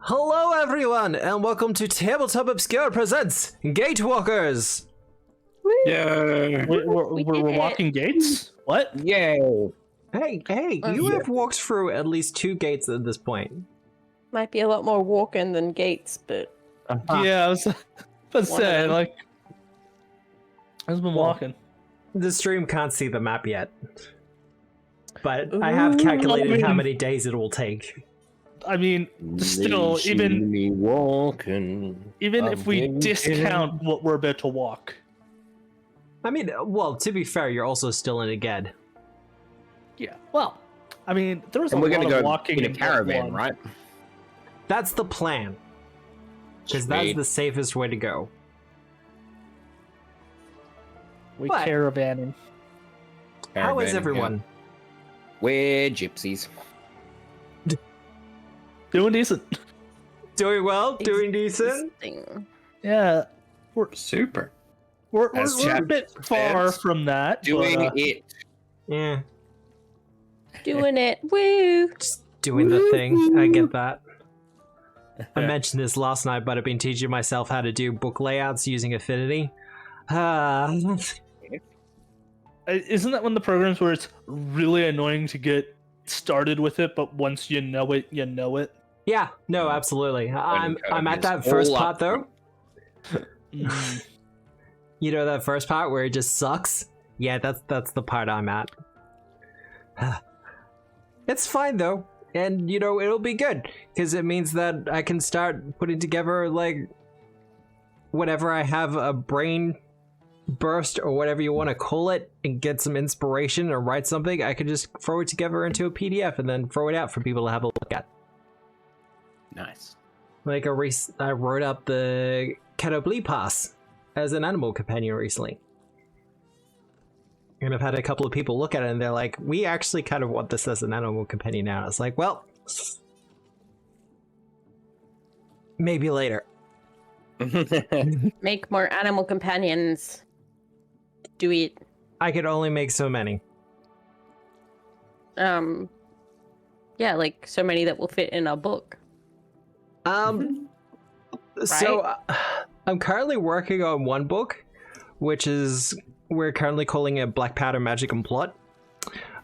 Hello everyone, and welcome to Tabletop Obscura presents Gatewalkers! Yeah. We're walking gates? What? Yay. Hey, you have walked through at least 2 gates at this point. Might be a lot more walking than gates, but Yeah, I was about to say, like, I've been walking. The stream can't see the map yet. But I have calculated how many days it will take. I mean, still, even if we discount what we're about to walk. I mean, well, to be fair, you're also still in Egede. Yeah, well, I mean, there was a we're lot gonna of go walking in a caravan, right? That's the plan. Because that's the safest way to go. We But- caravanning. How is Caravan, everyone? yeah. We're gypsies. Doing decent. Doing well? Doing decent? Interesting. Yeah, Super. we're As a Chad bit far says, from that. Doing but, it. Yeah, Doing it. Woo! just doing the thing. I get that. I mentioned this last night, but I've been teaching myself how to do book layouts using Affinity. Isn't that one of the programs where it's really annoying to get started with it, but once you know it, you know it? Yeah, no, absolutely. I'm at that all first up part though. Mm. You know that first part where it just sucks? Yeah, that's the part I'm at. It's fine though, and you know it'll be good because it means that I can start putting together like whenever I have a brain burst or whatever you want to call it and get some inspiration or write something. I can just throw it together into a PDF and then throw it out for people to have a look at. Nice. Like I wrote up the Gatewalkers pass as an animal companion recently. And I've had a couple of people look at it and they're like, we actually kind of want this as an animal companion now. It's like, well, maybe later. Make more animal companions. Do it. I could only make so many. Yeah, like so many that will fit in a book. So I'm currently working on one book, which is we're currently calling it Black Powder Magic and Plot.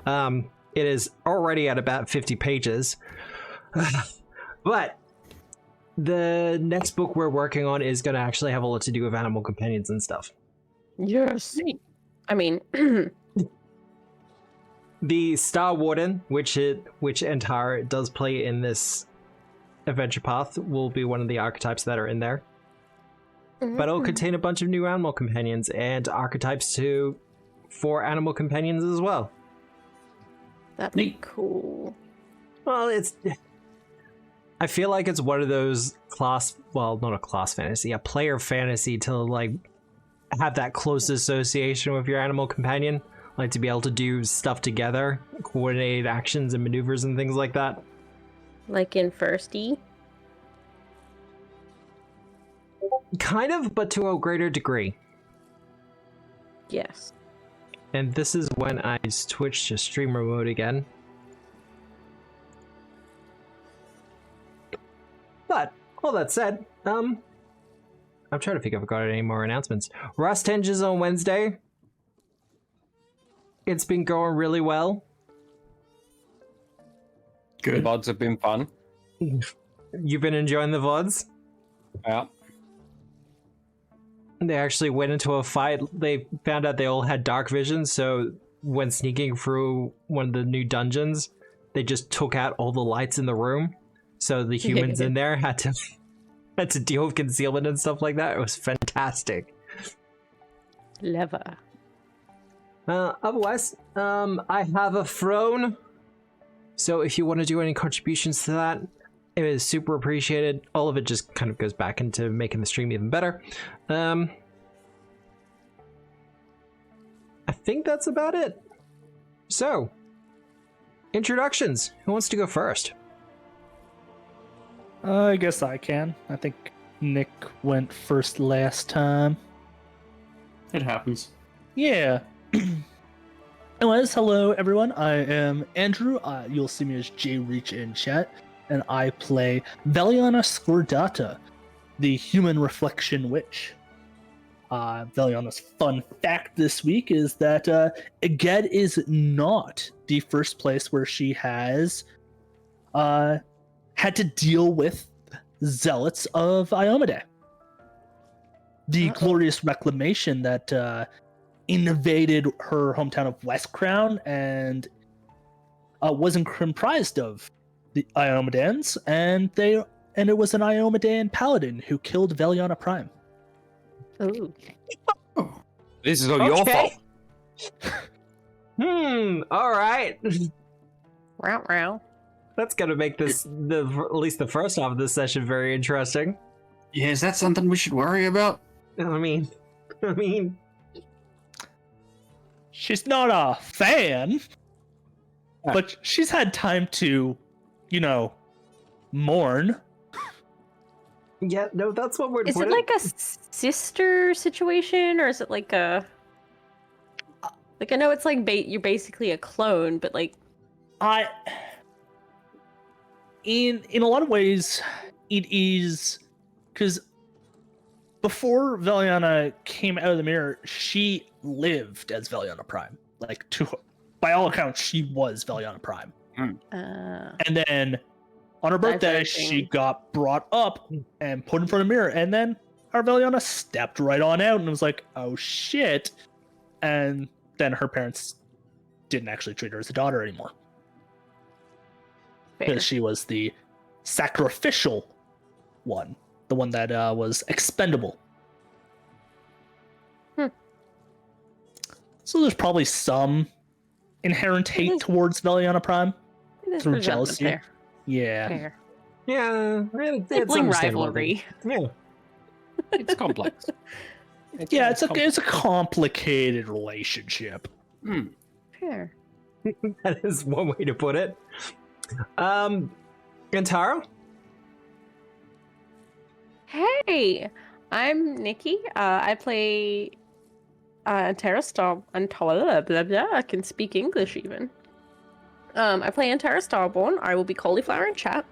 It is already at about 50 pages, but the next book we're working on is going to actually have a lot to do with animal companions and stuff. Yes. I mean, The Star Warden, which Entire does play in this adventure path, will be one of the archetypes that are in there. But it'll contain a bunch of new animal companions and archetypes for animal companions as well. that'd be cool. Well, I feel like it's one of those not a class fantasy, a player fantasy to like have that close association with your animal companion, like to be able to do stuff together, coordinated actions and maneuvers and things like that. Like in Firsty. Kind of, but to a greater degree. Yes. And this is when I switch to streamer mode again. But, all that said, I'm trying to figure if I've got any more announcements. Rust hinges on Wednesday. It's been going really well. Good. VODs have been fun. You've been enjoying the VODs? Yeah. They actually went into a fight. They found out they all had dark vision, so when sneaking through one of the new dungeons, they just took out all the lights in the room. So the humans in there had to deal with concealment and stuff like that. It was fantastic. Lever. Otherwise, I have a throne. So if you want to do any contributions to that, it is super appreciated. All of it just kind of goes back into making the stream even better. I think that's about it. So, introductions. Who wants to go first? I guess I can. I think Nick went first last time. It happens. Yeah. Anyways, hello everyone. I am Andrew. You'll see me as J Reach in chat. and I play Veliana Scordata, the Human Reflection Witch. Veliana's fun fact this week is that Egede is not the first place where she has had to deal with zealots of Iomade. The glorious reclamation that invaded her hometown of West Crown and wasn't comprised of the Iomadans, and it was an Iomadan paladin who killed Veliana Prime. Ooh. This is all your fault. All right. Row, row. That's gonna make this at least the first half of this session very interesting. Yeah, is that something we should worry about? I mean, She's not a fan, but she's had time to, mourn. yeah, no, that's what we're. Is it like a sister situation, or is it like a... Like, I know it's like you're basically a clone, but like... In a lot of ways, it is... Because before Veliana came out of the mirror, she lived as Veliana Prime. Like, by all accounts, she was Veliana Prime. And then on her birthday, she got brought up and put in front of the mirror, and then our Veliana stepped right on out and was like, oh shit. And then her parents didn't actually treat her as a daughter anymore. Because she was the sacrificial one. The one that was expendable. So there's probably some inherent hate towards Veliana Prime through jealousy. There. Yeah. Fair. Yeah, it's Sibling understandable. rivalry. Yeah. It's complex. It's a complicated relationship. Fair. That is one way to put it. Gantaro? Hey, I'm Nikki. I play Antara Star. Blah, blah, blah. I can speak English even. I play Antara Starborn. I will be cauliflower in chat.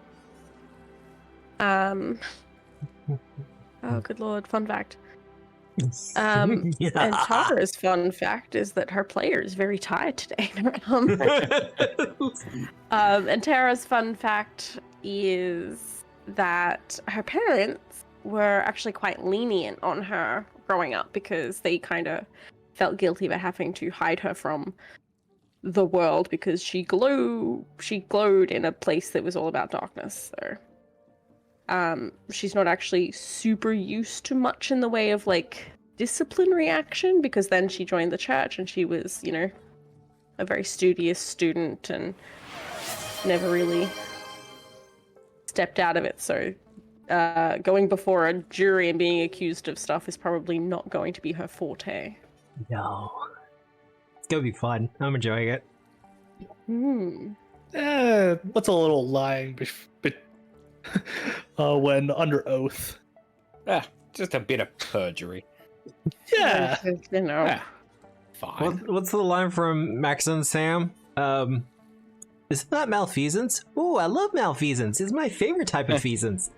Oh, good lord! Fun fact. Antara's fun fact is that her player is very tired today. Antara's fun fact is that her parents were actually quite lenient on her growing up because they kind of felt guilty about having to hide her from the world because she glowed in a place that was all about darkness. So she's not actually super used to much in the way of like disciplinary action, because then she joined the church and she was, a very studious student and never really stepped out of it. So going before a jury and being accused of stuff is probably not going to be her forte. No. It's gonna be fun. I'm enjoying it. What's a little lying when under oath? Just a bit of perjury. Yeah. Fine. What's the line from Max and Sam? Isn't that malfeasance? Oh, I love malfeasance. It's my favorite type of feasance.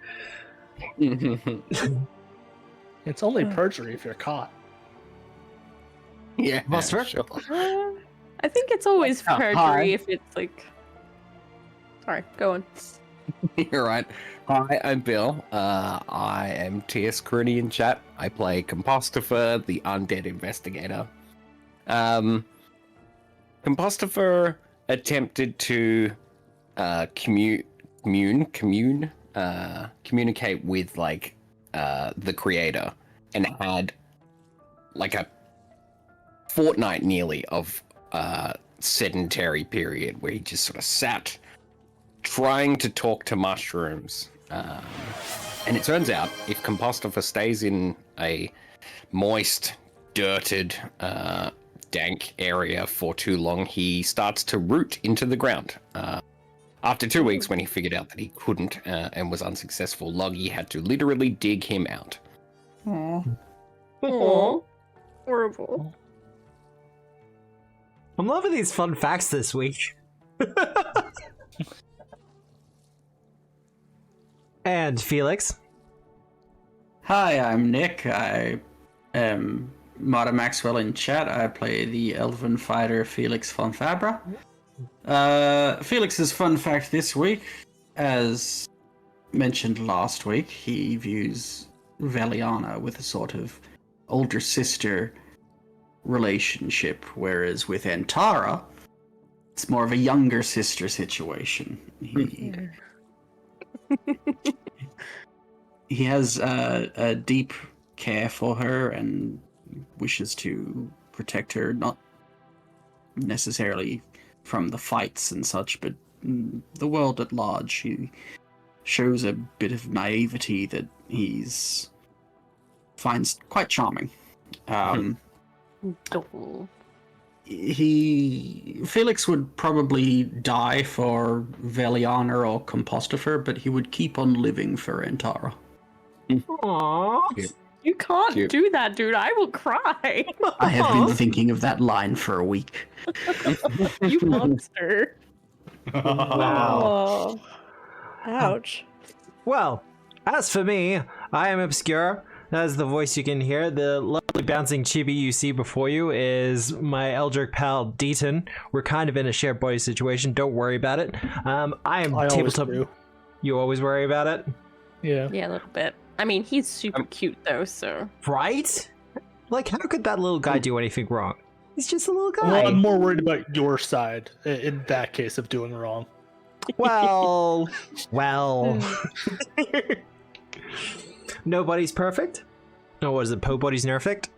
It's only perjury if you're caught. Yeah, Buster? sure. I think it's always perjury if it's like... Sorry, go on. You're right. Hi, I'm Bill. I am TS Crony in chat. I play Compostifer, the undead investigator. Compostifer attempted to communicate with the creator, and had like a fortnight nearly of sedentary period where he just sort of sat trying to talk to mushrooms. And it turns out if Compostifer stays in a moist, dirted, dank area for too long, he starts to root into the ground. After 2 weeks, when he figured out that he couldn't and was unsuccessful, Loggy had to literally dig him out. Aww. Horrible. I'm loving these fun facts this week. And Felix. Hi, I'm Nick. I am Mata Maxwell in chat. I play the elven fighter Felix von Fabra. Felix's fun fact this week, as mentioned last week, he views Veliana with a sort of older sister relationship, whereas with Antara, it's more of a younger sister situation. He has a deep care for her and wishes to protect her, not necessarily from the fights and such, but the world at large. He shows a bit of naivety that he's finds quite charming. Felix would probably die for Veliana or Compostifer, but he would keep on living for Antara. Aww. Cute. You can't Cute. do that, dude. I will cry. I have been thinking of that line for a week. You monster. Wow. Oh. Ouch. Well, as for me, I am Obscura. That's the voice you can hear. The lovely bouncing chibi you see before you is my Eldritch pal Deaton. We're kind of in a shared body situation. Don't worry about it. I am I always tabletop. do. You always worry about it, Yeah. Yeah, a little bit. I mean, he's super cute though, so. right? Like, how could that little guy do anything wrong? He's just a little Well, guy. I'm more worried about your side in that case of doing wrong. Well. Nobody's perfect. No, what is it? Nobody's nerfect.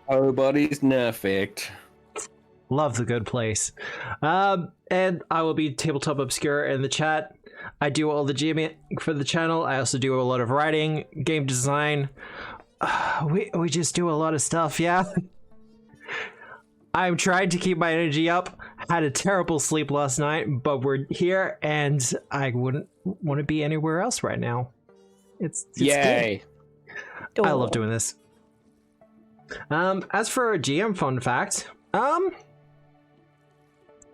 Nobody's perfect. Love the good place. And I will be Tabletop Obscura in the chat. I do all the GMing for the channel. I also do a lot of writing, game design. We just do a lot of stuff, yeah? I'm trying to keep my energy up. Had a terrible sleep last night, but we're here, and I wouldn't want to be anywhere else right now. It's Yay. good. I love doing this. As for a GM fun fact, I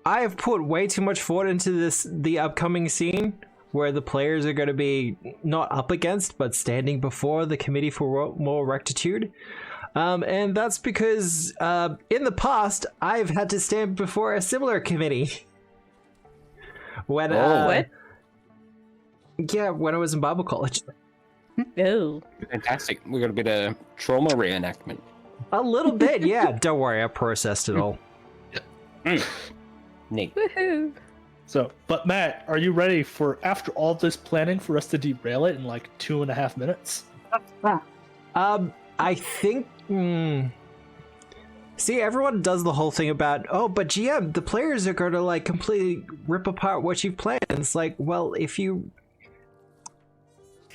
have put way too much thought into the upcoming scene where the players are going to be not up against, but standing before the Committee for Moral Rectitude. And that's because in the past, I've had to stand before a similar committee. When What? Yeah, when I was in Bible college. Oh. Fantastic. We got a bit of trauma reenactment. A little bit, yeah. Don't worry, I processed it all. Neat. Woohoo. So, but Matt, are you ready for, after all this planning, for us to derail it in like 2.5 minutes? I think. See, everyone does the whole thing about, oh, but GM, the players are going to like completely rip apart what you've planned. And it's like, well, if you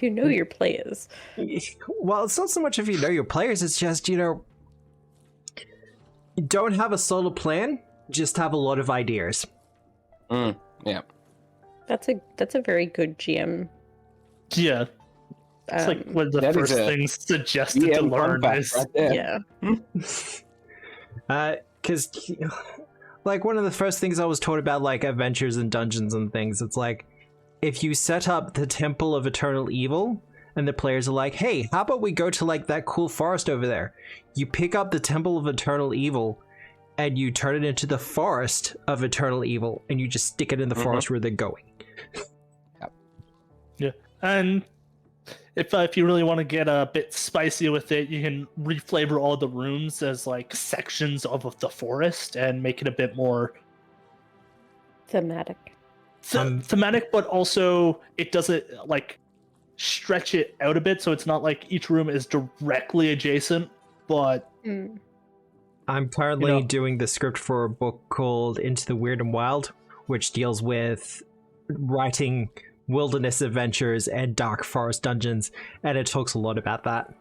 know your players. Well, it's not so much if you know your players, it's just, you don't have a solid plan, just have a lot of ideas. Yeah. That's a very good GM. Yeah. It's like one of the that is first a things suggested to GM fun learn fact is... right there. Yeah. Because, like, one of the first things I was taught about, like, adventures and dungeons and things, it's like, if you set up the Temple of Eternal Evil, and the players are like, hey, how about we go to, like, that cool forest over there? You pick up the Temple of Eternal Evil, and you turn it into the Forest of Eternal Evil, and you just stick it in the forest where they're going. Yeah. And if you really want to get a bit spicy with it, you can reflavor all the rooms as, like, sections of the forest and make it a bit more... Thematic. Thematic, but also it doesn't, like, stretch it out a bit, so it's not like each room is directly adjacent, but... I'm currently doing the script for a book called Into the Weird and Wild, which deals with writing wilderness adventures and dark forest dungeons, and it talks a lot about that.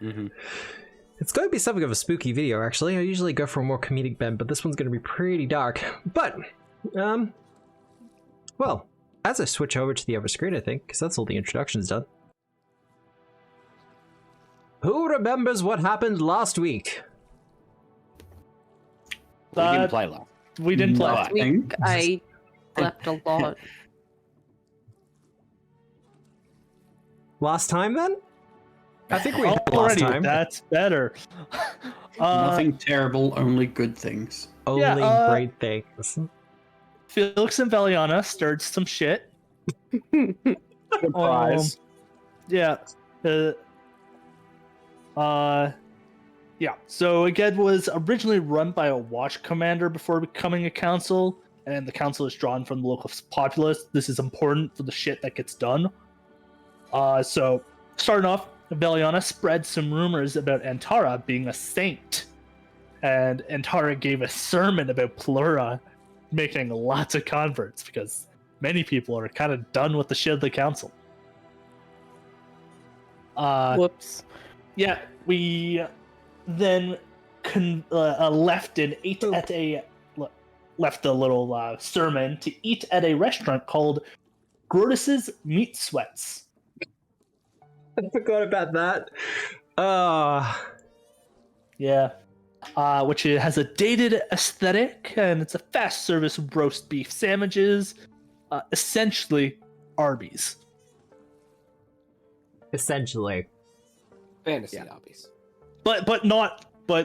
It's going to be something of a spooky video, actually. I usually go for a more comedic bent, but this one's going to be pretty dark. But, well, as I switch over to the other screen, I think, because that's all the introductions done. Who remembers what happened last week? We didn't play last. We didn't play. Last week, I slept a lot. Last time then? I think we had last Already, time. that's better. Nothing terrible, only good things. Only great things. Felix and Veliana stirred some shit. Surprise. Yeah. Yeah. So Egede was originally run by a watch commander before becoming a council, and the council is drawn from the local populace. This is important for the shit that gets done. So starting off, Veliana spread some rumors about Antara being a saint, and Antara gave a sermon about Plura making lots of converts because many people are kind of done with the shit of the council. Whoops. Yeah, we then left and ate at a left a little sermon to eat at a restaurant called Grotus's Meat Sweats. I forgot about that. Yeah. Which has a dated aesthetic, and it's a fast service roast beef sandwiches, essentially Arby's. Essentially. Fantasy hobbies. But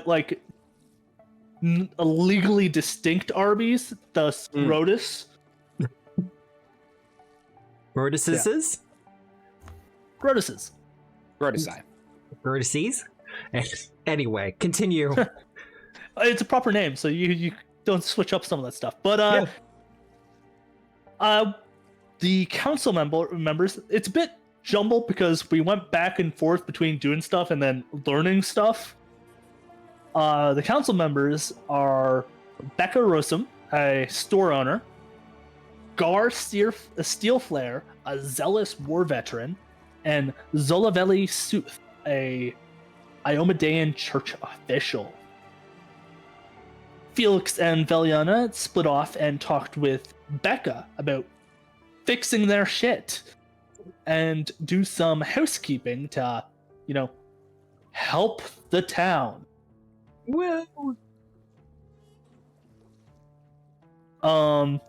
like a legally distinct Arby's, thus Rotus. Rotuses? Rotuses. Rotosci. Rotuses? Anyway, continue. It's a proper name, so you don't switch up some of that stuff. But the council members, it's a bit jumbled because we went back and forth between doing stuff and then learning stuff. The council members are Becca Rosum, a store owner, Gar Steelflare, a zealous war veteran, and Zolaveli Suth, a Iomedean church official. Felix and Veliana split off and talked with Becca about fixing their shit and do some housekeeping to, help the town. Well,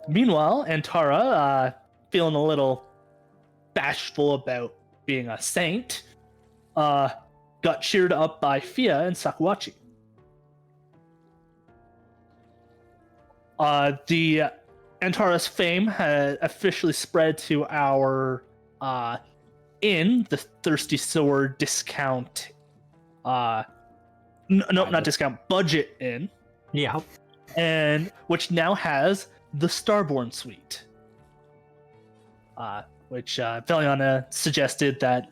Meanwhile, Antara, feeling a little bashful about being a saint, got cheered up by Fia and Sakuachi. The Antara's fame had officially spread to our inn, the Thirsty Sword discount. Not discount, budget inn. yeah. And which now has the Starborn Suite. Which Veliana suggested that,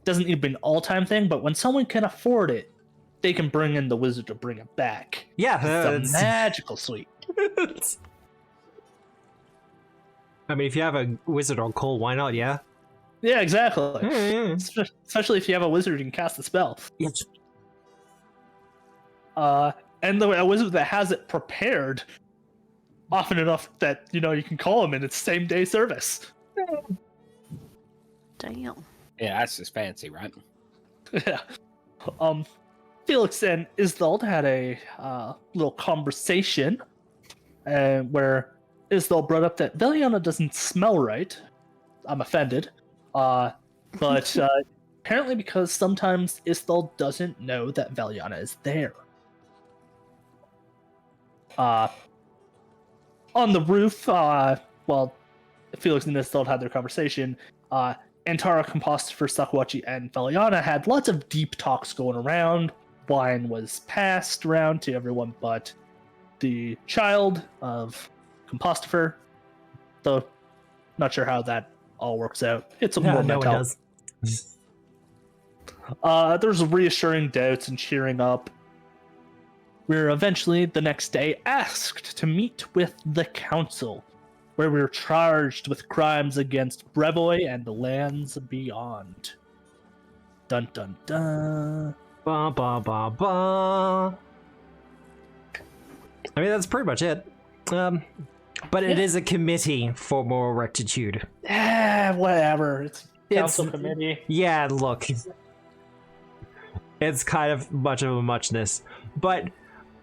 doesn't need to be an all-time thing, but when someone can afford it, they can bring in the wizard to bring it back. Yeah, It's a magical suite. I mean, if you have a wizard on call, why not, yeah? Yeah, exactly. Yeah. Especially if you have a wizard who can cast a spell. Yes. And a wizard that has it prepared often enough that, you can call him and it's same day service. Damn. Yeah, that's just fancy, right? Yeah. Felix and Isdald had a little conversation where Isdald brought up that Veliana doesn't smell right. I'm offended. But apparently because sometimes Isdald doesn't know that Veliana is there. On the roof, while Felix and Isdald had their conversation, Antara, Compostifer, Sakuachi, and Veliana had lots of deep talks going around. Wine was passed around to everyone but the child of Compostifer, though not sure how that all works out. It's a more No, it mental. does. There's reassuring doubts and cheering up. We were eventually, the next day, asked to meet with the council, where we were charged with crimes against Brevoy and the lands beyond. Dun dun dun. Ba ba ba ba. I mean, that's pretty much it. But it is a committee for moral rectitude. Whatever. It's council committee. Yeah, look. It's kind of much of a muchness. But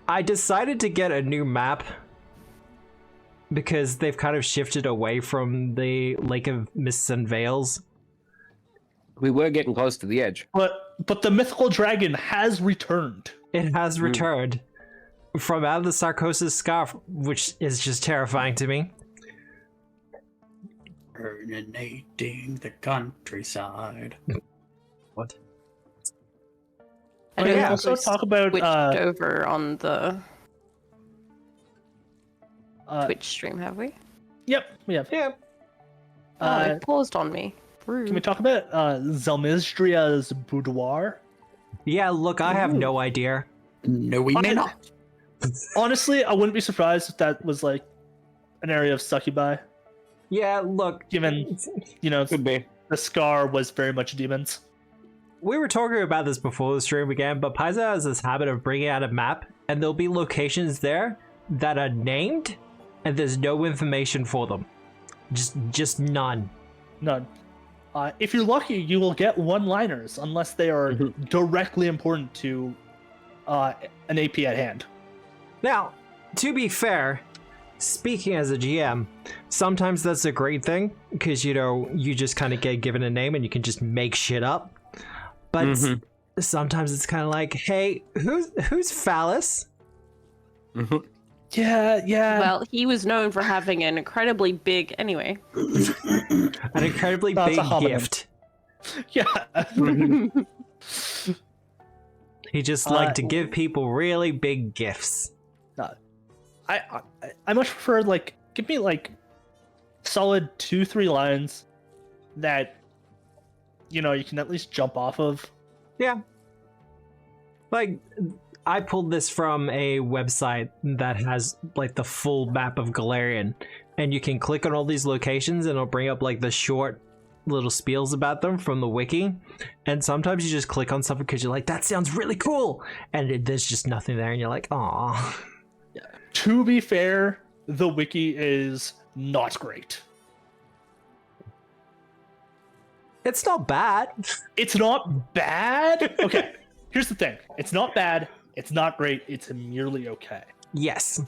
I decided to get a new map because they've kind of shifted away from the Lake of Mists and Veils. We were getting close to the edge. But the mythical dragon has returned. It has returned from out of the Sarcosis scarf, which is just terrifying to me. Terminating the countryside. What? And yeah, also talk about Switched over on the Twitch stream, have we? Yep, we have. Yeah. It paused on me. Rude. Can we talk about Zelmizdria's boudoir? Yeah, look, I have no idea. No, we may not. Honestly, I wouldn't be surprised if that was like an area of succubi, Yeah, look, given, you know, Could be. the scar was very much demons. we were talking about this before the stream began, but Paizo has this habit of bringing out a map, and there'll be locations there that are named, and there's no information for them. Just none. None. If you're lucky, you will get one-liners, unless they are directly important to an AP at hand. Now, to be fair, speaking as a GM, sometimes that's a great thing, because, you know, you just kind of get given a name and you can just make shit up. But sometimes it's kind of like, hey, who's Phallus? Yeah. Well, he was known for having an incredibly big. Anyway. An incredibly That's a big homonym. gift. Yeah. He just liked to give people really big gifts. I much prefer, like, give me like solid 2-3 lines that, you know, you can at least jump off of. Yeah. Like, I pulled this from a website that has like the full map of Galarian, and you can click on all these locations and it'll bring up like the short little spiels about them from the wiki. And sometimes you just click on something because you're like, that sounds really cool, and there's just nothing there, and you're like, aw. To be fair, the wiki is not great. It's not bad. It's not bad. Okay, here's the thing. It's not bad. It's not great. It's merely okay. Yes.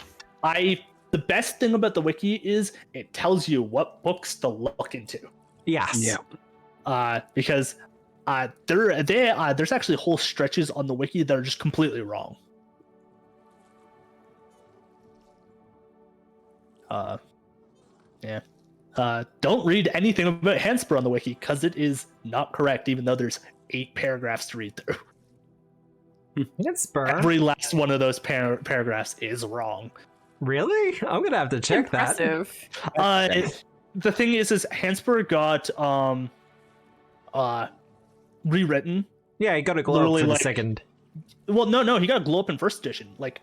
The best thing about the wiki is it tells you what books to look into. Yes. Yeah. Because there's actually whole stretches on the wiki that are just completely wrong. Don't read anything about Handspur on the wiki because it is not correct, even though there's 8 paragraphs to read through. Handspur? Every last one of those paragraphs is wrong. Really? I'm gonna have to check Impressive. The thing is Handspur got rewritten. Yeah, you got to glow up Literally, for the like- second. Well, no, he got a glow up in first edition, like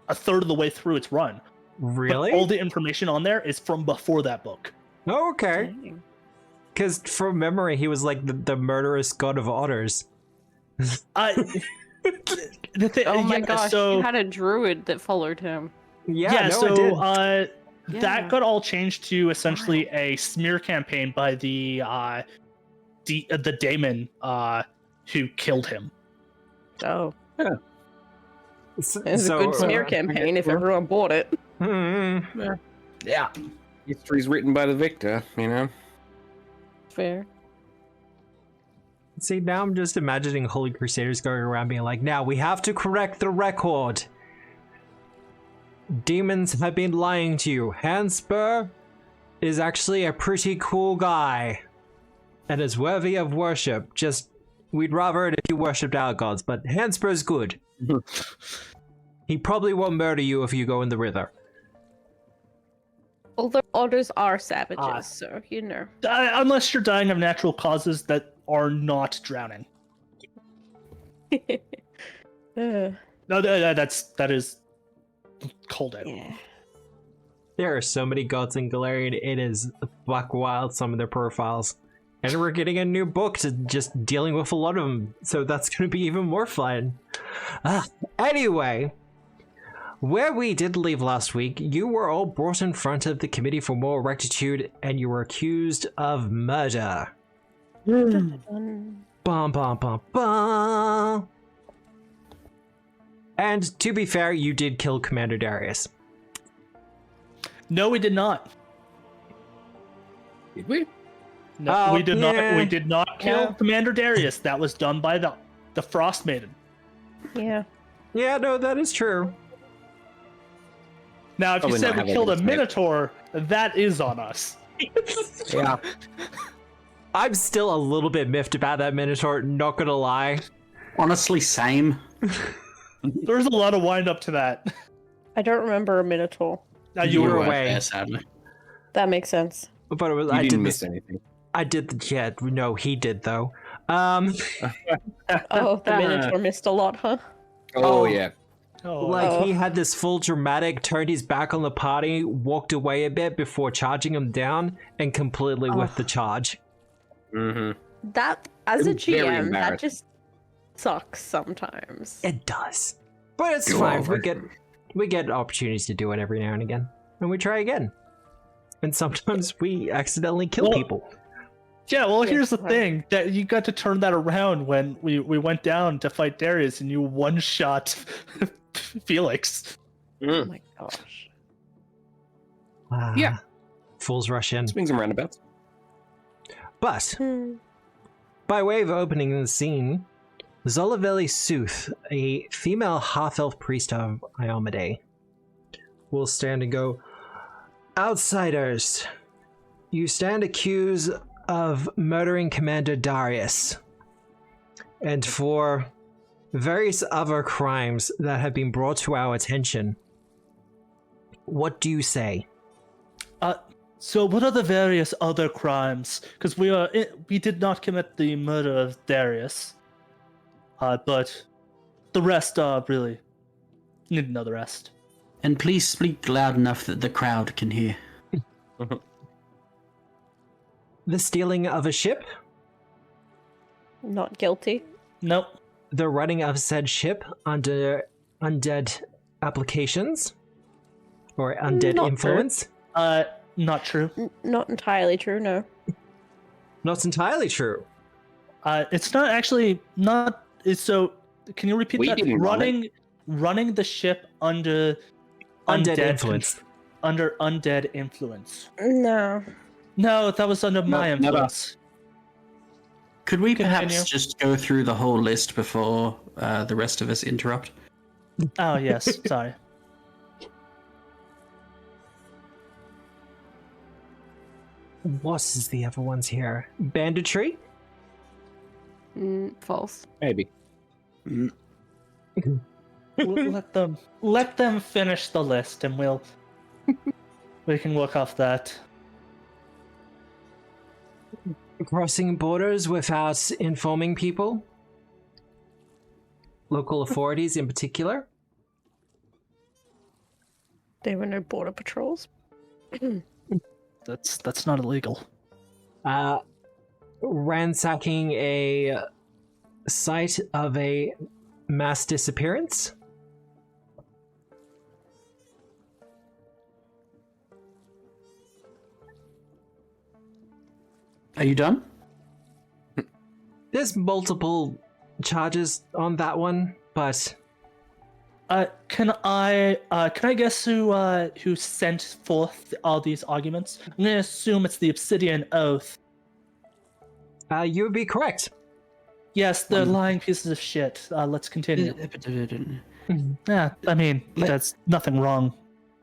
a third of the way through its run. Really? But all the information on there is from before that book. Oh, okay. Dang. Because from memory, he was like the murderous god of otters. The thing, Oh my yeah, gosh, so he had a druid that followed him. Yeah, no, so it did. Yeah. that got all changed to essentially a smear campaign by the daemon who killed him. Oh. So, It was a good smear campaign if everyone bought it. Yeah. History's written by the victor, you know? Fair. See, now I'm just imagining Holy Crusaders going around being like, now we have to correct the record. Demons have been lying to you. Handspur is actually a pretty cool guy and is worthy of worship. Just, we'd rather it if you worshipped our gods, but Handspur's good. He probably won't murder you if you go in the river. Although otters are savages, so you know. Unless you're dying of natural causes that are not drowning. No, that is cold out. Yeah. There are so many gods in Galarian, it is buck wild, some of their profiles. And we're getting a new book to just dealing with a lot of them, so that's going to be even more fun. Anyway, where we did leave last week, you were all brought in front of the Committee for Moral Rectitude, and you were accused of murder. Bum, bum, bum, bum. And to be fair, you did kill Commander Darius. No, we did not. Did we? No, Oh, we did not. yeah. We did not kill No. Commander Darius. That was done by the Frost Maiden. Yeah. Yeah, no, that is true. Now, if you Probably said not we have a killed a mistake. Minotaur, that is on us. Yeah. I'm still a little bit miffed about that Minotaur, not gonna lie. Honestly, same. There's a lot of wind up to that. I don't remember a Minotaur. Now You were were away. there, sadly. That makes sense. But it was, You I didn't did miss this. anything. I did. Yeah, no, he did though. Oh, the Minotaur missed a lot, huh? Oh, Oh. yeah. Oh, Like he had this full dramatic, turned his back on the party, walked away a bit before charging him down, and completely whiffed the charge. Mm-hmm. That, as a It was very GM, that embarrassing. just sucks sometimes. It does, but it's Go fine. over. We get opportunities to do it every now and again, and we try again. And sometimes we accidentally kill Well, people. yeah. Well, here's the right. thing: that you got to turn that around when we went down to fight Darius, and you one-shot Felix. Oh my gosh. Yeah. Fools rush in. Swings and roundabouts. But Hmm. by way of opening the scene, Zolaveli Sooth, a female half-elf priest of Iomade, will stand and go, "Outsiders, you stand accused of murdering Commander Darius, and for various other crimes that have been brought to our attention. What do you say?" So what are the various other crimes? Because we did not commit the murder of Darius, but the rest really need to know the rest. And please speak loud enough that the crowd can hear. The stealing of a ship, Not guilty. Nope. the running of said ship under undead applications, or undead Not influence. Not true. Not entirely true, no. Not entirely true. It's not actually not. So can you repeat We that? didn't run it. Running the ship under Undead undead influence. under undead influence. No. No, that was under my never. influence. Could we Continue. perhaps just go through the whole list before the rest of us interrupt? Oh yes, sorry. What is the other ones here? Banditry? False. Maybe. Let them finish the list, and we can work off that. Crossing borders without informing people? Local authorities in particular? There were no border patrols. That's not illegal. Ransacking a site of a mass disappearance? Are you done? There's multiple charges on that one, but Can I guess who sent forth all these arguments? I'm gonna assume it's the Obsidian Oath. you would be correct. Yes, they're lying pieces of shit. Let's continue. Yeah, I mean, there's nothing wrong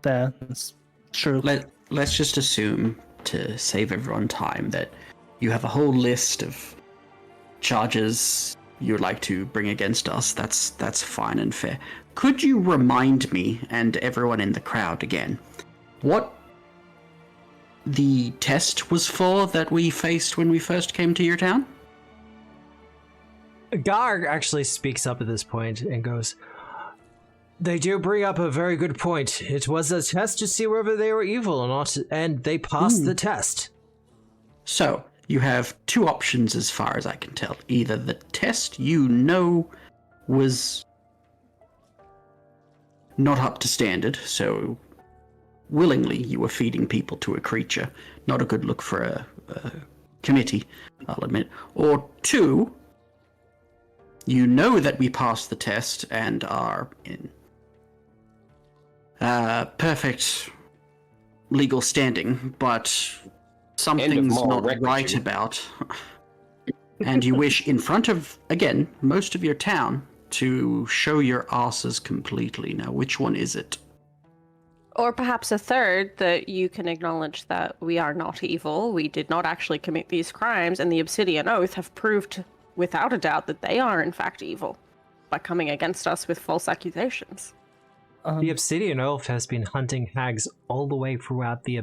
there. It's true. Let's just assume, to save everyone time, that you have a whole list of charges you would like to bring against us. That's fine and fair. Could you remind me and everyone in the crowd again what the test was for that we faced when we first came to your town? Gar actually speaks up at this point and goes, "They do bring up a very good point. It was a test to see whether they were evil or not, and they passed the test." So, you have two options as far as I can tell. Either the test you know was not up to standard, so willingly you were feeding people to a creature. Not a good look for a committee, I'll admit. Or two, you know that we passed the test and are in perfect legal standing, but something's moral not right rectitude. about, and you wish in front of, again, most of your town to show your asses completely. Now, which one is it? Or perhaps a third, that you can acknowledge that we are not evil, we did not actually commit these crimes, and the Obsidian Oath have proved without a doubt that they are in fact evil by coming against us with false accusations. The Obsidian Oath has been hunting hags all the way throughout the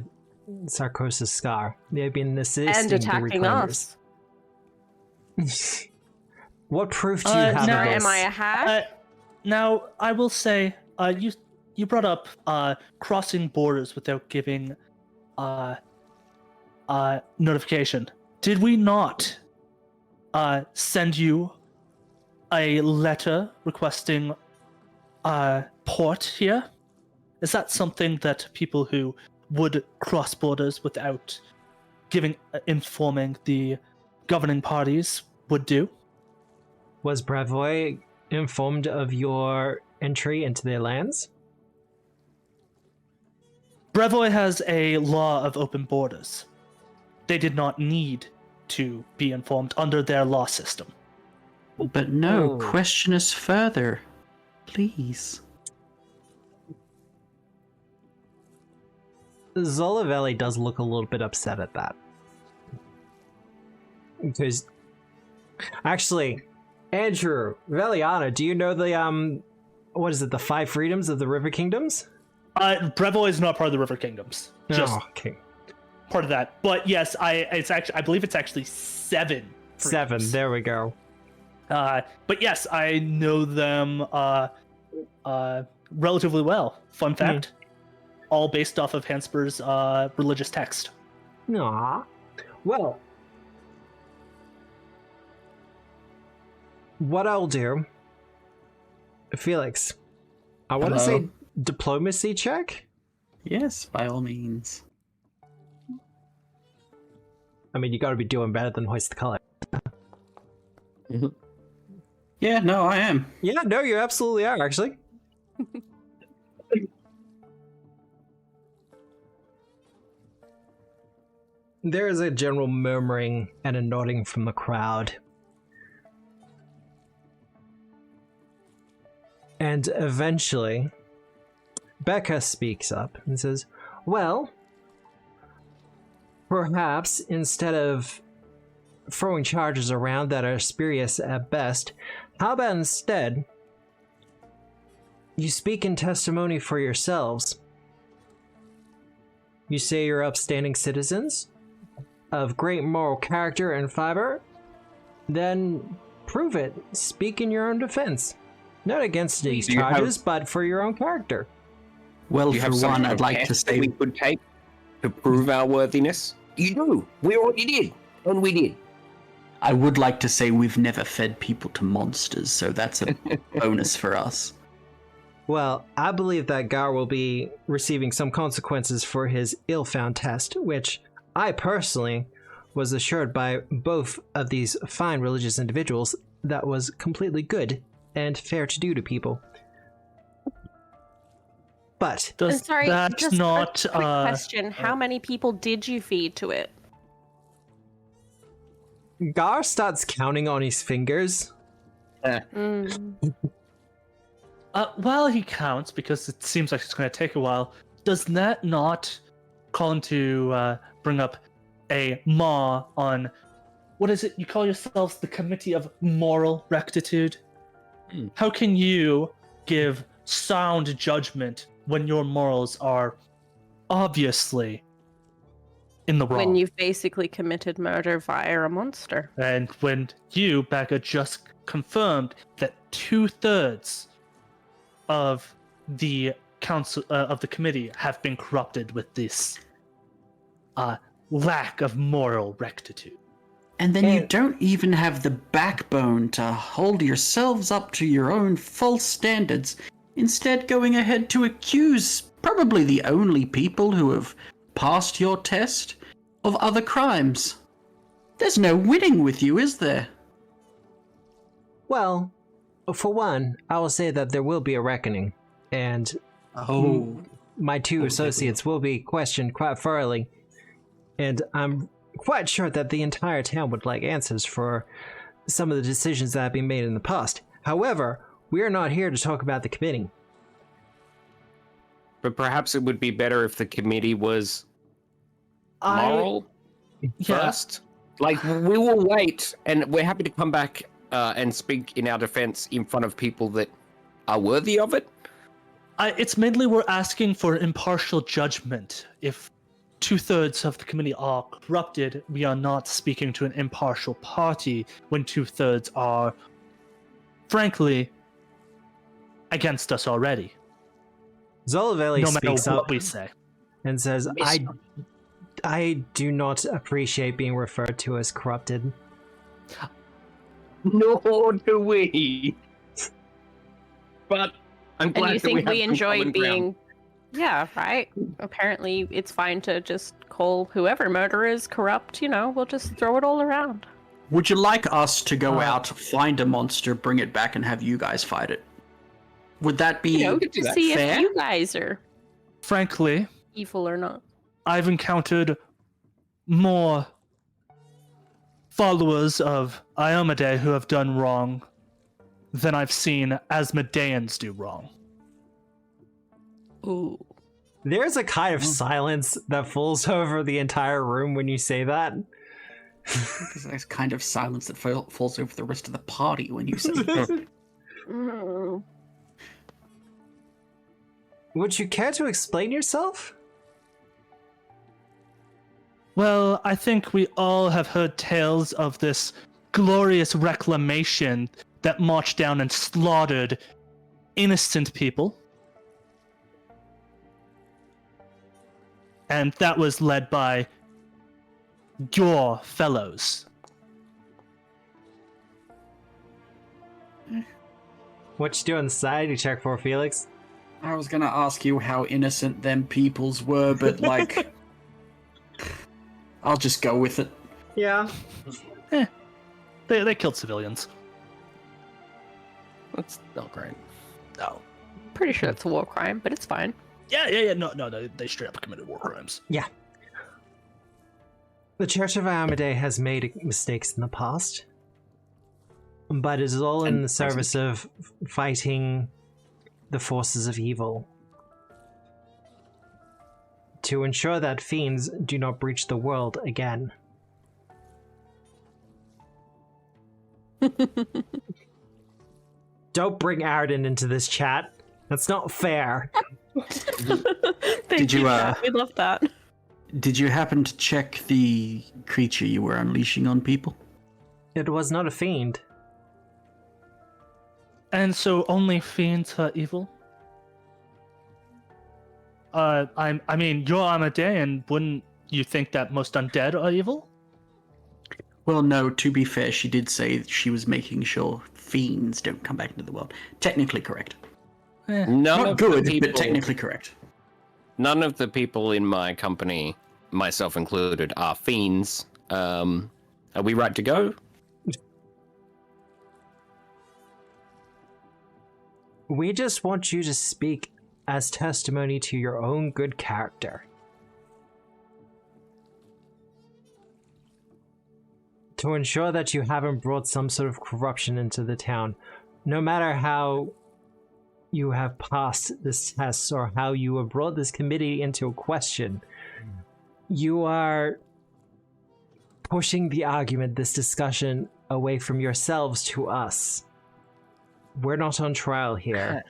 Sarcosis Scar. They've been assisting And attacking the us. Reclaimers. What proof do you have Now, of this? am I a hag? Now, I will say, you brought up crossing borders without giving notification. Did we not send you a letter requesting port here? Is that something that people who would cross borders without informing the governing parties would do? Was Bravoy informed of your entry into their lands? Brevoy has a law of open borders. They did not need to be informed under their law system. But no, Oh. question us further, please. Zolavelli does look a little bit upset at that. Because, actually, Andrew, Veliana, do you know the, what is it, the 5 freedoms of the River Kingdoms? Brevoy is not part of the River Kingdoms. Just Oh, okay. part of that. But yes, I believe it's actually 7. 7, freedoms. there we go. But yes, I know them relatively well. Fun fact, all based off of Hansper's religious text. Aww. Well, what I'll do, Felix, I want to Hello? say diplomacy check. Yes, by all means. I mean, you got to be doing better than hoist the color. Yeah, no, I am. Yeah, no, you absolutely are, actually. There is a general murmuring and a nodding from the crowd. And eventually, Becca speaks up and says, well, perhaps instead of throwing charges around that are spurious at best, how about instead you speak in testimony for yourselves? You say you're upstanding citizens of great moral character and fiber, then prove it. Speak in your own defense. Not against these Do you have- charges, but for your own character. Well, Do you for have some one, kind I'd of like to test say we could take to prove our worthiness? You do. We already did, and we did. I would like to say we've never fed people to monsters, so that's a bonus for us. Well, I believe that Gar will be receiving some consequences for his ill-found test, which I personally was assured by both of these fine religious individuals that was completely good and fair to do to people. But Does Sorry, that just not a quick question. How many people did you feed to it? Gar starts counting on his fingers. While he counts, because it seems like it's going to take a while, does that not call him to bring up a maw on, what is it? You call yourselves the Committee of Moral Rectitude? How can you give sound judgment when your morals are obviously in the wrong? When you've basically committed murder via a monster. And when you, Becca, just confirmed that 2/3 of the council of the committee have been corrupted with this lack of moral rectitude. And then you don't even have the backbone to hold yourselves up to your own false standards, instead going ahead to accuse probably the only people who have passed your test of other crimes. There's no winning with you, is there? Well, for one, I will say that there will be a reckoning, and Oh. my 2 associates will be questioned quite thoroughly. And I'm quite sure that the entire town would like answers for some of the decisions that have been made in the past. However, we are not here to talk about the committee. But perhaps it would be better if the committee was moral first. Like, we will wait, and we're happy to come back and speak in our defense in front of people that are worthy of it. It's mainly we're asking for impartial judgment. If 2/3 of the committee are corrupted, we are not speaking to an impartial party when 2/3 are, frankly, against us already. Zoliveli No matter speaks what up we say. and says, I do not appreciate being referred to as corrupted. Nor do we. But I'm glad And you that think we have some enjoy common being... ground. Yeah, right? Apparently it's fine to just call whoever murderers corrupt, you know, we'll just throw it all around. Would you like us to go out, find a monster, bring it back, and have you guys fight it? Would that be You know, could do to that. see Fair? if you guys are Frankly, evil or not. I've encountered more followers of Iomade who have done wrong than I've seen Asmodeans do wrong. Ooh. There's a kind of silence that falls over the entire room when you say that. There's kind of silence that falls over the rest of the party when you say that. Mm. Would you care to explain yourself? Well, I think we all have heard tales of this glorious reclamation that marched down and slaughtered innocent people. And that was led by your fellows. What you do on the side? You check for Felix? I was gonna ask you how innocent them peoples were, but like... I'll just go with it. Yeah. They killed civilians. That's not great. No. Pretty sure it's a war crime, but it's fine. Yeah. No, they straight up committed war crimes. Yeah. The Church of Iomade has made mistakes in the past, but it is all in the service of fighting the forces of evil. To ensure that fiends do not breach the world again. Don't bring Arden into this chat. That's not fair. Did you, We love that. Did you happen to check the creature you were unleashing on people? It was not a fiend. And so only fiends are evil? I mean, you're Amadean. Wouldn't you think that most undead are evil? Well, no, to be fair, she did say that she was making sure fiends don't come back into the world. Technically correct. None Not of good, the people, but technically correct. None of the people in my company, myself included, are fiends. Are we right to go? We just want you to speak as testimony to your own good character. To ensure that you haven't brought some sort of corruption into the town. No matter how you have passed this test or how you have brought this committee into question, you are pushing the argument, this discussion, away from yourselves to us. We're not on trial here.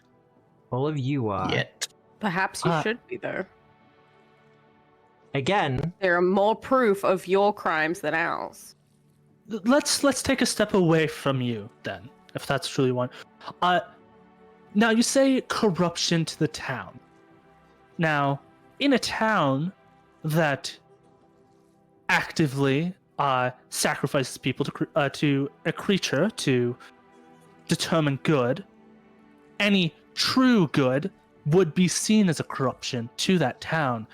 All of you are. Yet. Perhaps you should be, though. Again, There are more proof of your crimes than ours. Let's take a step away from you then, if that's truly one. Now you say corruption to the town. Now, in a town that actively sacrifices people to a creature to determine good, any true good would be seen as a corruption to that town,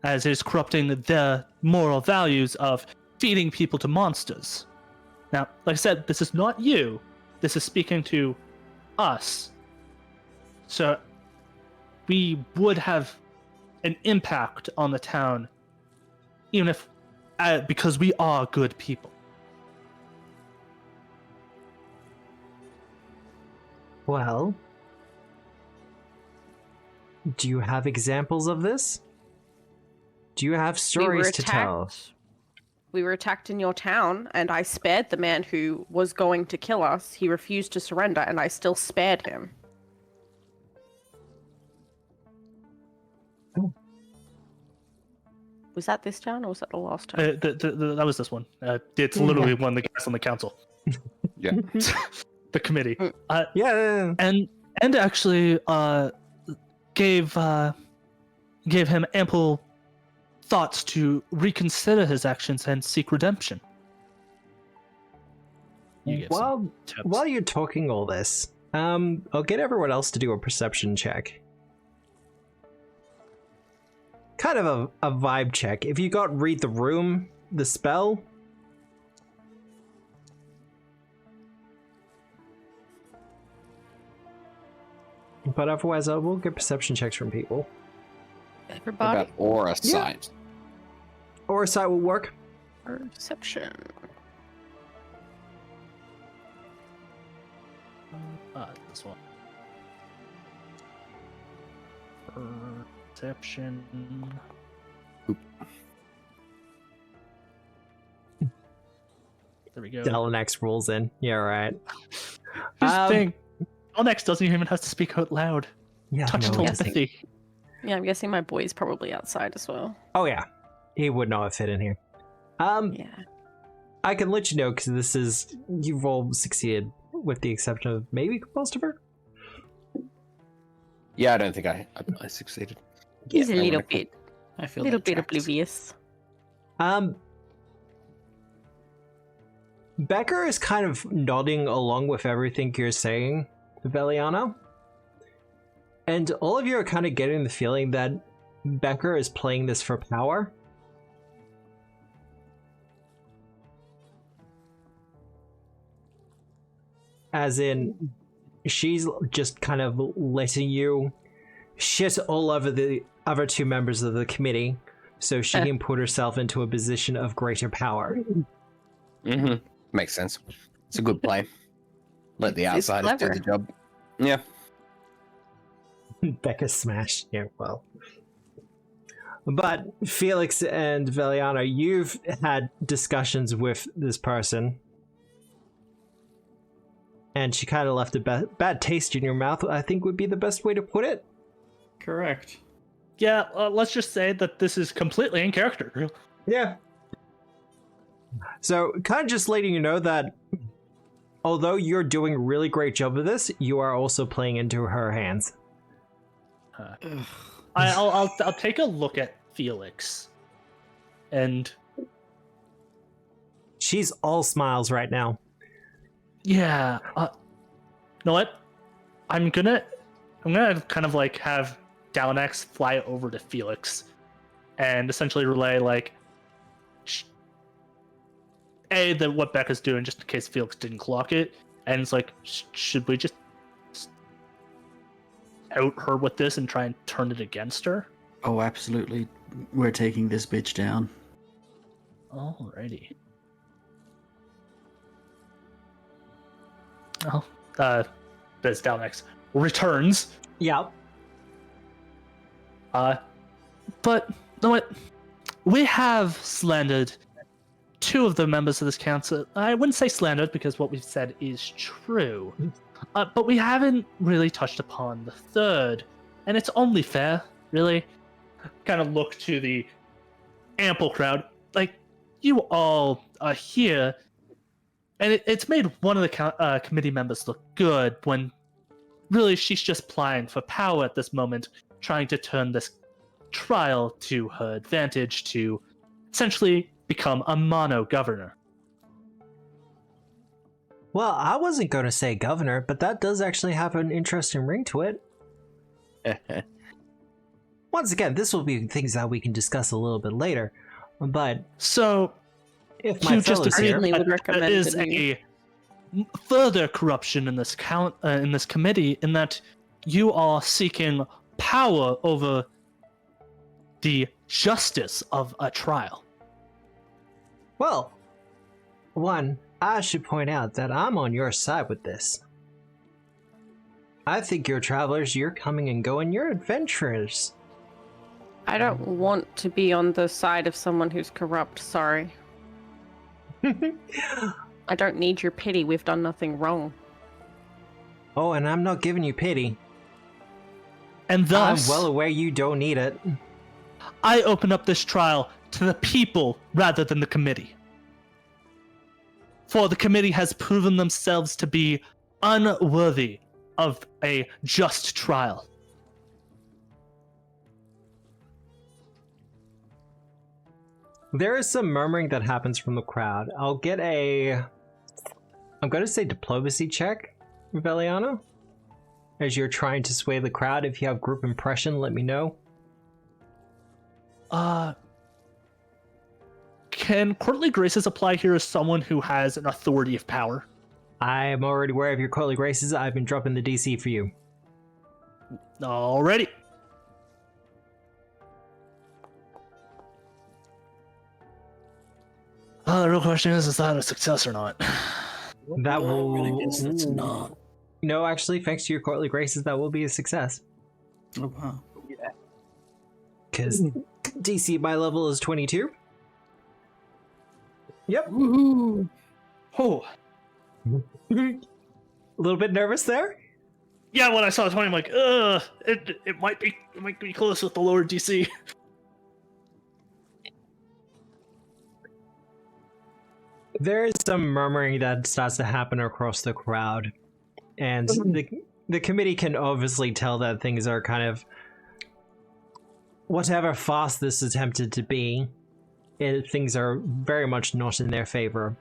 as it is corrupting the moral values of feeding people to monsters. Now, like I said, this is not you. This is speaking to us. So we would have an impact on the town even if because we are good people. Well, do you have examples of this? Do you have stories to tell? We were attacked in your town, and I spared the man who was going to kill us. He refused to surrender, and I still spared him. Oh. Was that this town, or was that the last town? That was this one. It's literally one of the guys on the council. Yeah. The committee. Yeah. And actually gave him ample thoughts to reconsider his actions and seek redemption. While you're talking all this, I'll get everyone else to do a perception check. Kind of a vibe check. If you got read the room, the spell. But otherwise, I will get perception checks from people. Everybody. About aura sight. Or a sight will work. Perception. This one. Perception. Oop. There we go. Delanex rolls in. Yeah, right. Here's the thing. Delanex doesn't even have to speak out loud. Yeah, Touch no, telepathy. Yeah, I'm guessing my boy's probably outside as well. Oh yeah, he would not fit in here. Yeah. I can let you know because this is you've all succeeded, with the exception of maybe Compostiver. Yeah, I don't think I succeeded. He's a I little wanna- bit, I feel little that bit tracks. oblivious. Becker is kind of nodding along with everything you're saying, Veliana. And all of you are kind of getting the feeling that Becker is playing this for power. As in, she's just kind of letting you shit all over the other two members of the committee so she can put herself into a position of greater power. Mm-hmm. Makes sense. It's a good play. Let the It's outsiders do clever. the job. Yeah. Becca smash. Yeah, well. But Felix and Veliana, you've had discussions with this person. And she kind of left a bad taste in your mouth, I think would be the best way to put it. Correct. Yeah, let's just say that this is completely in character. Yeah. So, kind of just letting you know that although you're doing a really great job of this, you are also playing into her hands. I'll take a look at Felix, and She's all smiles right now. yeah, you know what? I'm gonna kind of like have Downex fly over to Felix, and essentially relay like that what Becca's doing, just in case Felix didn't clock it, and it's like, should we just out her with this and try and turn it against her? Oh, absolutely. We're taking this bitch down. Alrighty. Oh, Biz Downex returns. Yeah. But you know what? We have slandered two of the members of this council. I wouldn't say slandered because what we've said is true. But we haven't really touched upon the third. And it's only fair, really. Kind of look to the ample crowd. Like, you all are here. And it's made one of the committee members look good when really she's just playing for power at this moment, trying to turn this trial to her advantage to essentially become a mono governor. Well, I wasn't going to say governor, but that does actually have an interesting ring to it. Once again, this will be things that we can discuss a little bit later. But So, if my you just fellows agreed here, Certainly would that recommend there is that you- a further corruption in this in this committee, in that you are seeking power over the justice of a trial. Well, one, I should point out that I'm on your side with this. I think you're travelers, you're coming and going, you're adventurers. I don't want to be on the side of someone who's corrupt, sorry. I don't need your pity, we've done nothing wrong. Oh, and I'm not giving you pity. And thus, I'm well aware you don't need it. I open up this trial to the people rather than the committee. For the committee has proven themselves to be unworthy of a just trial. There is some murmuring that happens from the crowd. I'm going to say diplomacy check, Veliana. As you're trying to sway the crowd, if you have group impression, let me know. Can courtly graces apply here as someone who has an authority of power? I am already aware of your courtly graces. I've been dropping the DC for you. Alrighty. The real question is that a success or not? That will... I guess it's not. No, actually, thanks to your courtly graces, that will be a success. Oh, wow. Because DC by level is 22. Yep. Woohoo! Oh. A little bit nervous there? Yeah, when I saw 20, I'm like, it might be close with the lower DC. There is some murmuring that starts to happen across the crowd. And the committee can obviously tell that things are kind of... Whatever farce this attempted to be, things are very much not in their favor.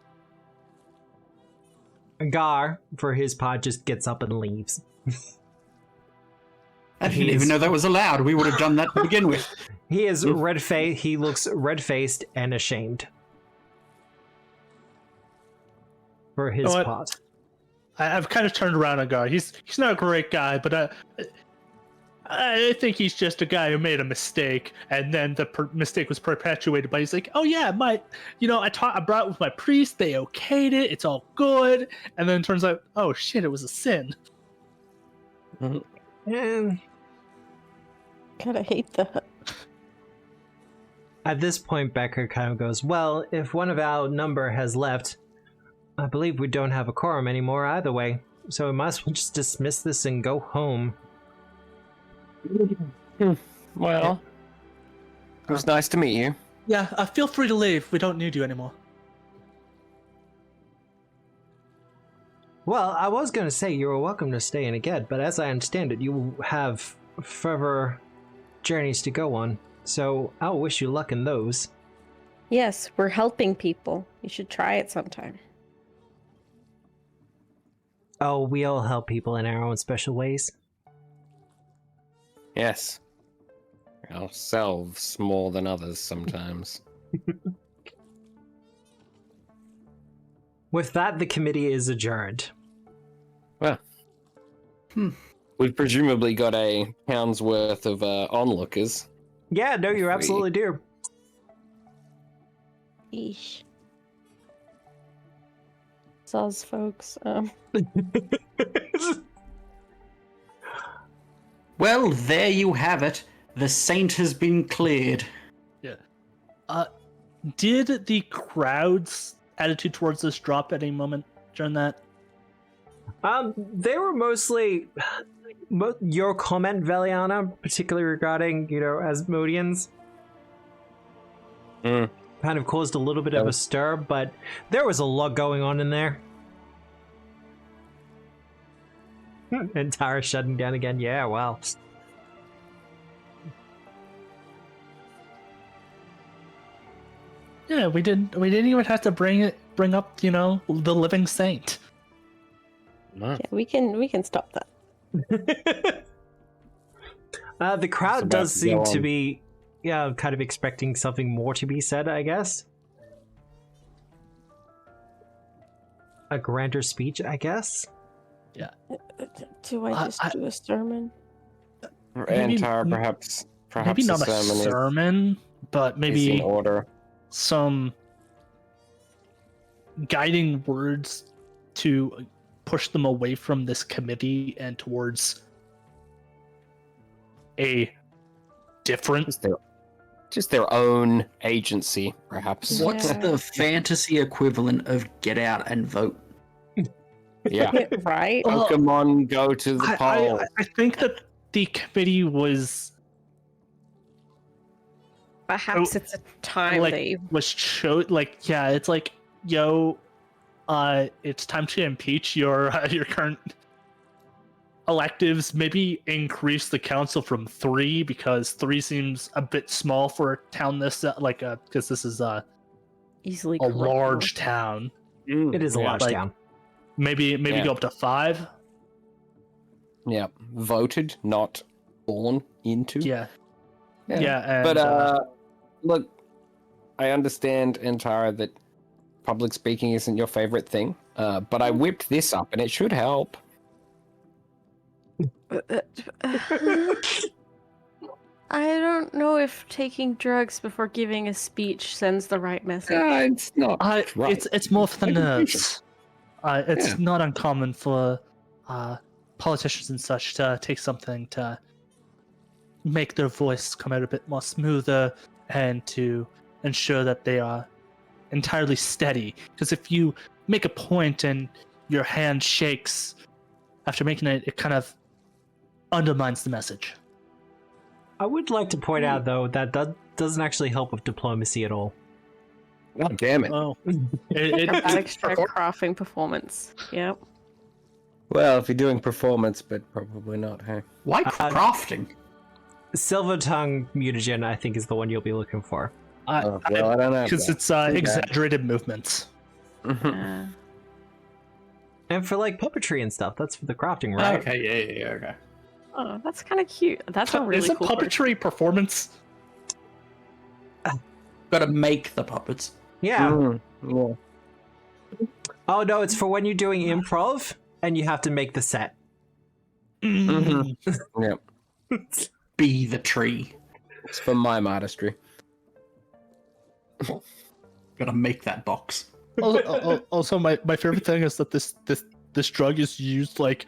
Gar, for his part, just gets up and leaves. I didn't even know that was allowed. We would have done that to begin with. He is red-faced. He looks red-faced and ashamed. For his part. I've kind of turned around on Gar. He's not a great guy, but I think he's just a guy who made a mistake, and then the mistake was perpetuated. But he's like, "Oh yeah, I brought it with my priest. They okayed it. It's all good." And then it turns out, oh shit, it was a sin. And Kinda hate that. at this point, Becker kind of goes, "Well, if one of our number has left, I believe we don't have a quorum anymore either way. So we might as well just dismiss this and go home." Well, it was nice to meet you. Yeah, feel free to leave. We don't need you anymore. Well, I was going to say you were welcome to stay in Egede, but as I understand it, you have further journeys to go on. So I'll wish you luck in those. Yes, we're helping people. You should try it sometime. Oh, we all help people in our own special ways. Yes. Ourselves more than others sometimes. With that, the committee is adjourned. Well, we've presumably got a pound's worth of onlookers. Yeah, no, you absolutely do. Eesh. Soz, folks. Well, there you have it. The saint has been cleared. Yeah. Did the crowd's attitude towards this drop at any moment during that? They were mostly your comment, Veliana, particularly regarding, Asmodeans. Kind of caused a little bit of a stir, but there was a lot going on in there. And Tara shutting down again. Yeah, wow. Yeah, we didn't even have to bring up, the living saint. No. Yeah, we can stop that. The crowd about does to seem go to on. be, kind of expecting something more to be said, I guess. A grander speech, I guess. Do I just do a sermon? And Tara, perhaps Maybe not a sermon sermon, but is maybe in order. some guiding words to push them away from this committee and towards a different. Just their own agency, perhaps. What's Yeah. the fantasy equivalent of get out and vote? Yeah. Right? Well, Pokemon go to the poll. I think that the committee was Perhaps it's a time like they like, yeah, it's like, yo, it's time to impeach your current electives. Maybe increase the council from 3 because 3 seems a bit small for a town this because this is easily a collectible. large town. It is a Yeah. large Like- town. Maybe Yeah. go up to 5. Yeah. Voted, not born into. Yeah. Yeah. Yeah, and, But look, I understand, Antara, that public speaking isn't your favorite thing. But I whipped this up, and it should help. I don't know if taking drugs before giving a speech sends the right message. It's not. right. it's more for the I can nerves. It's Yeah. not uncommon for politicians and such to take something to make their voice come out a bit more smoother and to ensure that they are entirely steady. Because if you make a point and your hand shakes after making it, it kind of undermines the message. I would like to point out, though, that doesn't actually help with diplomacy at all. God damn it. Oh, Acrobatic check, crafting, performance. Yep. Well, if you're doing performance, but probably not, hey? Why crafting? Silver Tongue Mutagen, I think, is the one you'll be looking for. I don't know. because it's exaggerated movements. Uh, And for, like, puppetry and stuff, that's for the crafting, right? Okay, yeah, okay. oh, that's kind of cute. That's a really Is it cool puppetry performance? Gotta make the puppets. Yeah. Yeah. Oh, no, it's for when you're doing improv and you have to make the set. Mm. Yeah. Be the tree. It's for mime artistry. Gotta make that box. Also, my favorite thing is that this drug is used like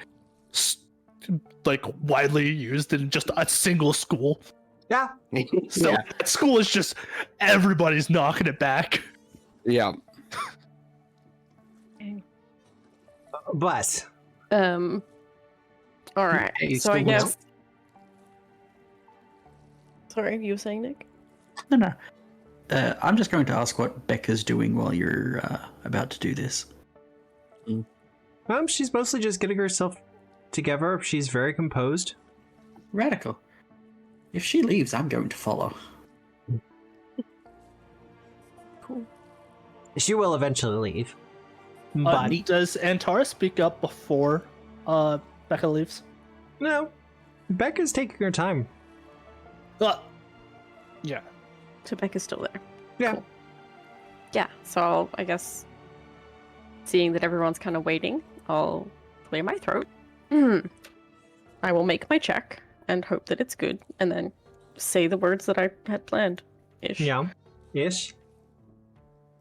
widely used in just a single school. Yeah. So Yeah. that school is just everybody's knocking it back. Yeah. But All right. Hey, So I still guess. Sorry, you were saying, Nick? No. I'm just going to ask what Becca's doing while you're about to do this. she's mostly just getting herself together. She's very composed. Radical. If she leaves, I'm going to follow. Cool. She will eventually leave. But Does Antara speak up before Becca leaves? no, Becca's taking her time. Yeah. So Becca's still there. Yeah. Cool. Yeah, so I guess seeing that everyone's kind of waiting, I'll clear my throat. I will make my check and hope that it's good, and then say the words that I had planned. Ish. Yeah. Ish.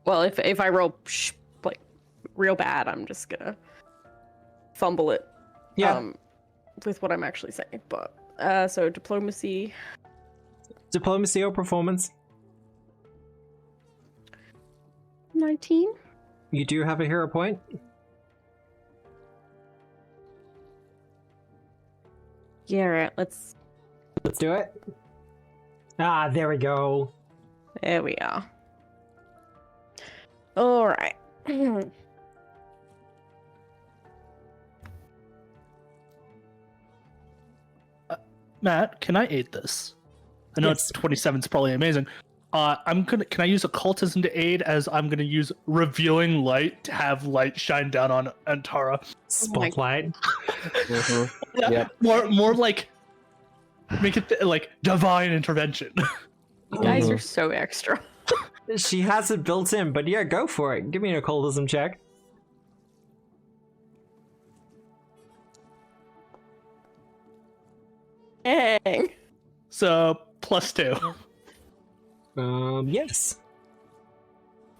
Well, if I roll like real bad, I'm just gonna fumble it. Yeah. With what I'm actually saying. But so diplomacy. Diplomacy or performance? 19. You do have a hero point. Yeah, right. Let's. Let's do it. Ah, there we go. There we are. All right. Matt, can I aid this? I know Yes. it's 27 is probably amazing. Can I use occultism to aid as I'm gonna use revealing light to have light shine down on Antara? Spotlight. Yeah, Yep. more like make it like divine intervention. You guys are so extra. She has it built in, but yeah, go for it. Give me an occultism check. Dang. So +2. Yes.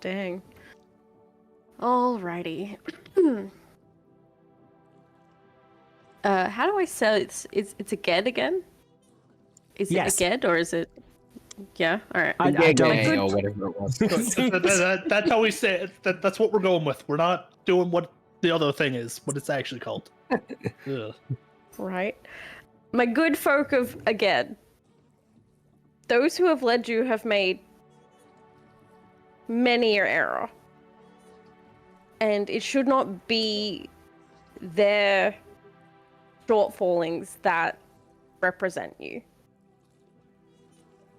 Dang. Alrighty. How do I say it's Egede again? Is it Yes. Egede or is it? Yeah. All right. I don't. Egede or whatever it was. That's how we say it. That's what we're going with. We're not doing what the other thing is, what it's actually called. Ugh. Right. My good folk of Egede. Those who have led you have made many an error. And it should not be their shortfallings that represent you.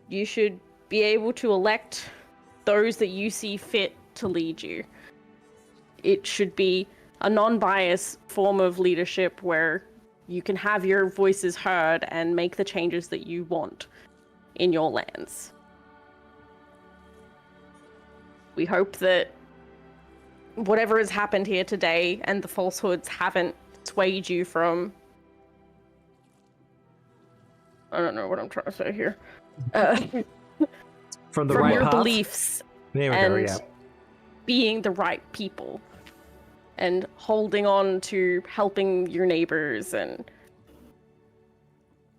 You should be able to elect those that you see fit to lead you. It should be a non-biased form of leadership where you can have your voices heard and make the changes that you want in your lands. We hope that whatever has happened here today and the falsehoods haven't swayed you from... I don't know what I'm trying to say here. From the from right your path. beliefs There we and go, yeah. being the right people and holding on to helping your neighbors and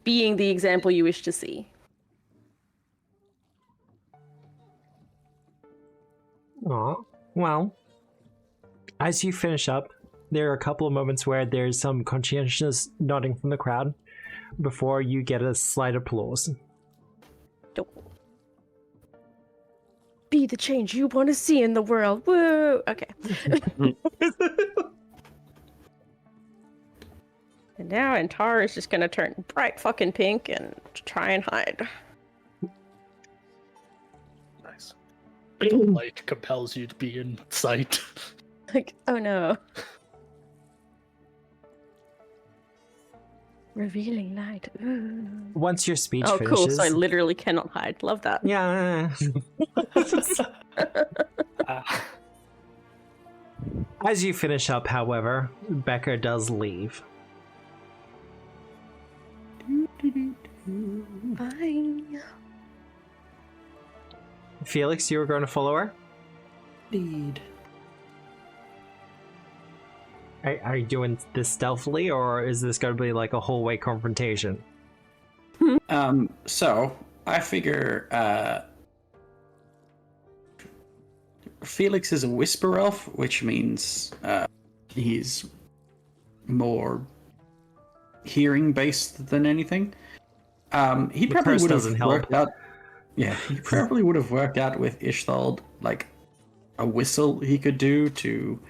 being the example you wish to see. Aw, well, as you finish up, there are a couple of moments where there's some conscientious nodding from the crowd before you get a slight applause. Don't be the change you want to see in the world. Woo! Okay. And now Antara is just gonna turn bright fucking pink and try and hide. Nice. Light compels you to be in sight. Like, oh no. Revealing light. Ooh. Once your speech Oh, finishes... cool. So I literally cannot hide. Love that. Yeah. As you finish up, however, Becca does leave. Bye. Felix, you were going to follow her? Indeed. Are you doing this stealthily, or is this going to be like a hallway confrontation? So I figure Felix is a whisper elf, which means he's more hearing based than anything. He probably curse would doesn't have help. worked out. Yeah, he probably would have worked out with Ishtald like a whistle he could do to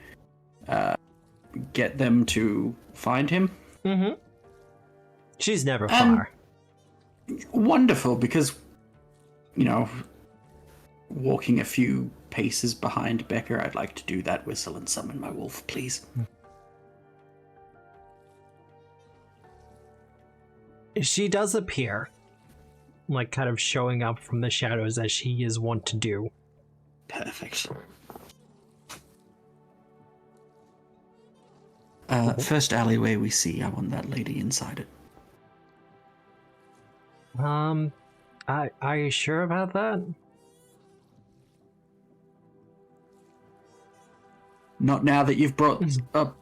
get them to find him. Mm-hmm. She's never far. Wonderful, because, you know, walking a few paces behind Becca, I'd like to do that whistle and summon my wolf, please. She does appear, like kind of showing up from the shadows as she is wont to do. Perfect. First alleyway we see, I want that lady inside it. Are you sure about that? Not now that you've brought up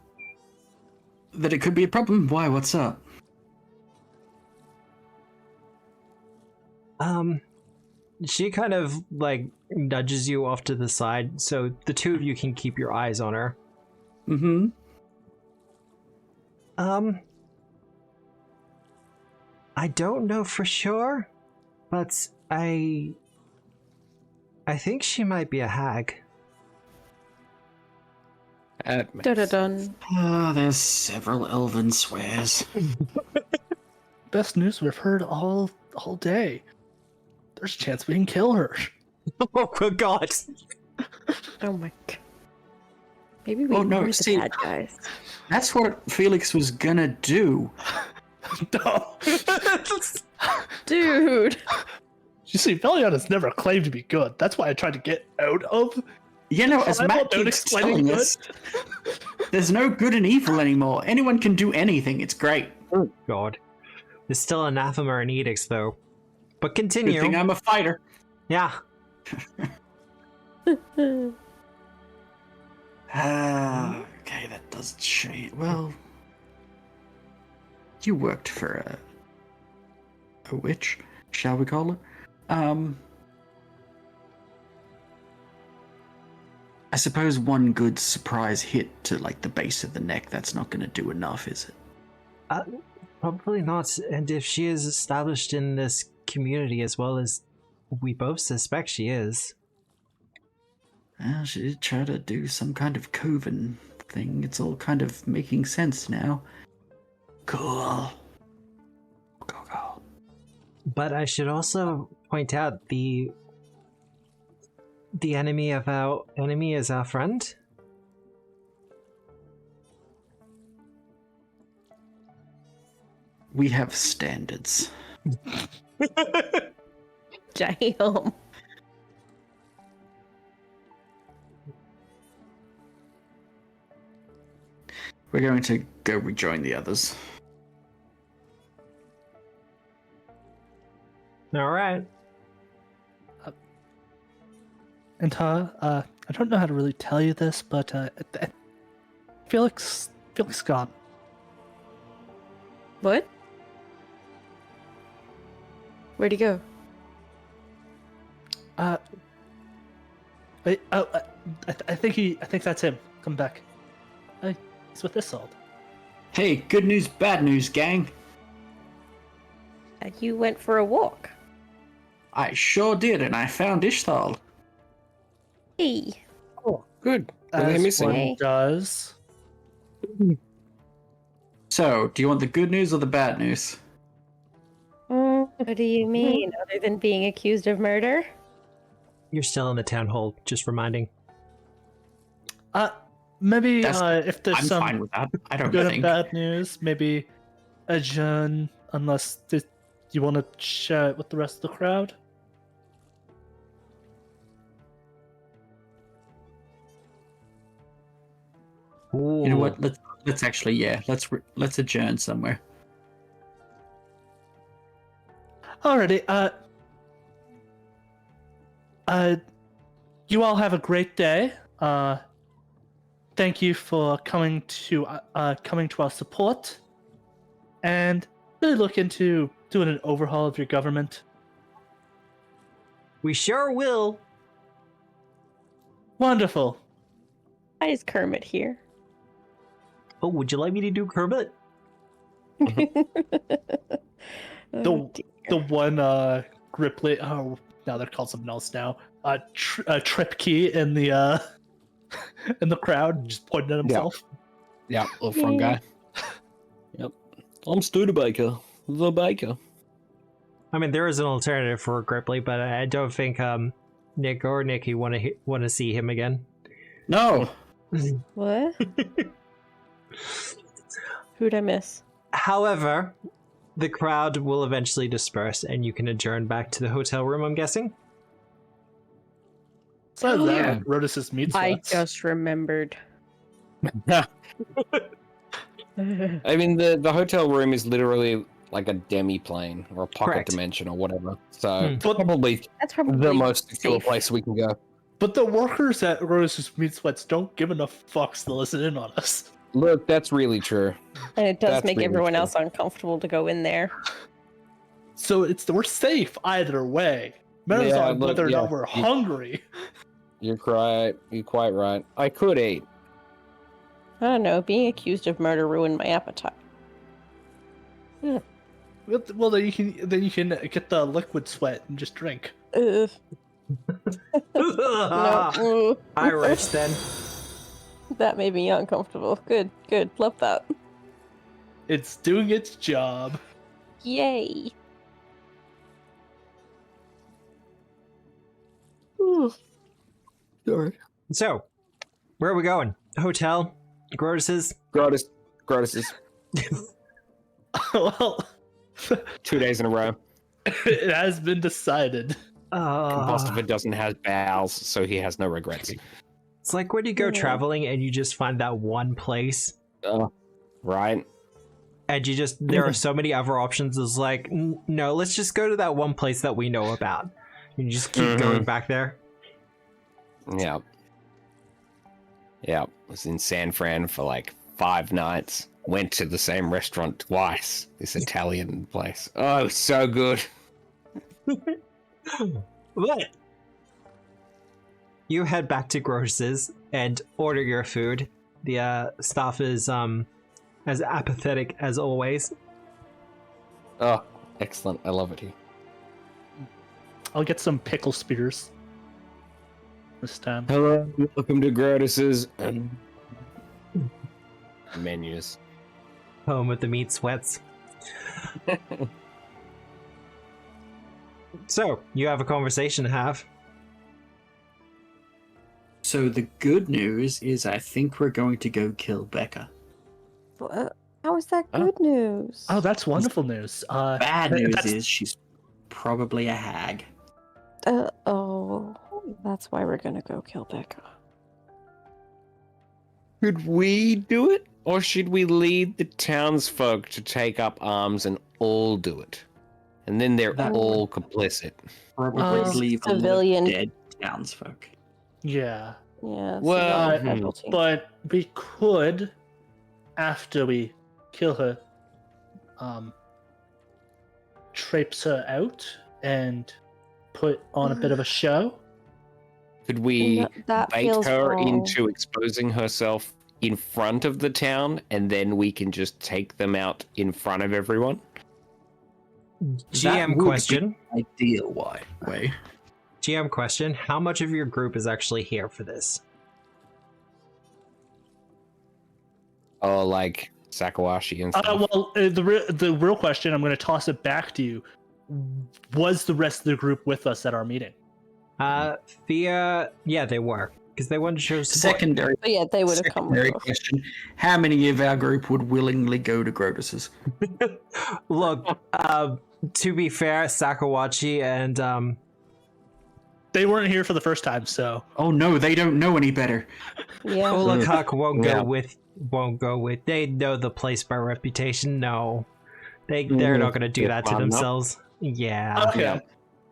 that it could be a problem. Why? What's up? She kind of like nudges you off to the side so the two of you can keep your eyes on her. Mm-hmm. I don't know for sure, but I think she might be a hag. Dun-dun-dun. There's several elven swears. Best news we've heard all day. There's a chance we can kill her. Oh god. Oh my god. Maybe we Oh, no, are the see- bad guys. That's what Felix was gonna do. No. Dude. You see, Veliana's never claimed to be good. That's why I tried to get out of. You know, as I'm Matt not keeps explaining telling us, there's no good and evil anymore. Anyone can do anything. It's great. Oh god. There's still anathema and edicts though. But Good continue. thing I'm a fighter. Yeah. Okay, that does change. Well, you worked for a witch, shall we call her? I suppose one good surprise hit to like the base of the neck, that's not going to do enough, is it? Probably not. And if she is established in this community as well as we both suspect she is. Well, she did try to do some kind of coven thing. It's all kind of making sense now. Cool. Cool. But I should also point out the enemy of our enemy is our friend. We have standards. Damn. We're going to go rejoin the others. All right. And I don't know how to really tell you this, but Felix gone. What? Where'd he go? I think that's him. Come back. He's with Isolde. Hey, good news, bad news, gang. You went for a walk. I sure did, and I found Ishthal. Hey. Oh, good. What are they As missing? one does. So, do you want the good news or the bad news? What do you mean, other than being accused of murder? You're still in the town hall, just reminding. Maybe That's- if there's I'm some fine with that. I don't good think. and bad news, maybe adjourn unless you want to share it with the rest of the crowd. You know what? Let's actually, let's adjourn somewhere. Alrighty. You all have a great day. Thank you for coming to our support, and really look into doing an overhaul of your government. We sure will. Wonderful. Why is Kermit here? Oh, would you like me to do Kermit? The one Gripplet. Oh, now they're called something else now. Trip key in the crowd, just pointing at himself. Yeah, little front guy. Yep. I'm Studebaker, the baker. I mean, there is an alternative for Gripply, but I don't think Nick or Nikki want to see him again. No. What? Who'd I miss? However, the crowd will eventually disperse, and you can adjourn back to the hotel room, I'm guessing. So yeah. Rhodus's meat I sweats. just remembered. I mean, the hotel room is literally like a demi-plane or a pocket Correct. dimension or whatever. So But- probably That's probably the most secure safe. place we can go. But the workers at Rhodus's meat sweats don't give enough fucks to listen in on us. Look, that's really true. And it does That's make really everyone true. else uncomfortable to go in there. So we're safe either way. Matters Yeah, on look, whether or yeah, not we're hungry. You're quite right. I could eat. I don't know. Being accused of murder ruined my appetite. Well, then you can get the liquid sweat and just drink. Ugh. No. Irish, then. That made me uncomfortable. Good. Love that. It's doing its job. Yay. Sorry. So, where are we going? Hotel? Grotus's? Grotus's. Well, 2 days in a row. it has been decided. Combustifer doesn't have bowels, so he has no regrets. It's like when you go Yeah. traveling and you just find that one place, Right? and there are so many other options. It's like, no, let's just go to that one place that we know about. And you just keep going back there. Yeah. Yeah, was in San Fran for like 5 nights. Went to the same restaurant twice. This Italian place. Oh, it was so good. What? You head back to Gross's and order your food. The staff is as apathetic as always. Oh, excellent. I love it here. I'll get some pickle spears this time. Hello, welcome to Grotus's menus. Home with the meat sweats. So, you have a conversation to have. So the good news is I think we're going to go kill Becca. How is that good news? Oh, that's wonderful news. Bad news that's- is she's probably a hag. Oh, that's why we're gonna go kill Becca. Should we do it? Or should we lead the townsfolk to take up arms and all do it? And then they're That all complicit. Probably leave a lot of civilian- dead townsfolk. Yeah, Yeah. Well, civilian casualty. but we could, after we kill her, traipse her out and put on a bit of a show. Could we That bait feels her wrong. into exposing herself in front of the town, and then we can just take them out in front of everyone? GM would question. be ideal way. GM question. How much of your group is actually here for this? Oh, like Sakawashi and stuff. The real question, I'm going to toss it back to you. Was the rest of the group with us at our meeting? Thea, yeah, they were. Because they wanted to show support. Secondary, But yeah, they would have come with secondary us. question. How many of our group would willingly go to Grotus's? Look, to be fair, Sakawachi and They weren't here for the first time, so Oh no, they don't know any better. Yeah. Olakak won't Yeah. won't go with. They know the place by reputation. No, they're not gonna do Yeah, that to I'm not. themselves. Yeah. okay. Yeah.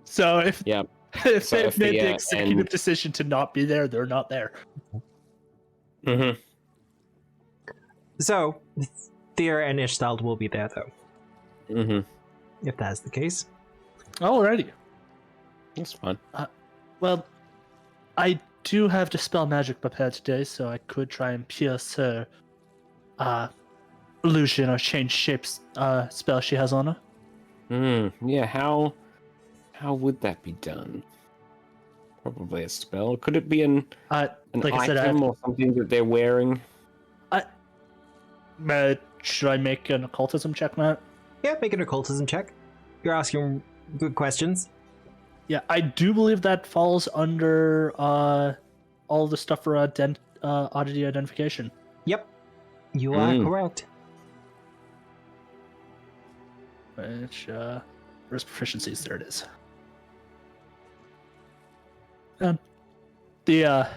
So if Yep. if So they've if made the, the executive and- decision to not be there, they're not there. Mm-hmm. So, Thea and Ishtald will be there though, Mm-hmm. if that's the case. Alrighty. That's fun. Well, I do have Dispel Magic prepared today, so I could try and pierce her illusion or change shapes spell she has on her. Yeah, how would that be done? Probably a spell. Could it be an Like I said, I item have, or something that they're wearing? should I make an occultism check, Matt? Yeah, make an occultism check. You're asking good questions. Yeah, I do believe that falls under all the stuff for oddity identification. Yep, you are correct. Which, where's proficiencies? There it is. The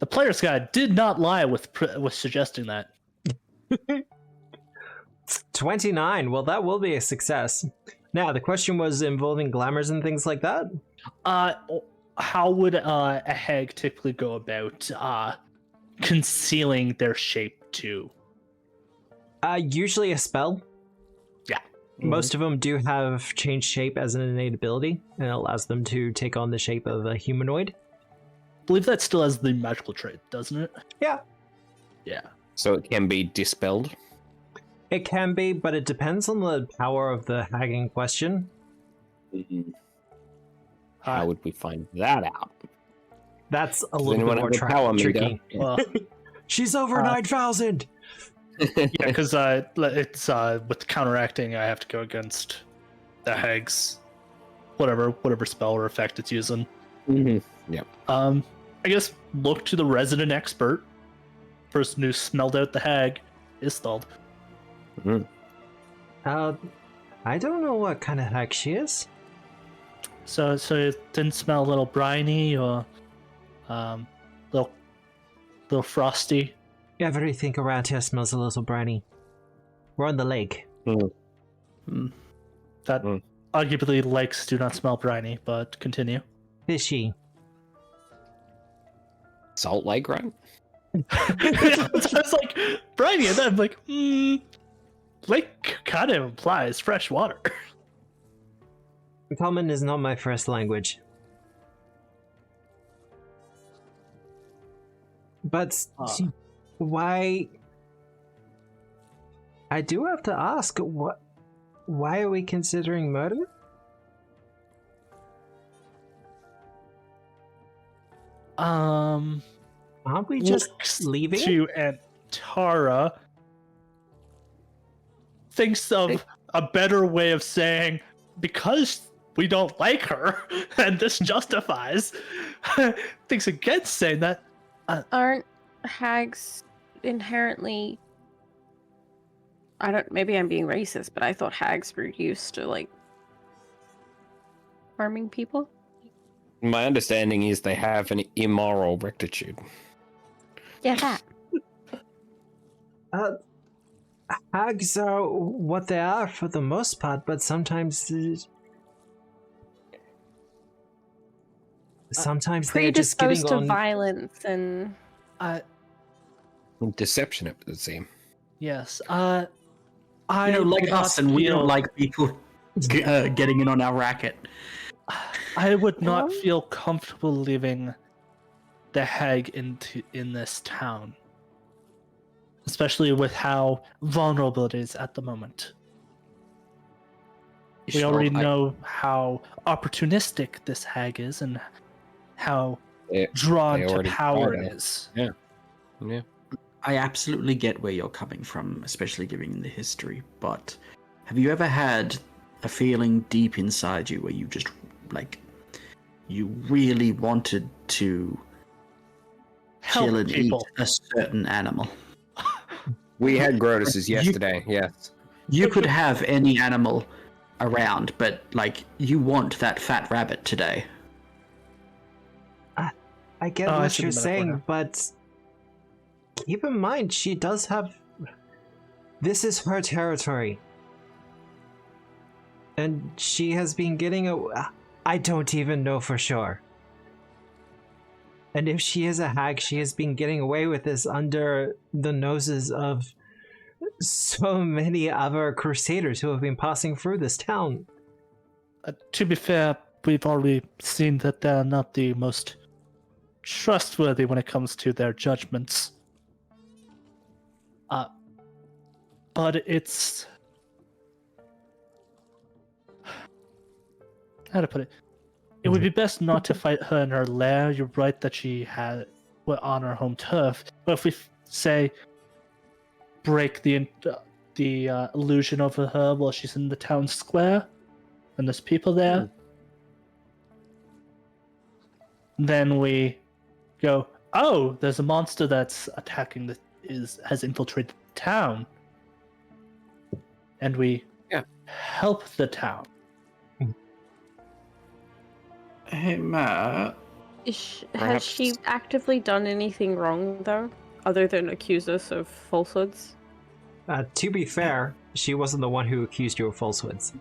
player's guide did not lie with suggesting that. 29. Well, that will be a success. Now, the question was involving glamours and things like that. How would a hag typically go about concealing their shape too? Usually a spell. Yeah. Most of them do have changed shape as an innate ability, and it allows them to take on the shape of a humanoid. I believe that still has the magical trait, doesn't it? Yeah. Yeah. So it can be dispelled. It can be, but it depends on the power of the hag in question. How would we find that out? That's a Does little anyone bit more have a power meter? tricky. Well, She's over 9,000! yeah, because it's with counteracting, I have to go against the hag's whatever spell or effect it's using. Yep. I guess look to the resident expert, person who smelled out the hag, Istald. I don't know what kind of hag she is. So it didn't smell a little briny or little frosty. Everything around here smells a little briny. We're on the lake. That arguably lakes do not smell briny, but continue. Fishy. Salt Lake, right? I was like, briny, and then I'm like, lake kind of implies fresh water. Common is not my first language. But why? I do have to ask, why are we considering murder? Aren't we just leaving? To Antara thinks of a better way of saying, because we don't like her, and this justifies, thinks against saying that. Aren't hags inherently... maybe I'm being racist, but I thought hags were used to, like, harming people? My understanding is they have an immoral rectitude. Yeah, that. Hags are what they are for the most part, but sometimes they're just getting Predisposed to on violence and... Deception, it would seem. Yes. Like us, and we don't like people getting in on our racket. I would not feel comfortable leaving the hag in this town, especially with how vulnerable it is at the moment. We already know how opportunistic this hag is and how drawn to power it is. Yeah. I absolutely get where you're coming from, especially given the history, but have you ever had a feeling deep inside you where you just, you really wanted to kill and people. eat a certain animal? We had Grotuses yesterday, yes. You could have any animal around, but, you want that fat rabbit today. I get what you're saying, but keep in mind, she does have... This is her territory. And she has been getting I don't even know for sure. And if she is a hag, she has been getting away with this under the noses of so many other crusaders who have been passing through this town. To be fair, we've already seen that they're not the most trustworthy when it comes to their judgments. But it's... How to put it? It would be best not to fight her in her lair. You're right that she had on her home turf. But if we say break the illusion over her while she's in the town square and there's people there, then we go, oh, there's a monster that's attacking has infiltrated the town, and we help the town. Hey, Matt. Has she actively done anything wrong, though, other than accuse us of falsehoods? To be fair, she wasn't the one who accused you of falsehoods.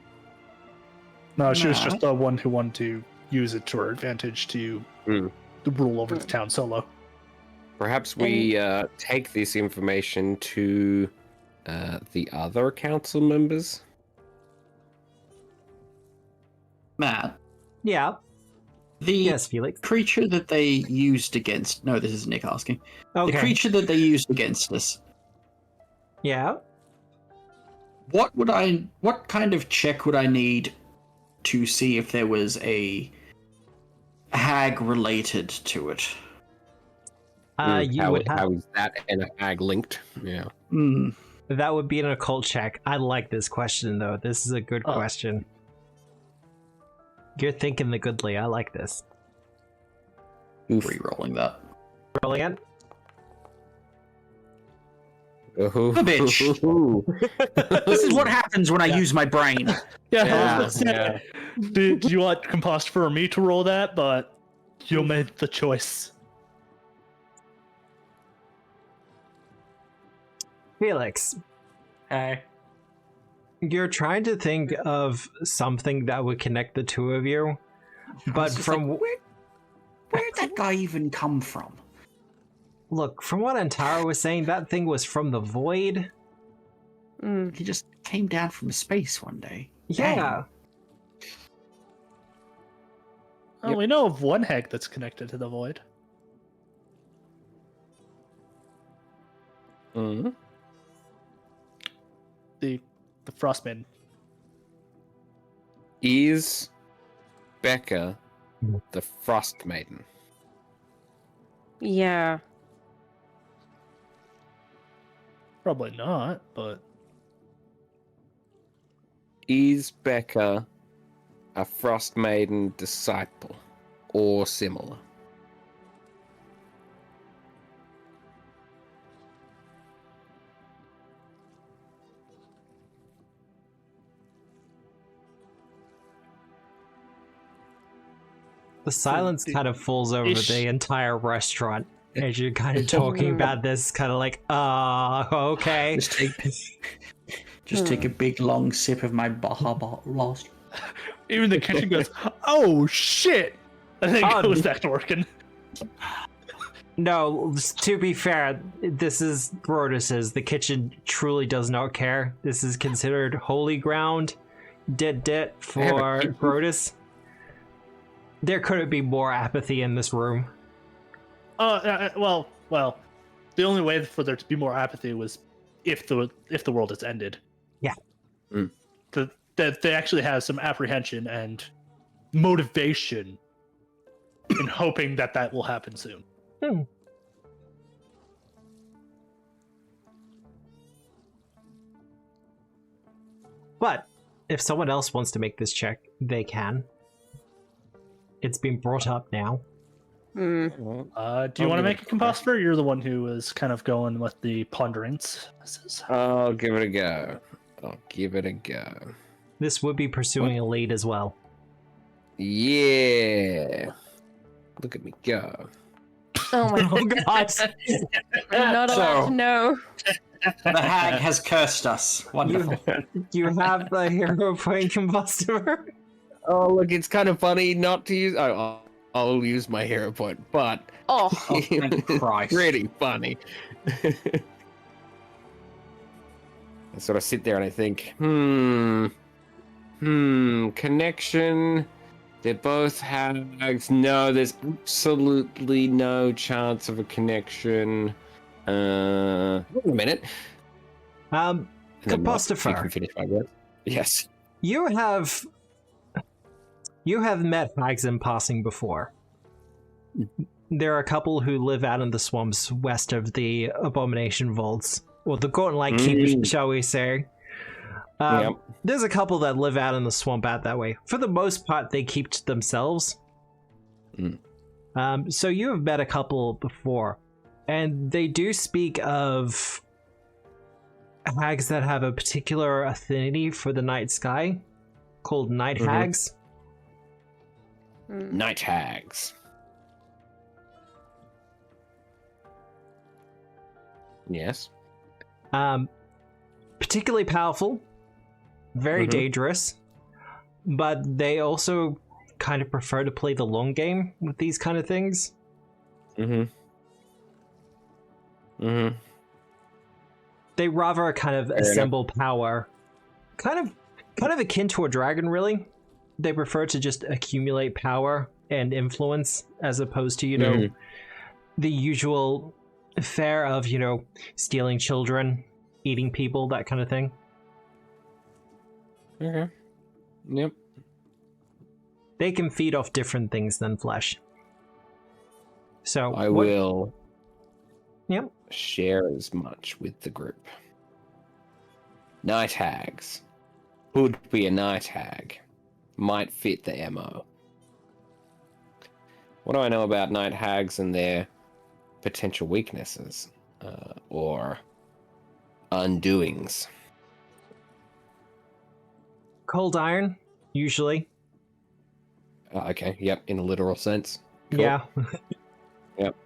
No, she was just the one who wanted to use it to her advantage to rule over the town solo. Perhaps we take this information to the other council members? Matt? Yeah. Yes, Felix. Creature that they used against... No, this is Nick asking. Okay. The creature that they used against us. Yeah. What kind of check would I need to see if there was a hag related to it? How is that and a hag linked? Yeah. That would be an occult check. I like this question, though. This is a good question. You're thinking the goodly. I like this. Re-rolling that. Roll again. Bitch. This is what happens when I use my brain. Yeah. Do you want Compost for me to roll that? But you made the choice. Felix. Hey. You're trying to think of something that would connect the two of you, but from where did that guy even come from? Look, from what Antara was saying, that thing was from the void. He just came down from space one day. Yeah. Well, we know of one hag that's connected to the void. Mm-hmm. The Frostmaiden. Is Becca the Frost Maiden? Yeah. Probably not, but Is Becca a Frost Maiden disciple or similar? The silence kind of falls over the entire restaurant as you're kind of talking about this, kind of like, okay. Just take a big long sip of my Baja Blast. even the kitchen goes, "Oh shit!" I think it was that working. No, to be fair, this is Brodus's. The kitchen truly does not care. This is considered holy ground, dit for Brodus. There couldn't be more apathy in this room. Well, the only way for there to be more apathy was if the world has ended. Yeah. That they actually have some apprehension and motivation in hoping that will happen soon. But if someone else wants to make this check, they can. It's been brought up now. Do you want to make a compositor? You're the one who is kind of going with the ponderance. I'll give it a go. This would be pursuing a lead as well. Yeah. Look at me go. Oh my Oh god. I'm not allowed to know. The hag has cursed us. Wonderful. You have the hero point combuster. Oh, look, it's kind of funny not to use... I'll use my hero point, but... Oh, thank Christ. Pretty funny. I sort of sit there and I think, connection. They're both hags. No, there's absolutely no chance of a connection. Wait a minute. Combustifer. You can finish my word. Yes. You have met hags in passing before. There are a couple who live out in the swamps west of the Abomination Vaults, or the Gauntlet Keep, shall we say. There's a couple that live out in the swamp out that way. For the most part, they keep to themselves. So you have met a couple before, and they do speak of hags that have a particular affinity for the night sky, called night hags. Night hags. Yes. Particularly powerful, very dangerous, but they also kind of prefer to play the long game with these kind of things. They rather kind of assemble power, kind of akin to a dragon, really. They prefer to just accumulate power and influence as opposed to, the usual fare of, stealing children, eating people, that kind of thing. Okay. Yep. They can feed off different things than flesh. So I will share as much with the group. Night hags. Would be a night hag. Might fit the MO. What do I know about night hags and their potential weaknesses or undoings? Cold iron, usually. Okay, yep, in a literal sense. Cool. Yeah. Yep.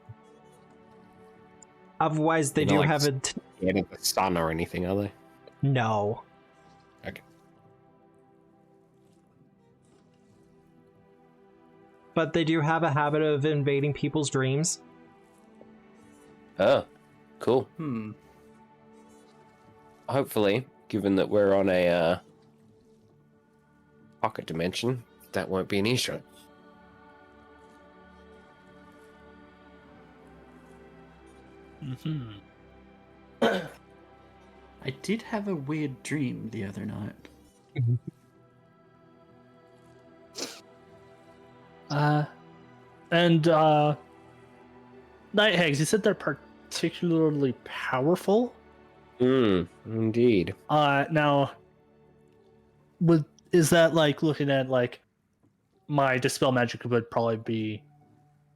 Otherwise, they do have it. Getting the sun or anything, are they? No. Okay. But they do have a habit of invading people's dreams. Oh, cool. Hopefully, given that we're on a pocket dimension, that won't be an issue. Mm-hmm. I did have a weird dream the other night. Night hags, you said they're particularly powerful. Indeed. Now, is that like looking at like my dispel magic would probably be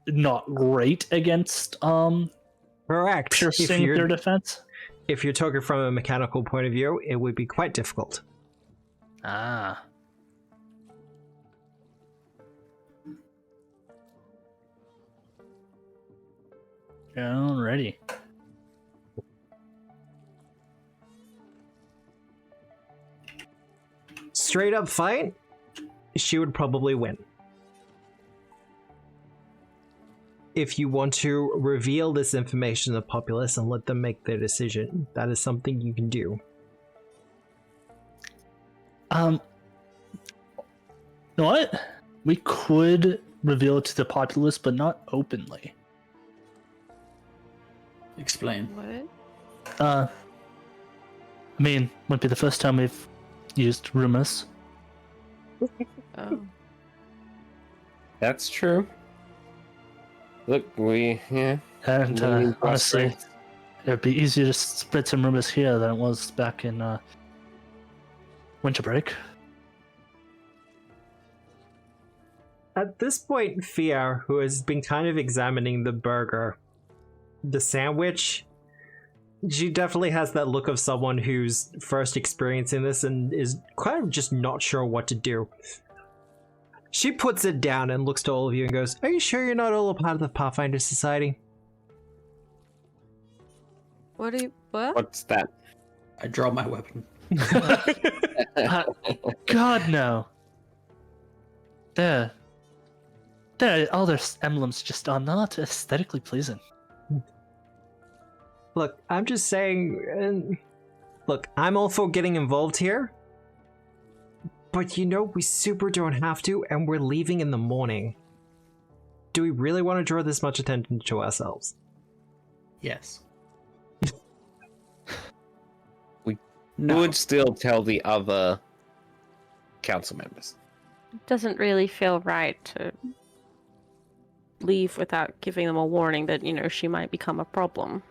not great against Correct. piercing their defense? If you're talking from a mechanical point of view, it would be quite difficult. Ah. Alrighty. Straight up fight, she would probably win. If you want to reveal this information to the populace and let them make their decision, that is something you can do. You know what? We could reveal it to the populace, but not openly. Explain. What? I mean, wouldn't be the first time we've used rumors. Oh. That's true. Look, And Million honestly, prospects. it'd be easier to spread some rumors here than it was back in winter break. At this point, Fia, who has been kind of examining the burger, the sandwich, she definitely has that look of someone who's first experiencing this and is kind of just not sure what to do. She puts it down and looks to all of you and goes, "Are you sure you're not all a part of the Pathfinder Society?" What do you? What? What's that? I draw my weapon. God, no. All their emblems just are not aesthetically pleasing. Look, I'm just saying, look, I'm all for getting involved here, but you know, we super don't have to, and we're leaving in the morning. Do we really want to draw this much attention to ourselves? Yes. Would still tell the other council members. Doesn't really feel right to leave without giving them a warning that, you know, she might become a problem.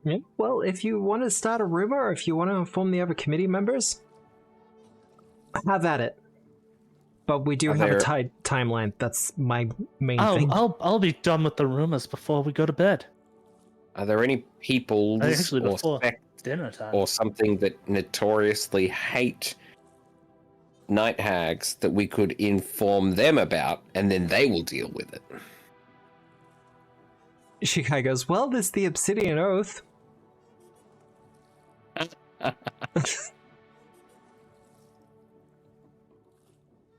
Yeah. Well, if you want to start a rumor, or if you want to inform the other committee members, have at it. But we do have a tight timeline. That's my main thing. I'll be done with the rumors before we go to bed. Are there any people Actually, or before sect dinner time. or something that notoriously hate night hags that we could inform them about, and then they will deal with it? Shikai goes, "Well, there's the Obsidian Oath."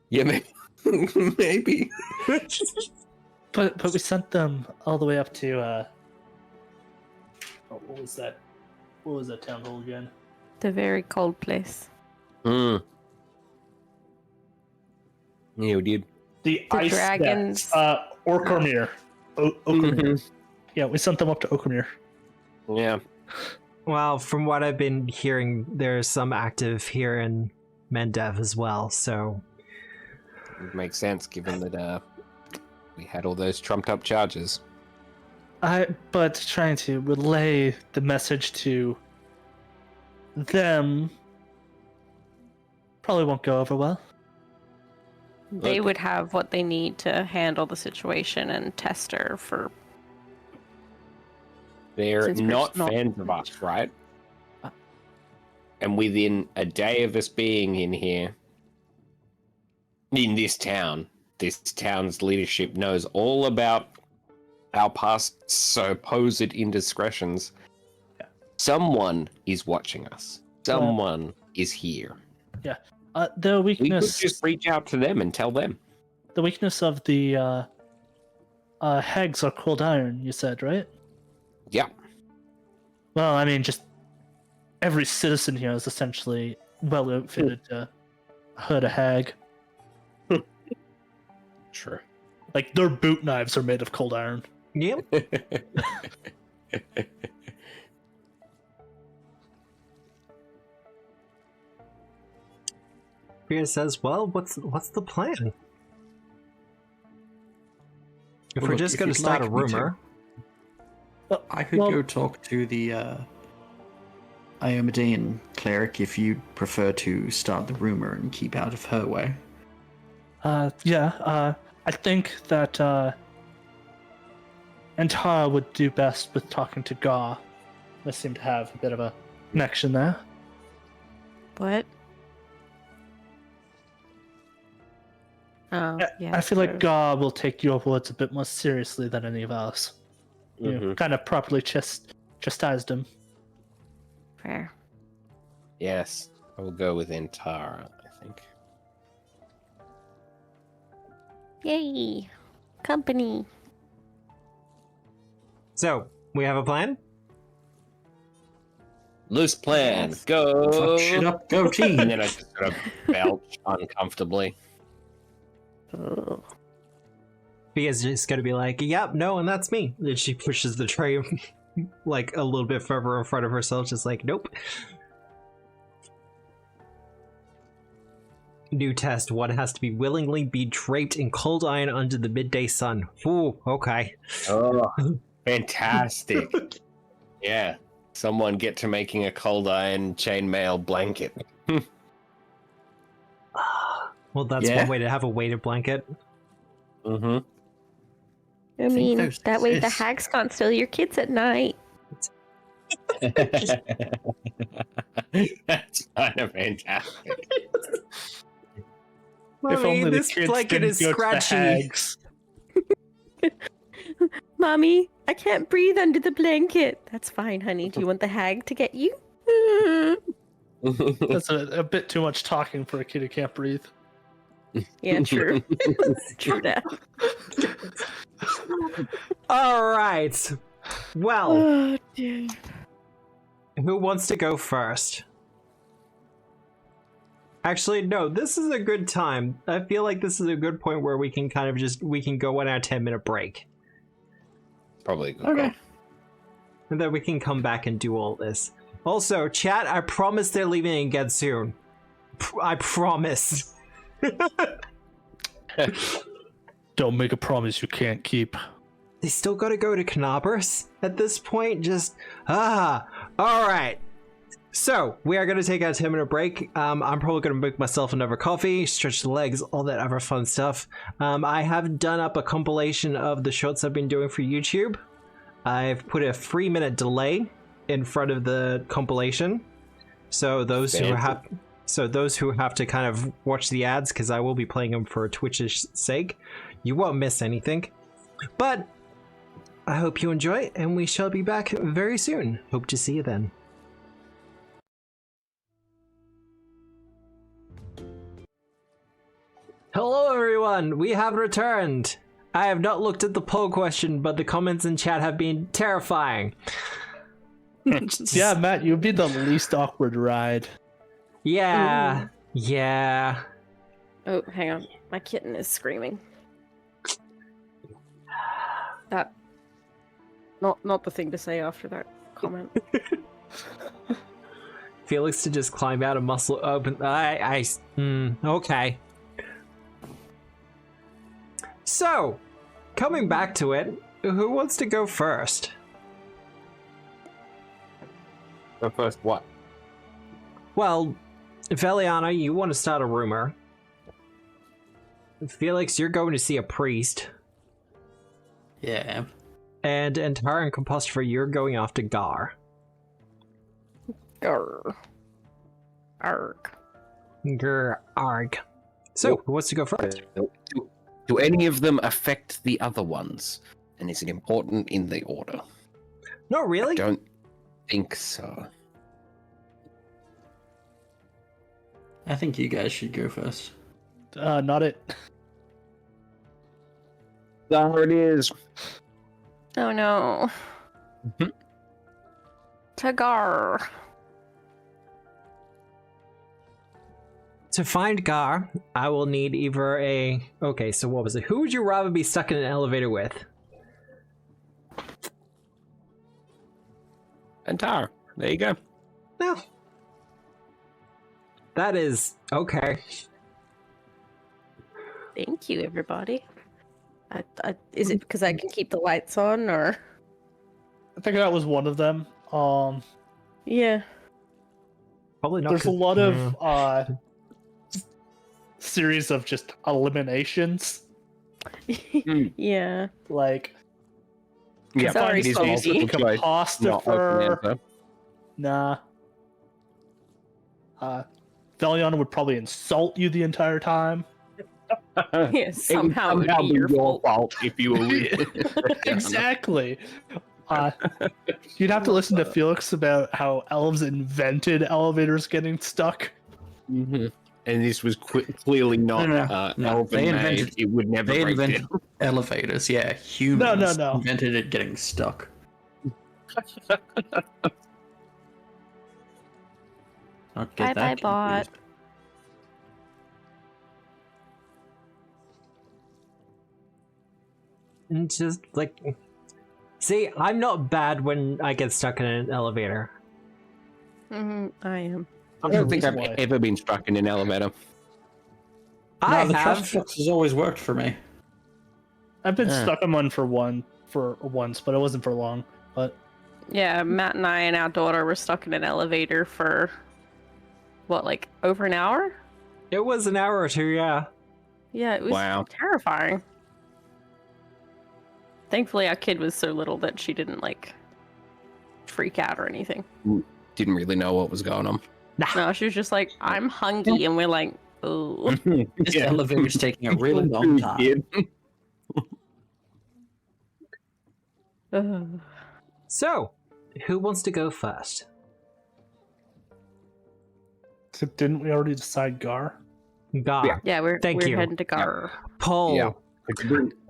Yeah, maybe. But we sent them all the way up to what was that? What was that town hall again? The very cold place. Yeah, we did. The The ice dragons. Orkomir. Okomir. Yeah, we sent them up to Okomir. Yeah. Well, from what I've been hearing, there's some active here in Mendev as well, so... It makes sense given that we had all those trumped up charges. But trying to relay the message to them probably won't go over well. They Look. would have what they need to handle the situation and test her for. They're Since we're not not- fans of us, right? And within a day of us being in here, in this town's leadership knows all about our past supposed indiscretions. Yeah. Someone is watching us. Someone is here. The We could weakness, just reach out to them and tell them. the weakness of the hags are cold iron, you said, right? Yeah. Well, I mean, just every citizen here is essentially well outfitted to hurt a hag. Sure. Like, their boot knives are made of cold iron. Yep. Priya says, well, what's the plan? If Well, we're look, just if going you'd to start like a me to- rumor, I could go talk to the Iomedean cleric if you prefer to start the rumor and keep out of her way. I think that Antara would do best with talking to Gar. They seem to have a bit of a connection there. What? Oh, yeah. I feel like true. Gar will take your words a bit more seriously than any of us. You kind of properly chastised him. Fair. Yes, I will go with Antara, I think. Yay! Company. so we have a plan. Loose plan. Yes. Go. Fuck shit up, go team! And then I just sort of belch uncomfortably. Oh. Priya's just going to be like, yep, no, and that's me. And she pushes the tray like a little bit further in front of herself, just like, nope. New test. One has to be willingly be draped in cold iron under the midday sun. Ooh, okay. Oh, fantastic. Yeah. Someone get to making a cold iron chainmail blanket. Well, that's Yeah. one way to have a weighted blanket. Mm-hmm. I mean, those that way the exist. hags can't steal your kids at night. That's kind of fantastic. Mommy, this blanket is scratchy. Hags. Mommy, I can't breathe under the blanket. That's fine, honey. Do you want the hag to get you? That's a bit too much talking for a kid who can't breathe. Yeah, true. True that. All right. Well, Oh, dude. who wants to go first? Actually, no, this is a good time. I feel like this is a good point where we can kind of we can go on our 10-minute break. Probably a good Okay. call. And then we can come back and do all this. Also, chat, I promise they're leaving again soon. I promise. Don't make a promise you can't keep. They still gotta go to Knobber's at this point? Alright. So, we are gonna take our 10-minute break. I'm probably gonna make myself another coffee, stretch the legs, all that other fun stuff. I have done up a compilation of the shorts I've been doing for YouTube. I've put a 3-minute delay in front of the compilation. So those who have to kind of watch the ads, because I will be playing them for Twitch's sake, you won't miss anything. But I hope you enjoy, and we shall be back very soon. Hope to see you then. Hello everyone, we have returned. I have not looked at the poll question, but the comments in chat have been terrifying. Yeah, Matt, you'd be the least awkward ride. Yeah, yeah. Oh, hang on. My kitten is screaming. That. Not the thing to say after that comment. Felix to just climb out of muscle open. Okay. So, coming back to it, who wants to go first? So first, what? Well, Veliana, you want to start a rumor. Felix, you're going to see a priest. Yeah. And Antara and Compostopher, you're going off to Gar. Grr. Arg. Grr, arg. So, who wants to go first? Do any of them affect the other ones? And is it important in the order? Not really. Don't think so. I think you guys should go first. Not it. There it is. Oh no. Mhm. Tagar. To find Gar, I will need either a... Okay, so what was it? Who would you rather be stuck in an elevator with? Antar. There you go. No. That is... Okay. Thank you, everybody. Is it because I can keep the lights on, or? I think that was one of them. Yeah. Probably not. There's a lot of series of just eliminations. Yeah. Like, Yeah, Sorry, it is Spooky. multiple choice, not open Compostifer. answer. Nah. Veliana would probably insult you the entire time. Yeah, somehow it would somehow be your fault. if you were with Exactly. You'd have to listen to Felix about how elves invented elevators getting stuck. Mm-hmm. And this was clearly not No, elven they made. invented- It would never They break invented it. elevators, yeah. Humans No. invented it getting stuck. Not get Bye-bye, that bot. confused. And just, like... See, I'm not bad when I get stuck in an elevator. I am. I don't think I've Why? ever been stuck in an elevator. I No, the have... trust box has always worked for me. I've been Yeah. stuck in one for once, but it wasn't for long. But Yeah, Matt and I and our daughter were stuck in an elevator for, what, like over an hour? It was an hour or two, yeah. Yeah, it was Wow. terrifying. Thankfully, our kid was so little that she didn't, like, freak out or anything. Didn't really know what was going on. No, she was just like, I'm hungry, and we're like, oh. This Yeah. elevator's taking a really long time. So, who wants to go first? so didn't we already decide Gar? Gar. Yeah. Yeah, we're Thank you. heading to Gar. Paul. Yeah.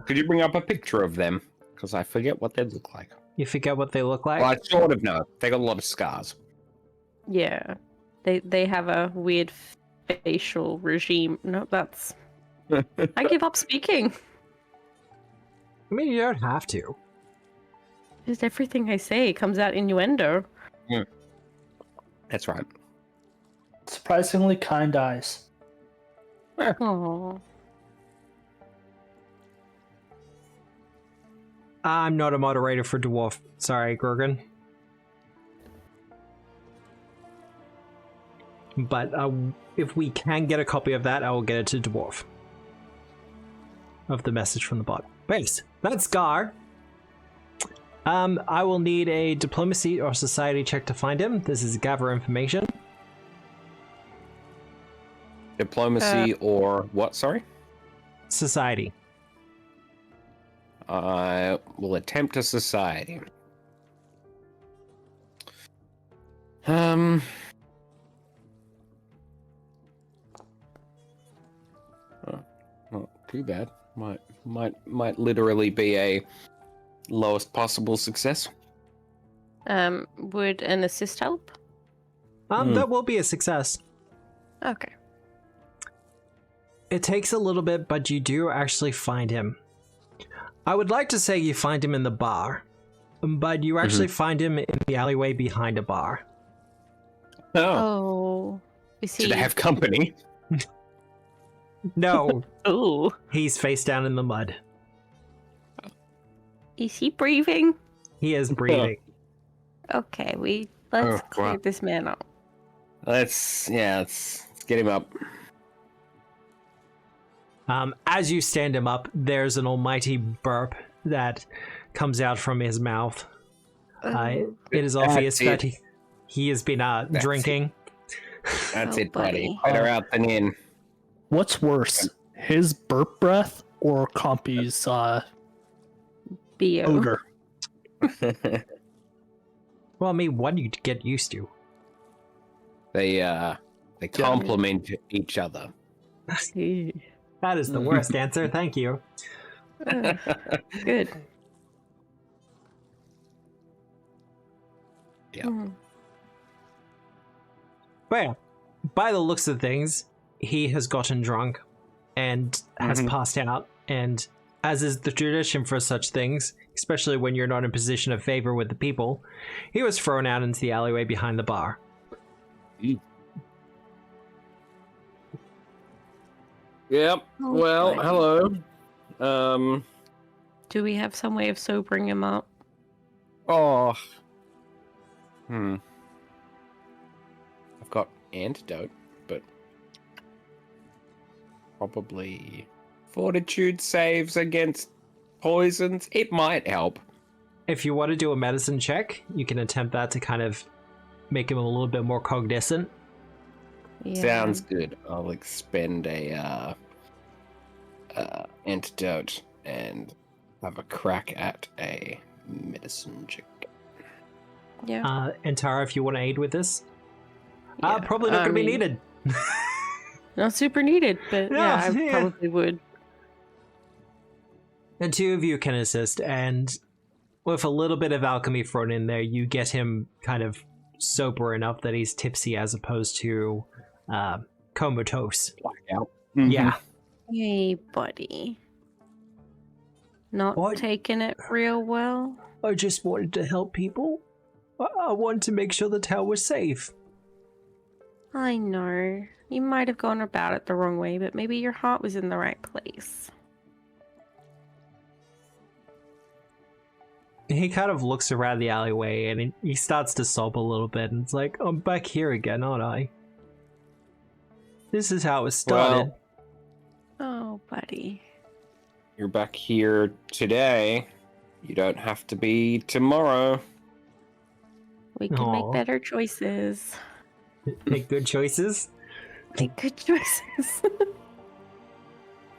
Could you bring up a picture of them? Because I forget what they look like. You forget what they look like? Well, I sort of know. They got a lot of scars. Yeah, they have a weird facial regime. No, that's. I give up speaking. I mean, you don't have to. Just everything I say comes out innuendo. That's right. Surprisingly kind eyes. Aww. I'm not a moderator for Dwarf. Sorry, Gorgon. But if we can get a copy of that, I will get it to Dwarf. Of the message from the bot. Base. That's Gar. I will need a diplomacy or society check to find him. This is gather information. Diplomacy or what? Sorry? Society. I will attempt a society. Not too bad. Might literally be a lowest possible success. Would an assist help? That will be a success. Okay. It takes a little bit, but you do actually find him. I would like to say you find him in the bar, but you actually find him in the alleyway behind a bar. Oh, Oh. Is did he? I have company? No, Oh. he's face down in the mud. Is he breathing? He is breathing. Okay, let's Oh, clear wow. this man up. Let's get him up. As you stand him up, there's an almighty burp that comes out from his mouth. It is obvious That's that he has been drinking. That's Oh, it, buddy. buddy. Better out than in. What's worse, his burp breath or Compy's Bo. odor? Well, I mean, what do you get used to? They complement each other. That is the worst answer, thank you. Good. Yeah. Mhm. Well, by the looks of things, he has gotten drunk and has passed out. And as is the tradition for such things, especially when you're not in position of favor with the people, he was thrown out into the alleyway behind the bar. Yep. Oh, Well, buddy. hello. Do we have some way of sobering him up? Oh. I've got antidote, but probably fortitude saves against poisons. It might help. If you want to do a medicine check, you can attempt that to kind of make him a little bit more cognizant. Yeah. Sounds good. I'll expend a antidote and have a crack at a medicine check. Yeah. And Tara, if you want to aid with this, Yeah, probably not going to be mean, needed. Not super needed, but yeah, I probably would. And two of you can assist, and with a little bit of alchemy thrown in there, you get him kind of sober enough that he's tipsy as opposed to comatose. Blackout. Yeah. Hey, buddy. Not What? taking it real well? I just wanted to help people. I wanted to make sure the town was safe. I know. You might have gone about it the wrong way, but maybe your heart was in the right place. He kind of looks around the alleyway and he starts to sob a little bit, and it's like, I'm back here again, aren't I? This is how it started. Oh, buddy. You're back here today. You don't have to be tomorrow. We can Aw. make better choices. Make good choices. Make good choices.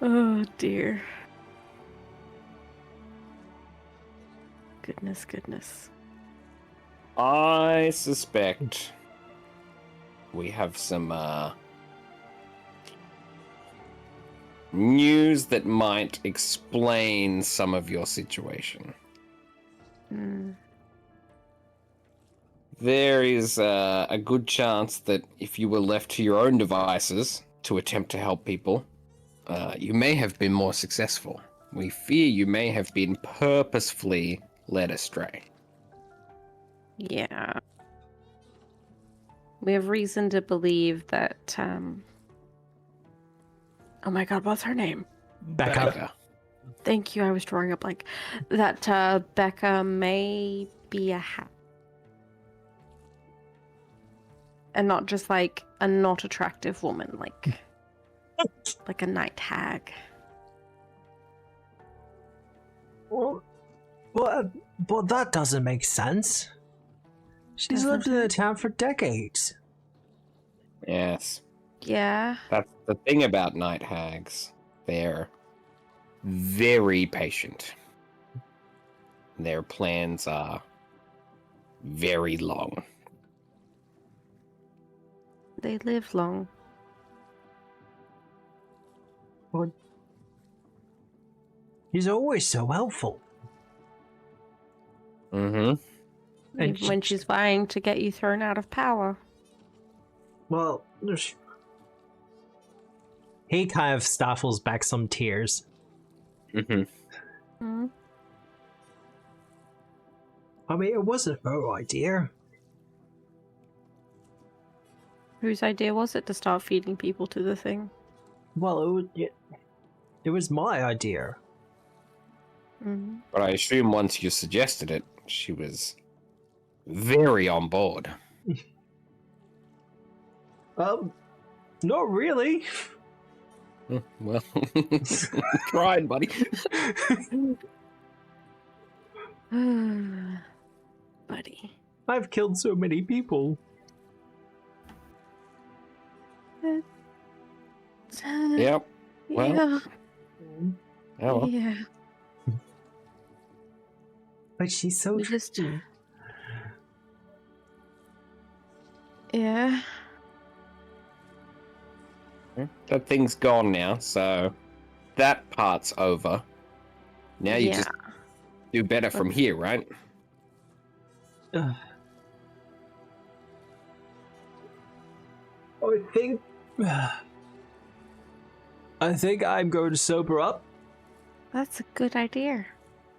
Oh, dear. Goodness, goodness. I suspect we have some news that might explain some of your situation. Mm. There is a good chance that if you were left to your own devices to attempt to help people, you may have been more successful. We fear you may have been purposefully led astray. Yeah. We have reason to believe that, oh my god, what's her name? Becca. Thank you, I was drawing a blank. That, Becca may be a hat. And not just like a not attractive woman, like a night hag. Well, but that doesn't make sense. She's lived in the town for decades. Yes. Yeah. That's the thing about night hags. They're very patient. Their plans are very long. They live long. But he's always so helpful. Mm-hmm. And Even when she's vying to get you thrown out of power. Well, he kind of stifles back some tears. Mm-hmm. Hmm? I mean, it wasn't her idea. Whose idea was it to start feeding people to the thing? Well, it was my idea. Hmm. But I assume once you suggested it, she was very on board. Not really. Well, tried, buddy. Buddy. I've killed so many people. Yep. Well, Yeah. oh well. Yeah. But she's so We just- tricky. Yeah. That thing's gone now, so that part's over. Now you just do better from here, right? I think I'm going to sober up. That's a good idea.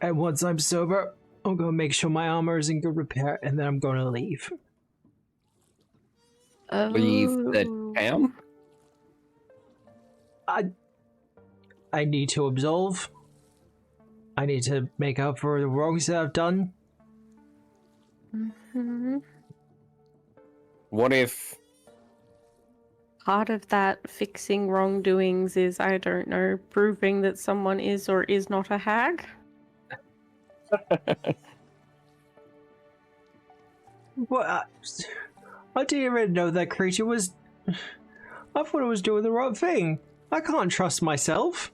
And once I'm sober, I'm going to make sure my armor is in good repair, and then I'm going to leave. Leave the town? I need to absolve. I need to make up for the wrongs that I've done. Mm-hmm. What if... Part of that fixing wrongdoings is, I don't know, proving that someone is or is not a hag? What? I didn't even know that creature was... I thought it was doing the right thing. I can't trust myself.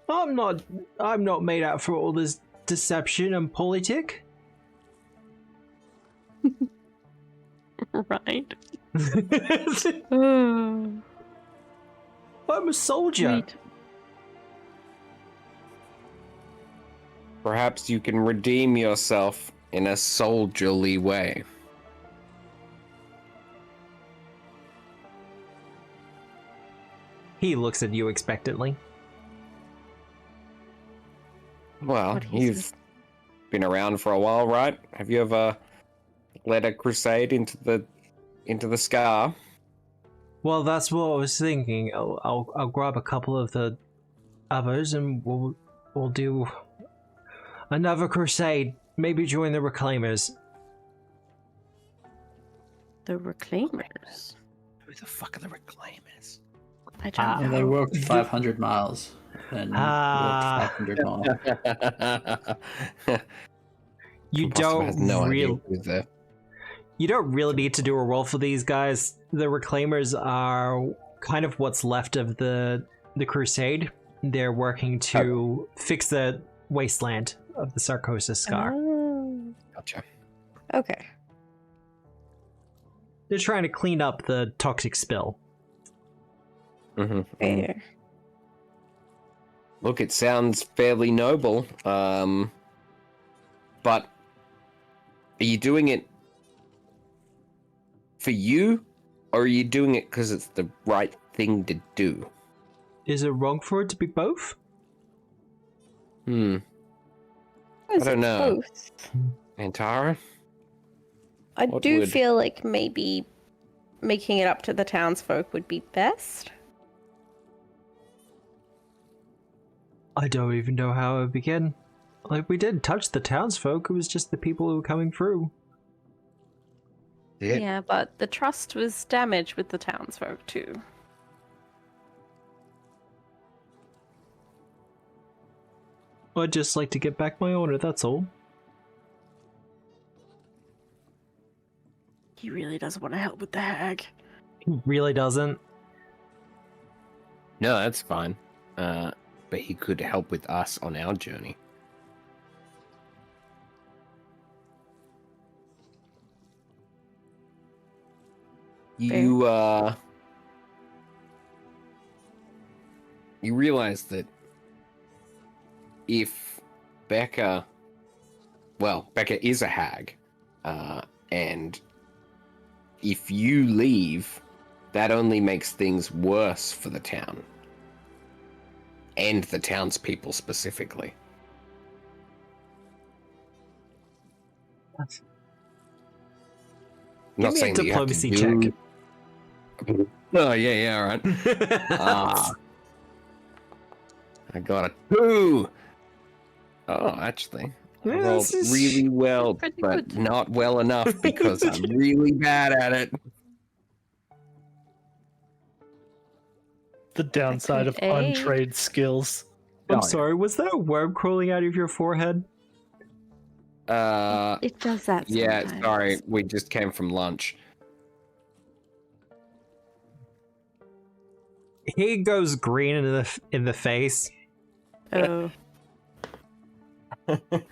I'm not made out for all this deception and politic. Right. Oh. I'm a soldier. Right. Perhaps you can redeem yourself in a soldierly way. He looks at you expectantly. Well, What is you've been around for a while, right? Have you ever led a crusade into the Scar? Well, that's what I was thinking. I'll grab a couple of the others and we'll do another crusade. Maybe join the Reclaimers. The Reclaimers? Who the fuck are the Reclaimers? I don't Yeah, know. they walked 500 miles and walked 500 more. You Imposter has don't no idea really. who's there. You don't really need to do a roll for these guys. The Reclaimers are kind of what's left of the Crusade. They're working to fix the wasteland of the Sarcosis Scar. Oh. Gotcha. Okay. They're trying to clean up the toxic spill. Mm-hmm. Fair. Look, it sounds fairly noble, but are you doing it for you, or are you doing it because it's the right thing to do? Is it wrong for it to be both? I don't know. Antara? I What do would- feel like maybe making it up to the townsfolk would be best. I don't even know how it would begin. Like, we didn't touch the townsfolk, it was just the people who were coming through. Yeah, but the trust was damaged with the townsfolk too. I'd just like to get back my honor, that's all. He really doesn't want to help with the hag. He really doesn't. No, that's fine. But he could help with us on our journey. You realize that if Becca is a hag, and if you leave, that only makes things worse for the town. And the townspeople specifically. Give Not me a saying that you have to diplomacy do- check. Oh, yeah, all right. I got a 2. Oh, actually, I Yeah, rolled this is really well, pretty but good. not well enough because I'm really bad at it. The downside of could aid. untrained skills. I'm sorry, was that a worm crawling out of your forehead? It does that Yeah, sometimes. sorry, we just came from lunch. He goes green in the face. Oh.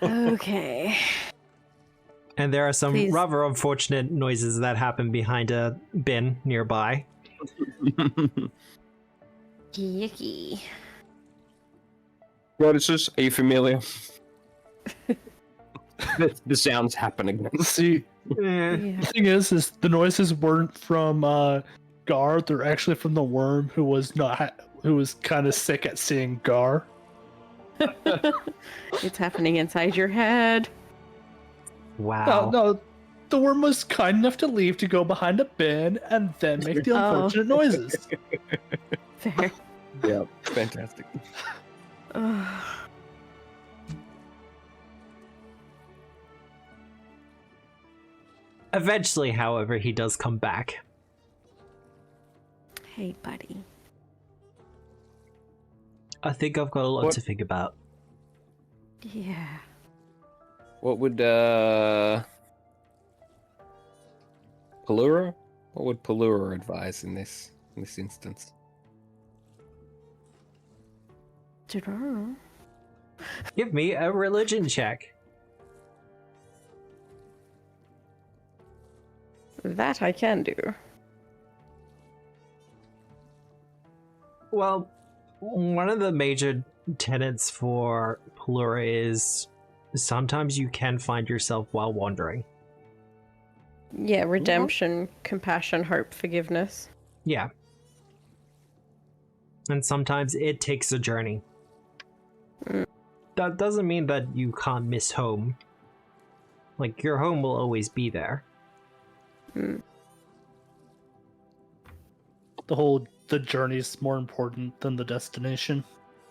Okay. And there are some Please. rather unfortunate noises that happen behind a bin nearby. Yicky. Goddesses, are you familiar? the sounds happen again. See, Yeah. the thing is the noises weren't from Gar. They're actually from the worm who was kind of sick at seeing Gar. It's happening inside your head. Wow. No, the worm was kind enough to leave to go behind a bin and then make the unfortunate noises. Fair. Yeah, fantastic. Ugh. Eventually, however, he does come back. Hey, buddy. I think I've got a lot What? to think about. Yeah. What would Palura? What would Palura advise in this instance? Ta-da. Give me a religion check. That I can do. Well, one of the major tenets for Palura is sometimes you can find yourself while wandering. Yeah, redemption, compassion, hope, forgiveness. Yeah. And sometimes it takes a journey. That doesn't mean that you can't miss home. Like, your home will always be there. The journey's more important than the destination.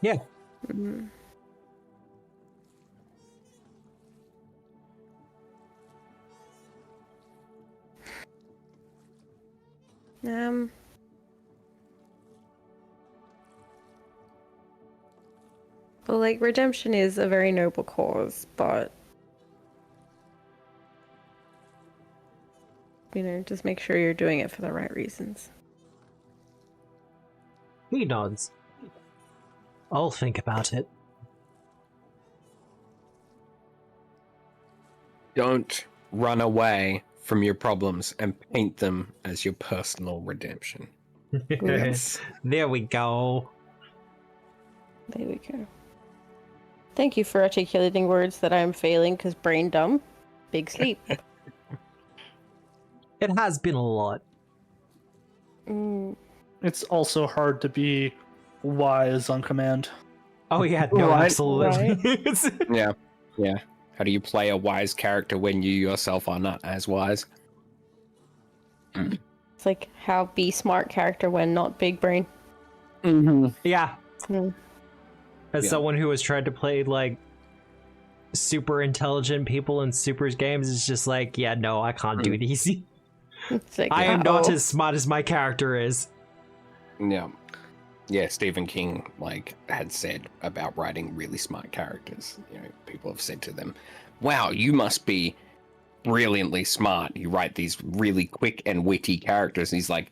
Yeah. Mm. Well, like, redemption is a very noble cause, but just make sure you're doing it for the right reasons. He nods. I'll think about it. Don't run away from your problems and paint them as your personal redemption. Yes. There we go. There we go. Thank you for articulating words that I'm failing because brain dumb. Big sleep. It has been a lot. It's also hard to be wise on command. Oh yeah, no, Right, absolutely. Yeah. How do you play a wise character when you yourself are not as wise? It's like how be smart character when not big brain. Mm-hmm. Yeah. Mm. As Yeah. someone who has tried to play like super intelligent people in Super's games, it's just like, yeah, no, I can't do these. It's like, I am not uh-oh. as smart as my character is. Yeah. Yeah, Stephen King had said about writing really smart characters. People have said to them, "Wow, you must be brilliantly smart. You write these really quick and witty characters." And he's like,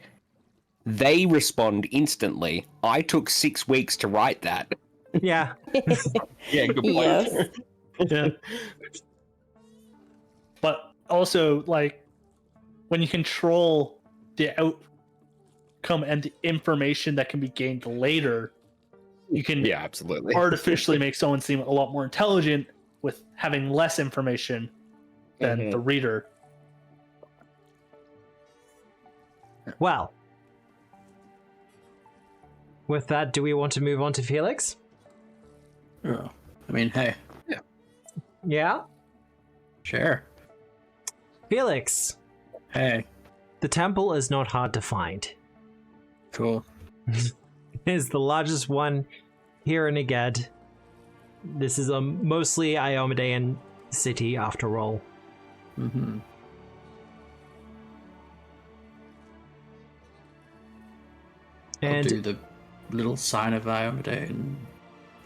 "They respond instantly. I took 6 weeks to write that." Yeah. Yeah, good point. Yes. Yeah. But also, when you control the outcome and the information that can be gained later, you can Yeah, absolutely. artificially make someone seem a lot more intelligent with having less information than the reader. Well. With that, do we want to move on to Felix? Oh, I mean, hey, Yeah? sure. Felix, Hey, the temple is not hard to find. cool. It is the largest one here in Egede. This is a mostly Iomedean city, after all. Mm-hmm. I'll And do the little sign of Iomade and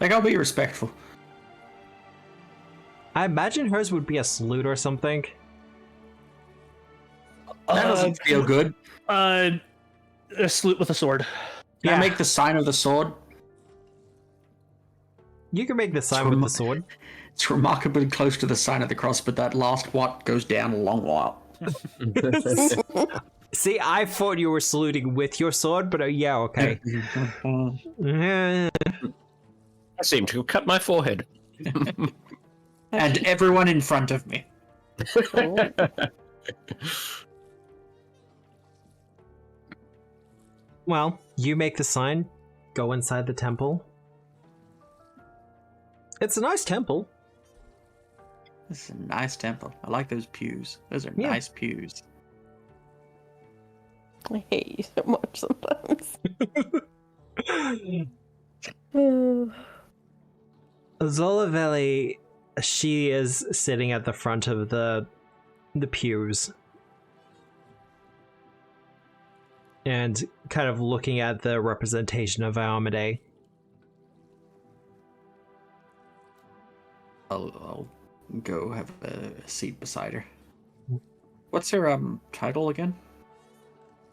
I'll be respectful. I imagine hers would be a salute or something. That doesn't feel good. A salute with a sword. Can I make the sign of the sword? You can make the sign with the sword. It's remarkably close to the sign of the cross, but that last what goes down a long while. See, I thought you were saluting with your sword, but yeah, okay. I seem to have cut my forehead. And everyone in front of me. Well, you make the sign, go inside the temple. It's a nice temple. This is a nice temple. I like those pews. Those are Yeah. nice pews. I hate you so much sometimes. Zolavelli, she is sitting at the front of the pews. And kind of looking at the representation of Iomade. I'll go have a seat beside her. What's her title again?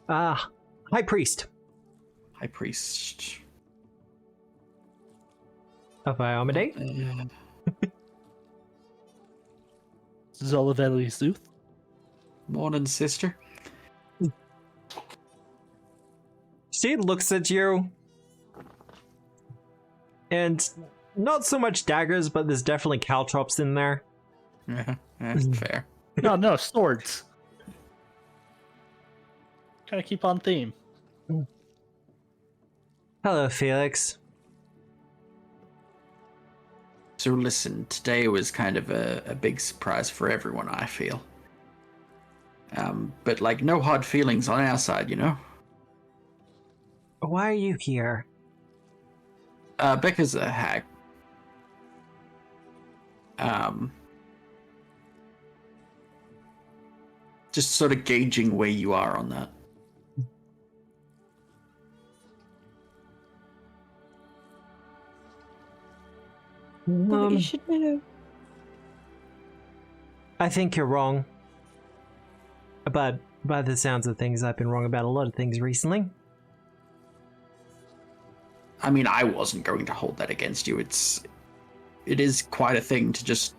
High Priest High Priest. of Iomade. Zolavelli Zuth. Morning, sister. She looks at you. And not so much daggers, but there's definitely caltrops in there. Yeah, that's fair. No, swords. Gotta keep on theme. Hello, Felix. So listen, today was kind of a big surprise for everyone, I feel. But like, no hard feelings on our side, you know? Why are you here? Becca's a hag. Just sort of gauging where you are on that. But you should know. I think you're wrong. But by the sounds of things, I've been wrong about a lot of things recently. I mean, I wasn't going to hold that against you. It is quite a thing to just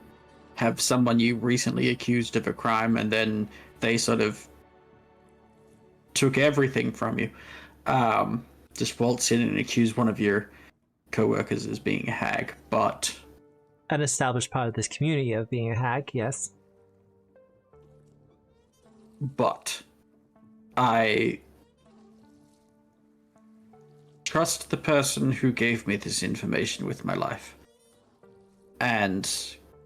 have someone you recently accused of a crime and then they sort of took everything from you. Just waltz in and accuse one of your co-workers as being a hag, but... An established part of this community of being a hag, yes. But I trust the person who gave me this information with my life. And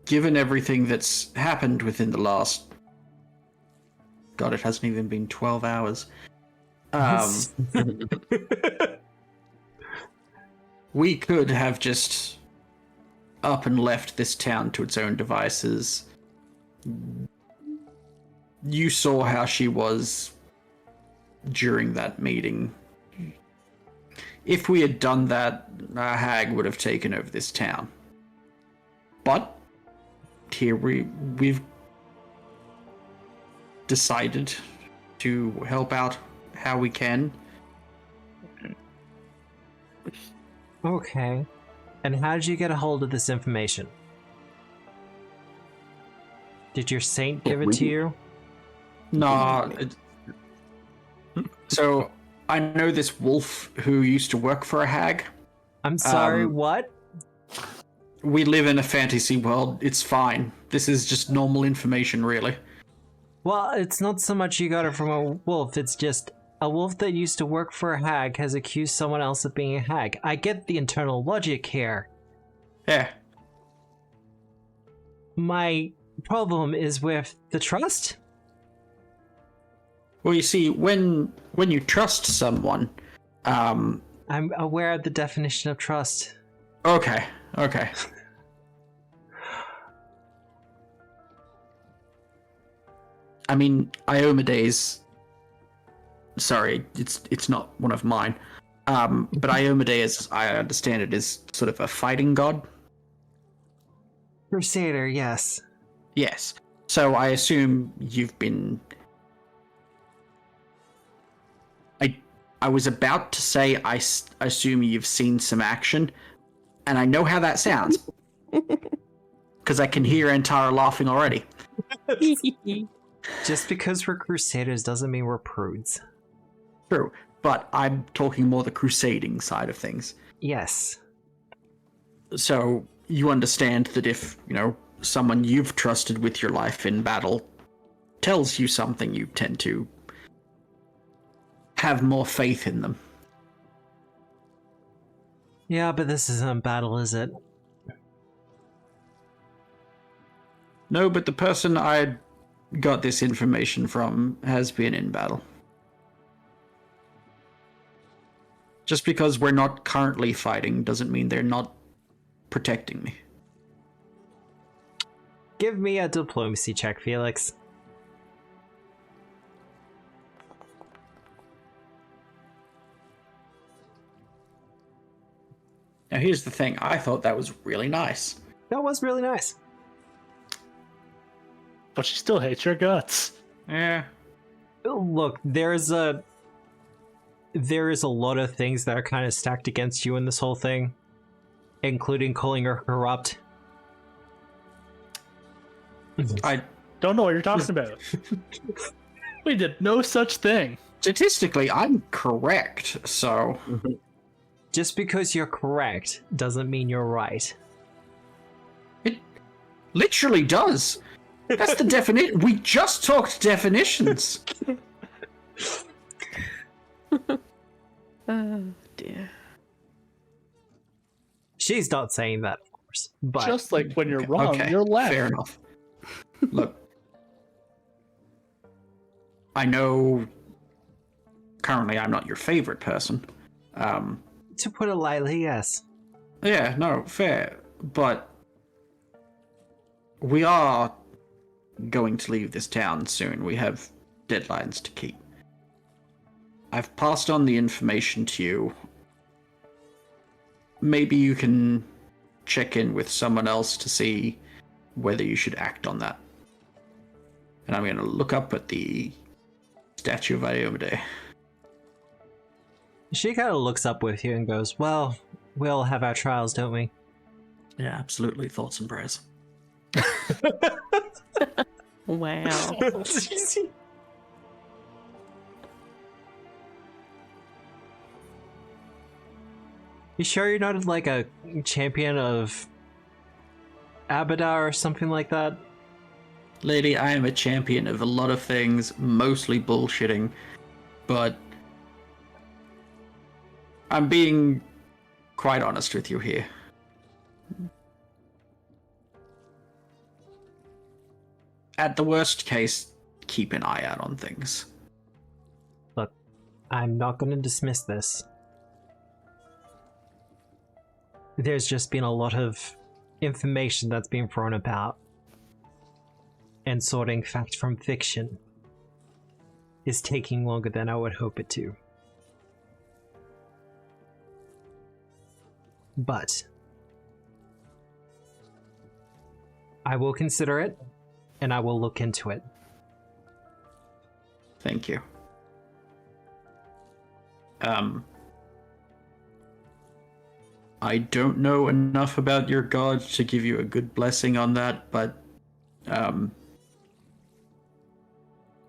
given everything that's happened within the last... God, it hasn't even been 12 hours. We could have just up and left this town to its own devices. You saw how she was during that meeting. If we had done that, a hag would have taken over this town. But here we've decided to help out how we can. Okay. And how did you get a hold of this information? Did your saint give it to you? No. So, I know this wolf who used to work for a hag. I'm sorry, what? We live in a fantasy world. It's fine. This is just normal information, really. Well, it's not so much you got it from a wolf, it's just a wolf that used to work for a hag has accused someone else of being a hag. I get the internal logic here. Yeah. My problem is with the trust. Well, you see, when you trust someone, I'm aware of the definition of trust. Okay. I mean, Iomede's... Sorry, it's not one of mine. But Iomade, as I understand it, is sort of a fighting god. Crusader, yes. Yes. So I assume you've been... I was about to say I assume you've seen some action, and I know how that sounds. Because I can hear Antara laughing already. Just because we're crusaders doesn't mean we're prudes. True, but I'm talking more the crusading side of things. Yes. So you understand that if, someone you've trusted with your life in battle tells you something, you tend to have more faith in them. Yeah, but this isn't battle, is it? No, but the person I got this information from has been in battle. Just because we're not currently fighting doesn't mean they're not protecting me. Give me a diplomacy check, Felix. Now here's the thing, I thought that was really nice. That was really nice. But she still hates your guts. Yeah. Look, there is a lot of things that are kind of stacked against you in this whole thing, including calling her corrupt. I Don't know what you're talking about. We did no such thing. statistically, I'm correct, so Just because you're correct doesn't mean you're right. it literally does. That's the definition. We just talked definitions. Oh dear. She's not saying that, of course, but Just like when you're wrong, you're left. Fair enough. Look, I know currently I'm not your favorite person. to put it lightly, yes. Yeah, no, fair. But we are going to leave this town soon. We have deadlines to keep. I've passed on the information to you. Maybe you can check in with someone else to see whether you should act on that. And I'm going to look up at the statue of Egede. She kind of looks up with you and goes, well, we all have our trials, don't we? Yeah, absolutely. Thoughts and prayers. Wow. You sure you're not like a champion of Abada or something like that? Lady, I am a champion of a lot of things, mostly bullshitting, but I'm being quite honest with you here. At the worst case, keep an eye out on things. Look, I'm not going to dismiss this. There's just been a lot of information that's been thrown about, and sorting fact from fiction is taking longer than I would hope it to. But I will consider it, and I will look into it. Thank you. I don't know enough about your god to give you a good blessing on that, but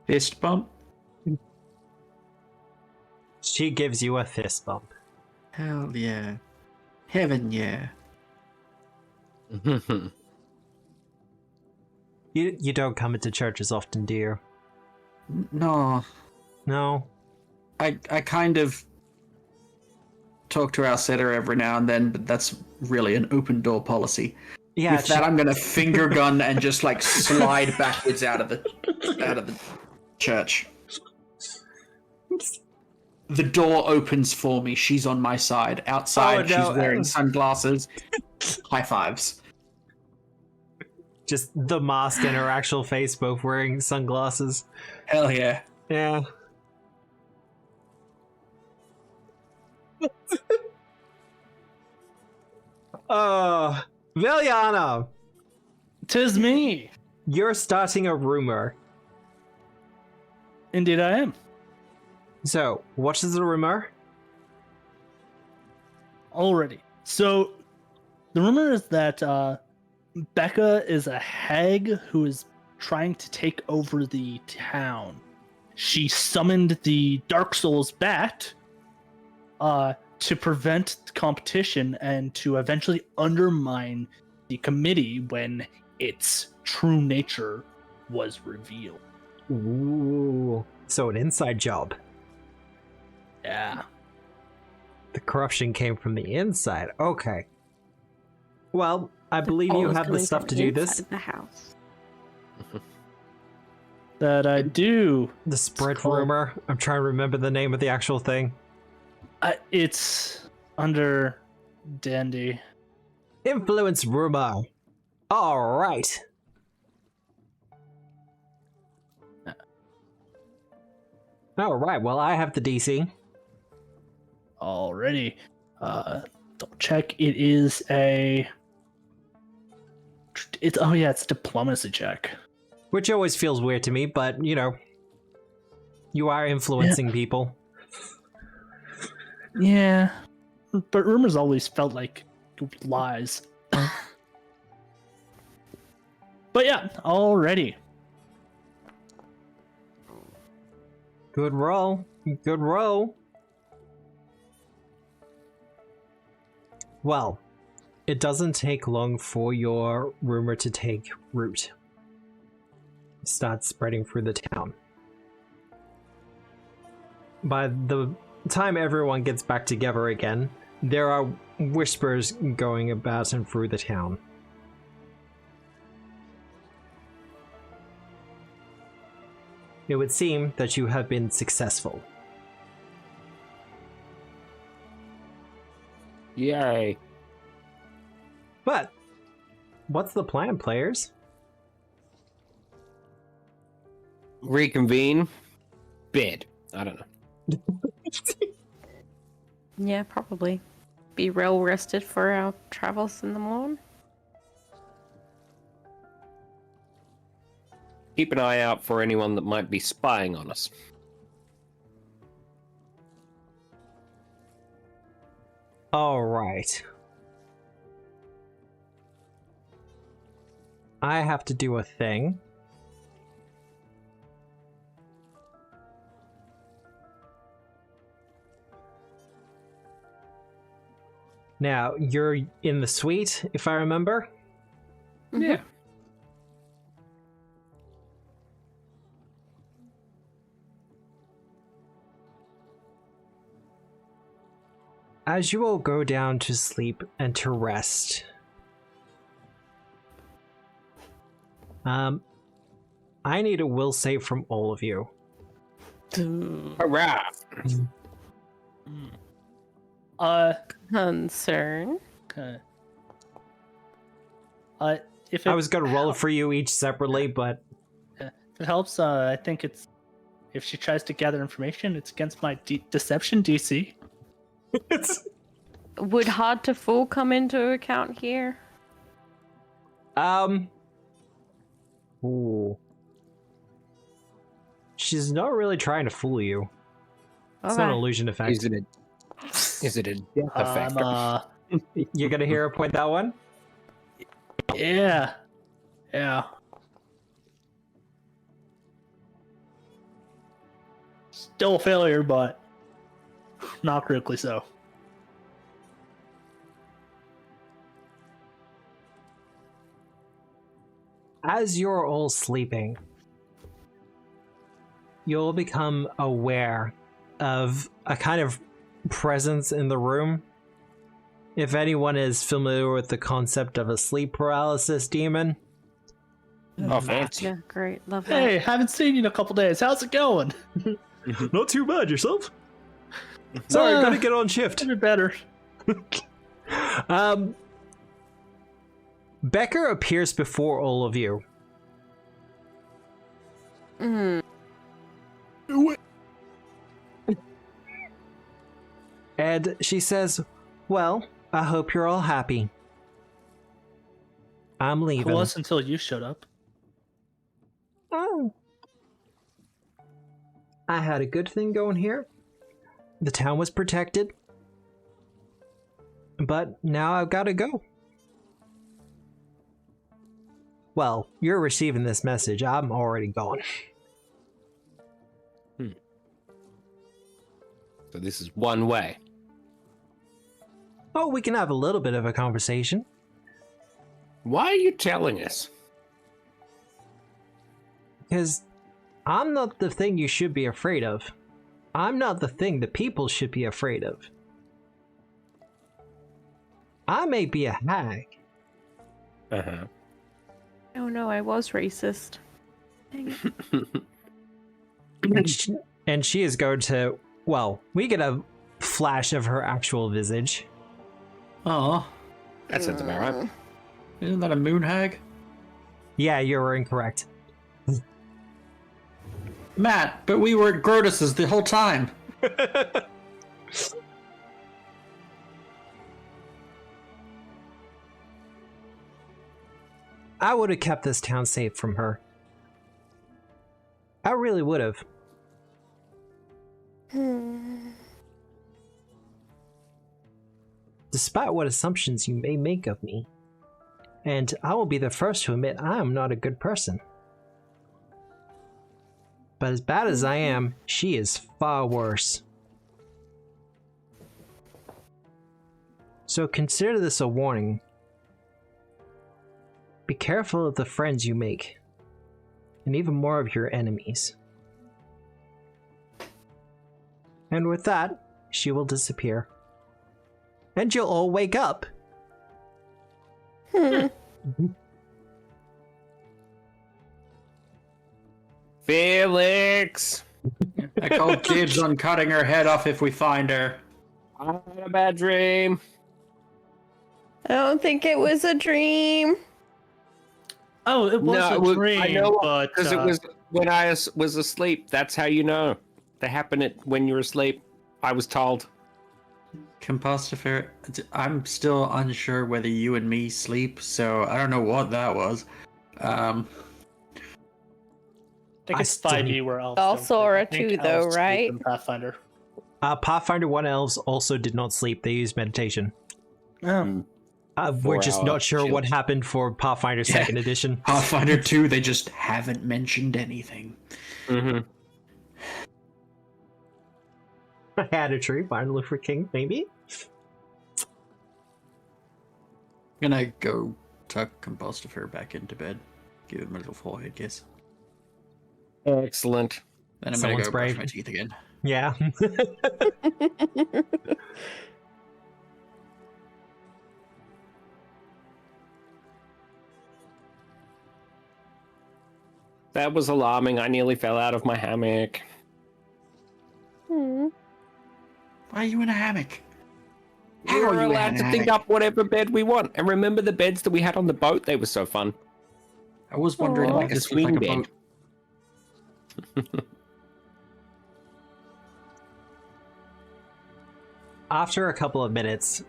fist bump? She gives you a fist bump. Hell yeah. Heaven yeah. You don't come into church as often, do you? No. No? I kind of talk to our setter every now and then, but that's really an open door policy. Yeah, With that, I'm gonna finger gun and just like slide backwards out of the church. The door opens for me. She's on my side. Outside, Oh, no, she's wearing sunglasses. High fives. just the mask and her actual face both wearing sunglasses. Hell yeah. Yeah. Viliana, 'Tis me. you're starting a rumor. Indeed I am. So, what is the rumor? Already. So, the rumor is that Becca is a hag who is trying to take over the town. She summoned the Dark Souls bat to prevent competition and to eventually undermine the committee when its true nature was revealed. Ooh. So an inside job. Yeah. The corruption came from the inside. Okay. Well, I believe you Always have the coming stuff from to do inside this. The house. That I do. The spread called- rumor. I'm trying to remember the name of the actual thing. It's under Dandy. Influence rumor. All right. All right. Well, I have the DC. Already. Double check. It is a. It's it's a diplomacy check. Which always feels weird to me, but you know, you are influencing people. Yeah, but rumors always felt like lies. But yeah, already. Good roll. Good roll. Well, it doesn't take long for your rumor to take root. Start spreading through the town. By the time everyone gets back together again, there are whispers going about and through the town. It would seem that you have been successful. Yay. But, what's the plan, players? Reconvene. Bid. I don't know. Yeah, probably. Be well rested for our travels in the morning. Keep an eye out for anyone that might be spying on us. All right. I have to do a thing. Now, you're in the suite, if I remember. Yeah. As you all go down to sleep and to rest, I need a will save from all of you. Hurrah! Concern. Okay. If I was gonna roll it for you each separately, but if it helps, I think it's if she tries to gather information, it's against my deception DC. Would hard to fool come into account here? Ooh. She's not really trying to fool you. It's not an Okay. illusion effect. Is it a death effect? You're gonna hear her point that one? Yeah. Still a failure, but not critically so. As you're all sleeping, you'll become aware of a kind of presence in the room. If anyone is familiar with the concept of a sleep paralysis demon, Oh, fancy. Yeah, great. Love that. Hey, haven't seen you in a couple days. How's it going? not too bad yourself. Sorry, gotta get on shift. Maybe better. Becker appears before all of you. And she says, well, I hope you're all happy. I'm It leaving. was until you showed up. Oh. I had a good thing going here. The town was protected. But now I've got to go. Well, you're receiving this message. I'm already gone. So this is one way. Oh, we can have a little bit of a conversation. Why are you telling us? Because I'm not the thing you should be afraid of. I'm not the thing the people should be afraid of. I may be a hag. Uh-huh. Oh no, I was racist. Dang it. And she is going to, well, we get a flash of her actual visage. Oh, That sounds about right. isn't that a moon hag? Yeah, you're incorrect. Matt, but we were at Grotus's the whole time. I would have kept this town safe from her. I really would have. Despite what assumptions you may make of me, and I will be the first to admit I am not a good person. But as bad as I am, she is far worse. So consider this a warning. Be careful of the friends you make, and even more of your enemies. And with that, she will disappear. And you'll all wake up. Felix! I called dibs on cutting her head off if we find her. I had a bad dream. I don't think it was a dream. Oh, it was a dream, I know but because it was when I was asleep. That's how you know. They happen when you're asleep. I was told. Compostifer, I'm still unsure whether you and me sleep, so I don't know what that was. I think it's I 5e where elves. All don't sleep. Sora I think too, though, elves sleep right? in Pathfinder. Pathfinder 1 elves also did not sleep. They used meditation. Oh. We're just 4 not sure chill. what happened for Pathfinder 2nd edition. Pathfinder 2, they just haven't mentioned anything. Mm-hmm. I had a tree, Martin Luther King, maybe? Gonna go tuck Compostifer back into bed. Give him a little forehead kiss. Excellent. Then I'm Someone's gonna go brave. brush my teeth again. Yeah. That was alarming. I nearly fell out of my hammock. Hmm. Why are you in a hammock? How We're are you in allowed a to think hammock? up whatever bed we want. And remember the beds that we had on the boat? They were so fun. I was wondering Aw. if Like a this was like swing a bed. boat. After a couple of minutes,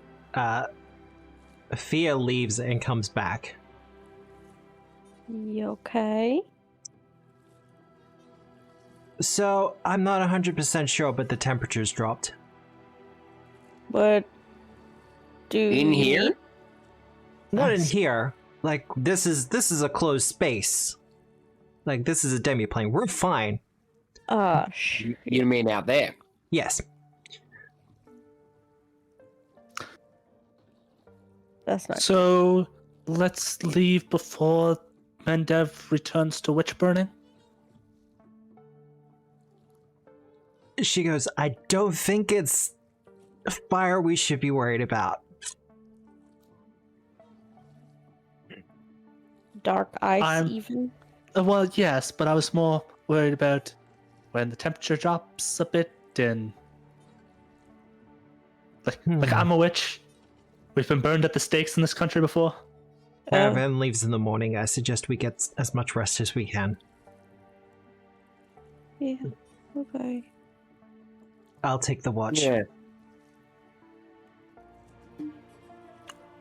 Thea leaves and comes back. You okay? So, I'm not 100% sure, but the temperature's dropped. What do In you here? mean? Not in Nice. here. Like, this is a closed space. Like, this is a demi-plane. We're fine. You mean out there? Yes. That's not. So let's leave before Mendev returns to witch burning. She goes, I don't think it's fire we should be worried about. Dark ice, I'm- even. Well, yes, but I was more worried about when the temperature drops a bit and like I'm a witch. We've been burned at the stakes in this country before. Caravan leaves in the morning. I suggest we get as much rest as we can. Yeah. Okay. I'll take the watch. Yeah.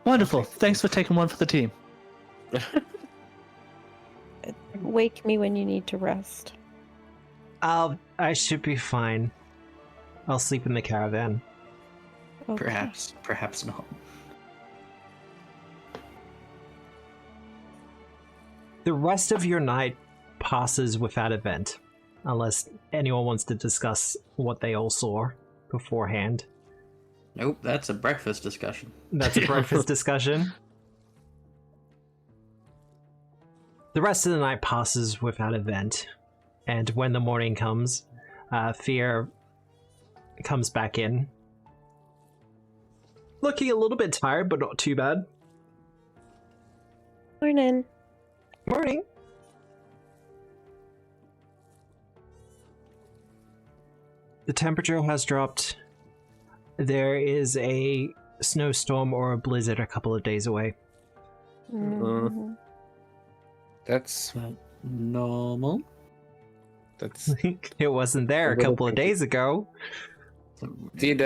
Wonderful. Thanks for taking one for the team. Wake me when you need to rest. I should be fine. I'll sleep in the caravan. Okay. Perhaps not. The rest of your night passes without event, unless anyone wants to discuss what they all saw beforehand. Nope, that's a breakfast discussion. That's a breakfast discussion. The rest of the night passes without event, and when the morning comes, Fear comes back in. Looking a little bit tired, but not too bad. Morning. Morning. The temperature has dropped. There is a snowstorm or a blizzard a couple of days away. Mhm. That's Normal. It wasn't there a couple of days ago. Did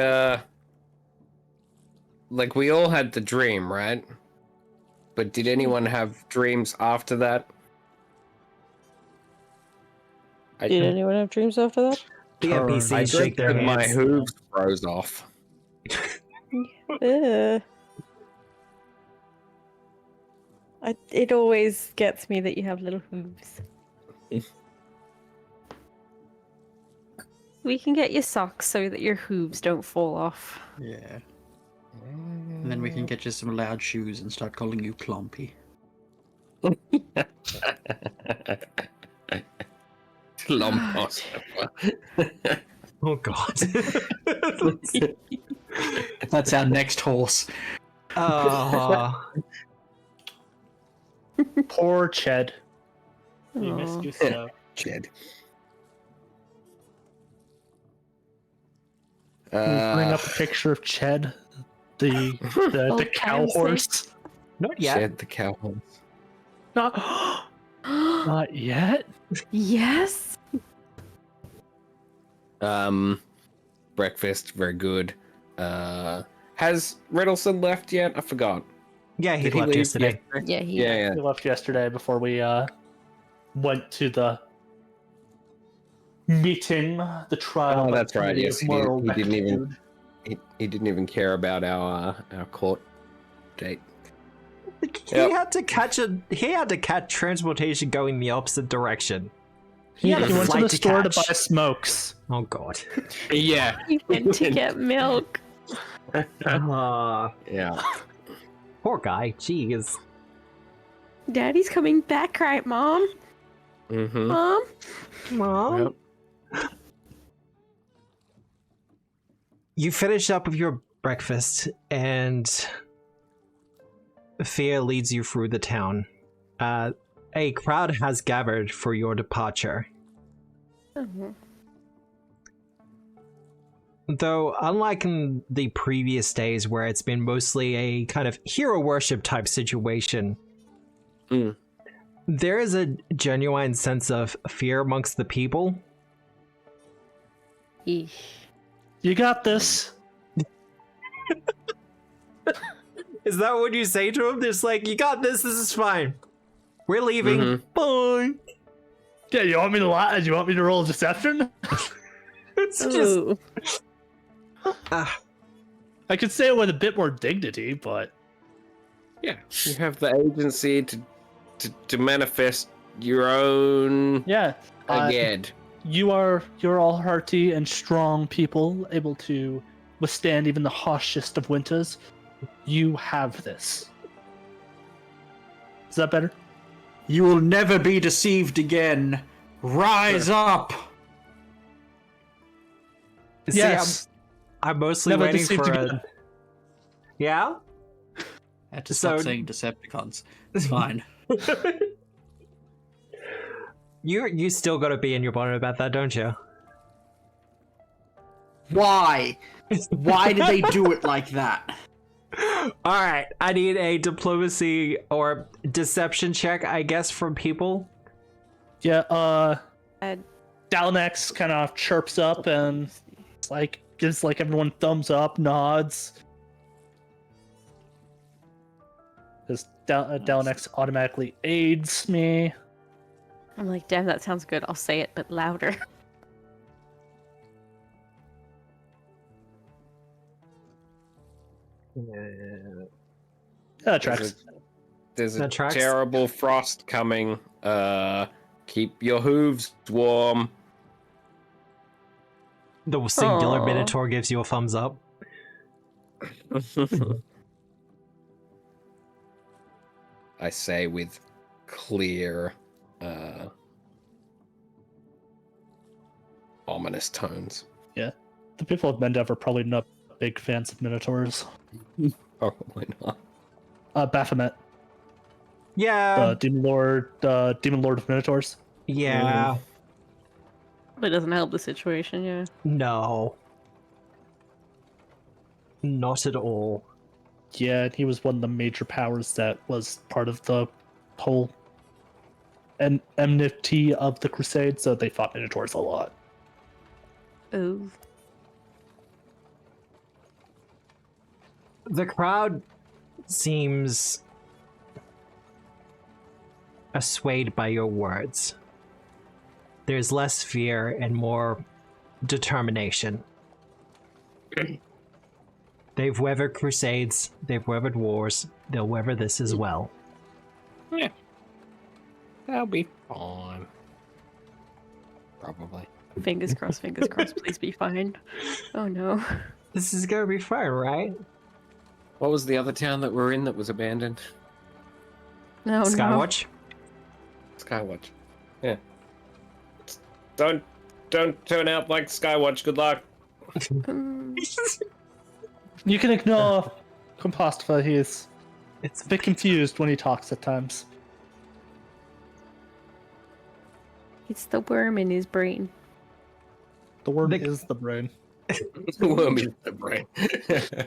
like we all had the dream, right? But did anyone have dreams after that? Did anyone have dreams after that? The I NPCs shake dreamt their that my hands. hooves froze off. It always gets me that you have little hooves. We can get you socks so that your hooves don't fall off. Yeah. And then we can get you some loud shoes and start calling you Clompy. Lompos. Oh god. That's our next horse. Oh. Poor Ched. We missed Aw. you so. Jed. Bring up a picture of Ched, the cow time's horse. Not yet. Jed the cow horse. Not yet. Yes. Breakfast, very good. Has Riddleson left yet? I forgot. Yeah, he Did left leave yesterday. Yeah, he. Yeah. We left yesterday before we went to the meeting, the trial. Oh, that's right. committee Yes, of he Moral didn't even. Rectitude. He didn't even care about our court date. He Yep. had to catch transportation going the opposite direction. He had a went to flight the to store to catch. buy smokes. Oh god. Yeah. He went to get milk. Yeah. Poor guy. Jeez. Daddy's coming back, right, Mom? Mm-hmm. Mom? Mom? Yep. You finish up with your breakfast, and Fear leads you through the town. A crowd has gathered for your departure. Mhm. Though, unlike in the previous days where it's been mostly a kind of hero worship type situation, there is a genuine sense of fear amongst the people. Eesh. You got this. Is that what you say to him? Just like, you got this is fine. We're leaving. Mhm. Bye. Yeah, you want me to lie? You want me to roll deception? It's just... Ooh. I could say it with a bit more dignity, but Yeah. You have the agency to manifest your own yeah. again. You're all hearty and strong people, able to withstand even the harshest of winters. You have this. Is that better? You will never be deceived again. Rise up! See, Yes. I'm mostly Never waiting deceived for again. a... Yeah? I had to stop So- saying Decepticons. It's fine. You still gotta be in your bonnet about that, don't you? Why? Why did they do it like that? Alright, I need a diplomacy or deception check, I guess, from people. Yeah, Ed. Dalnex kind of chirps up and it's like gives like everyone thumbs up, nods. Because Dalnex automatically aids me. I'm like, damn, that sounds good. I'll say it, but louder. That tracks. There's a That tracks. terrible frost coming. Keep your hooves warm. The singular Aw. Minotaur gives you a thumbs up. I say with clear, ominous tones. Yeah. The people of Mendev are probably not big fans of Minotaurs. Probably not. Baphomet, Yeah. Demon Lord of Minotaurs. Yeah. But it doesn't help the situation, yeah. No. Not at all. Yeah, and he was one of the major powers that was part of the whole enmity of the Crusade, so they fought Minotaurs a lot. Oh. The crowd seems assuaged by your words. There's less fear and more determination. They've weathered crusades, they've weathered wars, they'll weather this as well. Yeah. That'll be fine. Probably. Fingers crossed, please be fine. Oh no. This is gonna be fun, right? What was the other town that we're in that was abandoned? No, Skywatch? Skywatch. Yeah. Don't turn out like Skywatch. Good luck. no. You can ignore Compostfa, he's It's a bit confused when he talks at times. It's the worm in his brain. The worm The- is the brain. The worm is the brain.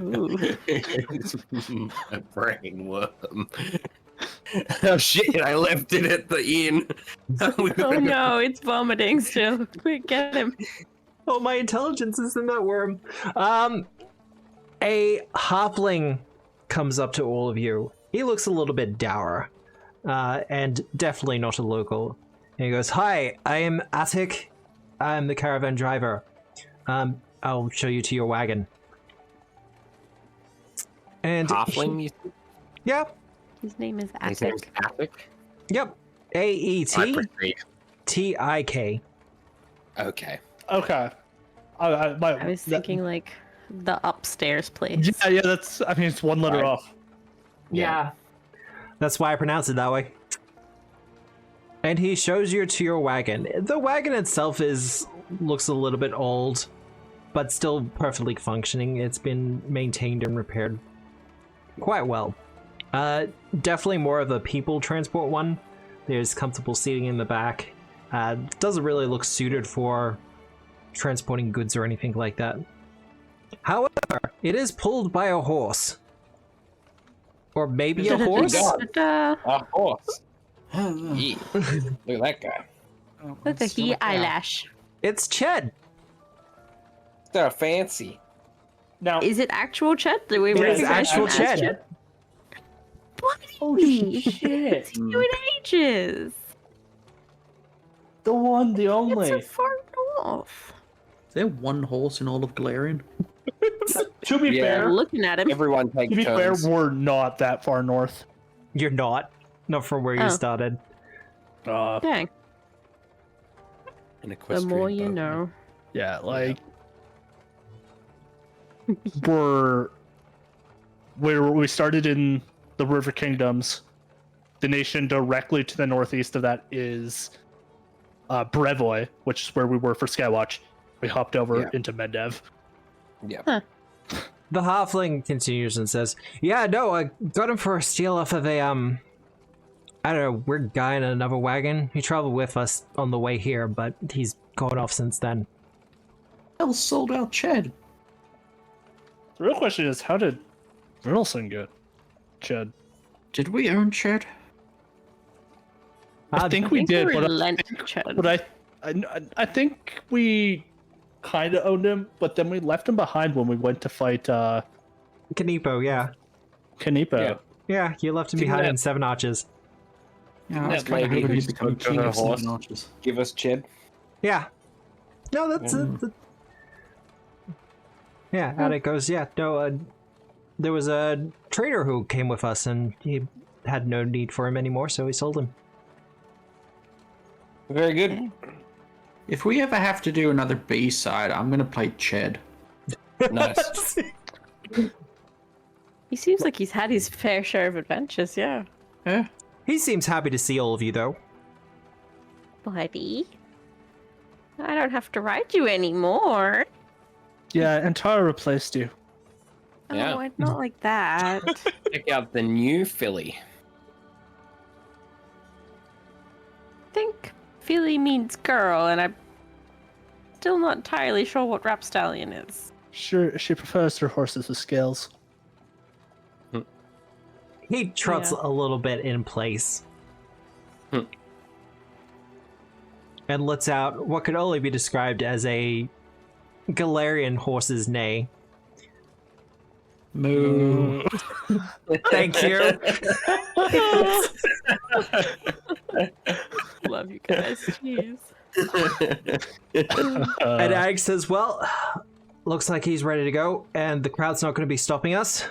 Ooh. It's a brain worm. Oh shit, I left it at the inn. Oh no, it's vomiting still. Quick, get him. Oh, my intelligence is in that worm. A halfling comes up to all of you. He looks a little bit dour, and definitely not a local. And he goes, "Hi, I am Attic. I'm the caravan driver. I'll show you to your wagon." And Halfling, you yeah, His name is his name's Attic. Attic? yep, I AETTIK. proceed. Okay. Okay. I was thinking like the upstairs place. Yeah, that's, I mean, it's one letter Right. off. Yeah, that's why I pronounce it that way. And he shows you to your wagon. The wagon itself looks a little bit old, but still perfectly functioning. It's been maintained and repaired quite well. Definitely more of a people transport one. There's comfortable seating in the back. Doesn't really look suited for transporting goods or anything like that. However, it is pulled by a horse. Or maybe a horse? A horse. Yeah. Look at that guy. Look at he eyelash. It's Ched. So fancy. Now, Is it actual Chet? Do we It is recognize actual him as Ched. Chet? oh Buddy! shit, It's you in ages. the one, the It's only. so far north. Is there one horse in all of Galarian? To be Yeah. fair, Looking at him. Everyone takes to be fair, turns. we're not that far north. You're not. Not from where you Oh. started. Dang. An The equestrian more you boatman. Oh, know. Yeah, like we started in the River Kingdoms. The nation directly to the northeast of that is Brevoy, which is where we were for Skywatch. We hopped over Yeah. into Mendev. Yeah. The halfling continues and says, "Yeah, no, I got him for a steal off of a, I don't know, weird guy in another wagon. He traveled with us on the way here, but he's gone off since then." Hell, sold out Ched. The real question is, how did Rilson get Ched? Did we earn Ched? I think we did, were but lent Chet. I think we kind of owned him, but then we left him behind when we went to fight Kanipo, yeah. Kanipo. Yeah. Yeah, you left him Didn't behind that- in 7 arches. Yeah, I was That kind of lady hoping who he'd become spoke to king her of Seven horse. Arches. Give us Ched. Yeah. No, that's yeah, and it goes, yeah, no, there was a trader who came with us and he had no need for him anymore, so he sold him. Very good. If we ever have to do another B-side, I'm gonna play Ched. Nice. He seems like he's had his fair share of adventures, yeah. Yeah. He seems happy to see all of you, though. Buddy. I don't have to ride you anymore. Yeah, and Tara replaced you. Yeah. Oh, it's not like that. Check out the new filly. I think filly means girl, and I'm still not entirely sure what rapstallion is. Sure, she prefers her horses with scales. He trots Yeah. a little bit in place. Hmm. And lets out what could only be described as a Galarian horse's neigh. Moo. Thank you. Love you guys. Jeez. And Ag says, well, looks like he's ready to go, and the crowd's not going to be stopping us.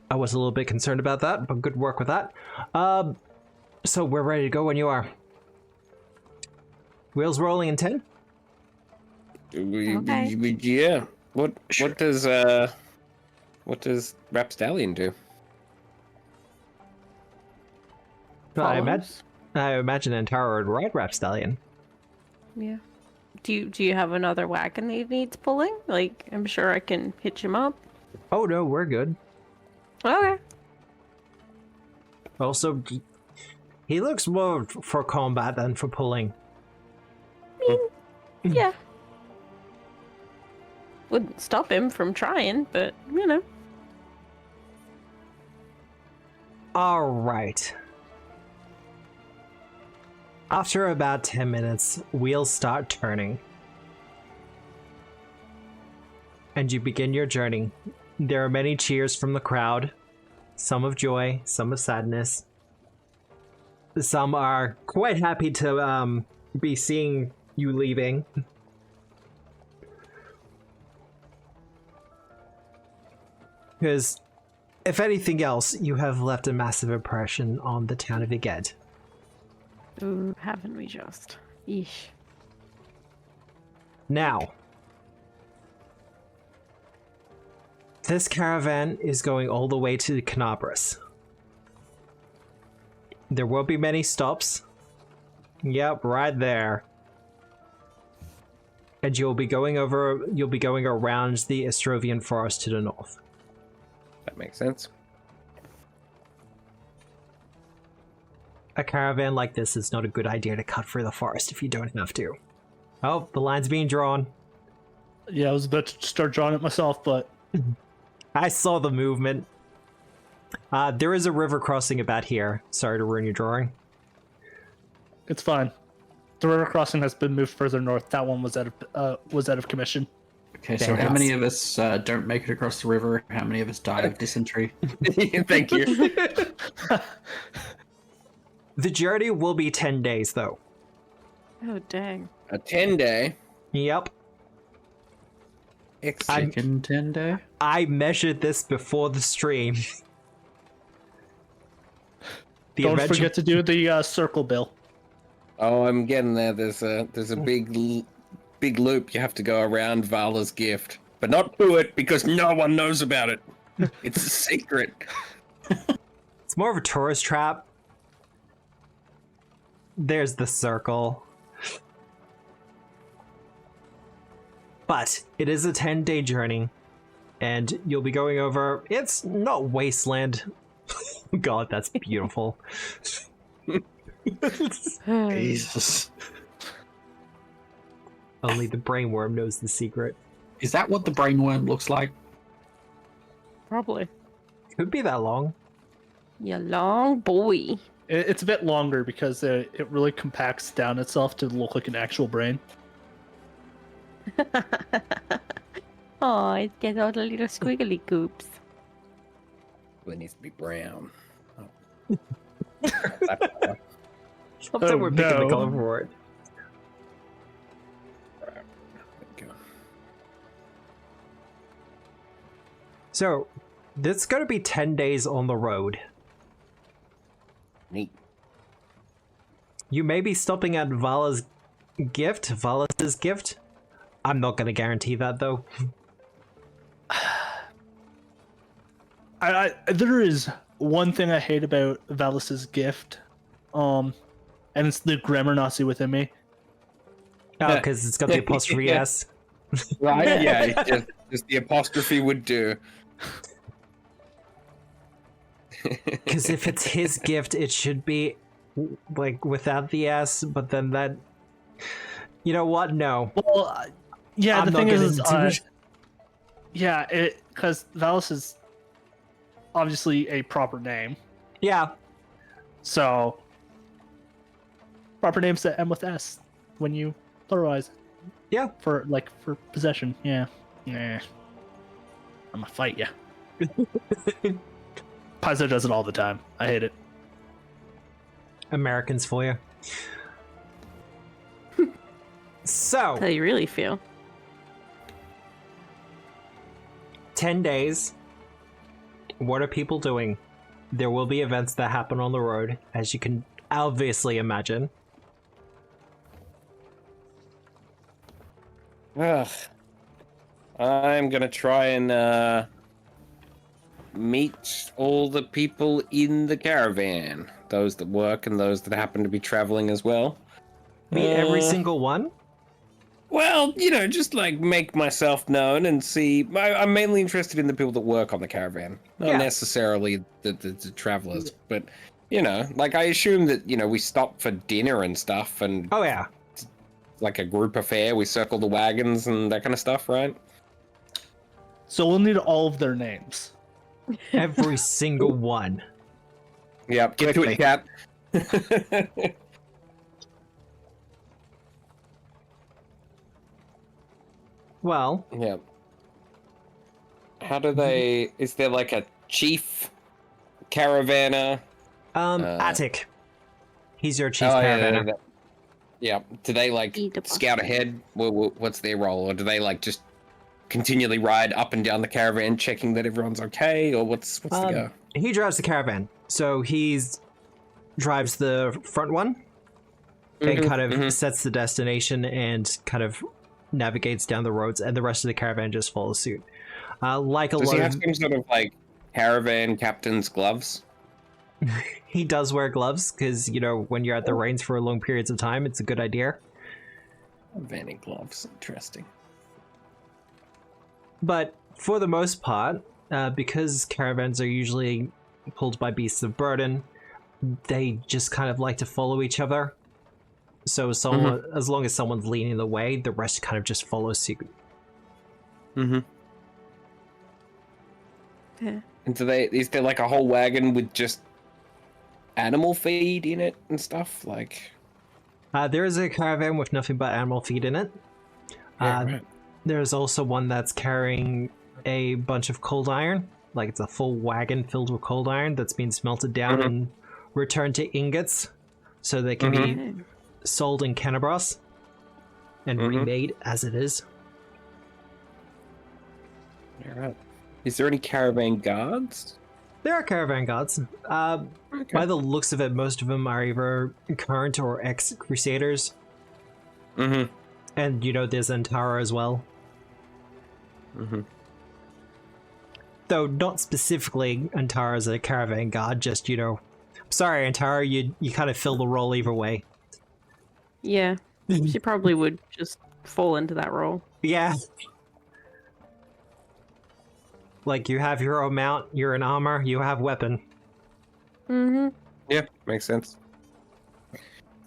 I was a little bit concerned about that, but good work with that. So we're ready to go when you are. Wheels rolling in 10? Okay. Yeah. What does Rapstallion do? I Follows? imagine Antara would ride Rapstallion. Yeah. Do you have another wagon that needs pulling? Like, I'm sure I can hitch him up. Oh no, we're good. Okay. Also, he looks more for combat than for pulling. Yeah. Wouldn't stop him from trying, but you know. All right. After about 10 minutes, wheels start turning. And you begin your journey. There are many cheers from the crowd. Some of joy, some of sadness. Some are quite happy to be seeing you leaving. Because, if anything else, you have left a massive impression on the town of Egede. Ooh, haven't we just? Yeesh. Now, this caravan is going all the way to Canabras. There won't be many stops. Yep, right there. And you'll be going around the Estrovian forest to the north. That makes sense. A caravan like this is not a good idea to cut through the forest if you don't have to. Oh, the line's being drawn. Yeah, I was about to start drawing it myself, but I saw the movement. There is a river crossing about here. Sorry to ruin your drawing. it's fine. The river crossing has been moved further north. That one was out of commission. Okay, so how many of us don't make it across the river? How many of us die of dysentery? Thank you. The journey will be 10 days, though. Oh dang. A 10-day. Yep. Excellent. Chicken 10 day? I measured this before the stream. Don't forget to do the circle, Bill. Oh, I'm getting there. There's a big loop you have to go around Vala's gift, but not do it because no one knows about it. It's a secret. It's more of a tourist trap. There's the circle. But it is a 10-day journey, and you'll be going over... It's not wasteland. God, that's beautiful. Jesus. Only the brainworm knows the secret. Is that what the brainworm looks like? Probably. Could be that long. You long boy. It's a bit longer because it really compacts down itself to look like an actual brain. Oh, it gets all the little squiggly goops. It needs to be brown. Sometimes Oh, we're picking the no. color for it. So, this is going to be 10 days on the road. Neat. You may be stopping at Vala's gift. I'm not going to guarantee that, though. There is one thing I hate about Valis's gift, and it's the grammar Nazi within me. Oh, because it's got the apostrophe S. Right? Yeah, just the apostrophe would do. Because if it's his gift, it should be like without the S. But then that, you know what? No. Well, yeah. I'm The thing not is, getting into it. yeah, because Valis is obviously a proper name. Yeah. So proper names that end with S when you pluralize. Yeah. For possession. Yeah. Yeah. I'm gonna fight ya. Paizo does it all the time. I hate it. Americans for you. So, How you really feel. 10 days. What are people doing? There will be events that happen on the road, as you can obviously imagine. Ugh. I'm gonna try and meet all the people in the caravan. Those that work and those that happen to be traveling as well. Meet every single one? Well, just like make myself known and see. I'm mainly interested in the people that work on the caravan, not necessarily the travelers. But like I assume that we stop for dinner and stuff, and Oh, yeah. like a group affair. We circle the wagons and that kind of stuff, right? So we'll need all of their names. Every single one. Yep. Get to it, cat. Well, Yeah. How do they? Is there like a chief caravaner? Attic. He's your chief Oh, caravaner. Yeah. Do they like scout ahead? What's their role, or do they like just continually ride up and down the caravan, checking that everyone's okay, or what's the go? He drives the caravan, so drives the front one and kind of sets the destination and kind of navigates down the roads, and the rest of the caravan just follows suit. Does he have some sort of like caravan captain's gloves? He does wear gloves because when you're at the reins for long periods of time, it's a good idea. Vanning gloves, interesting. But for the most part, because caravans are usually pulled by beasts of burden, they just kind of like to follow each other. So as long as someone's leading the way, the rest kind of just follow suit. Mm-hmm. Yeah. And is there like a whole wagon with just animal feed in it and stuff? Like, there is a caravan with nothing but animal feed in it. right. There's also one that's carrying a bunch of cold iron, like it's a full wagon filled with cold iron that's been smelted down and returned to ingots, so they can be sold in Canabros and remade as it is. All right. Is there any caravan guards? There are caravan guards. By the looks of it, most of them are either current or ex-crusaders. Mm-hmm. And, there's Antara as well. Mm-hmm. Though not specifically Antara as a caravan guard, just, sorry, Antara, you kind of fill the role either way. Yeah. She probably would just fall into that role. Yeah. Like, you have your own mount, you're in armor, you have weapon. Mm-hmm. Yeah, makes sense.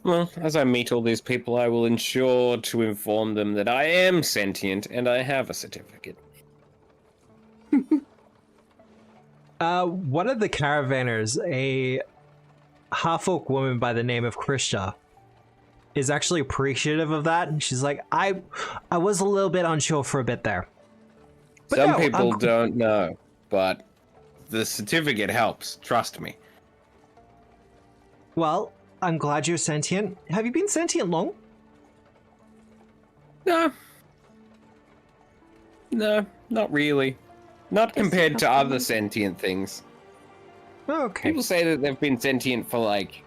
Well, as I meet all these people, I will ensure to inform them that I am sentient and I have a certificate. One of the caravanners, a half-orc woman by the name of Krishna, is actually appreciative of that. And she's like, I was a little bit unsure for a bit there. But Some no, people don't know, but the certificate helps. Trust me. Well, I'm glad you're sentient. Have you been sentient long? No, not really. Not compared to other sentient things. Okay. People say that they've been sentient for like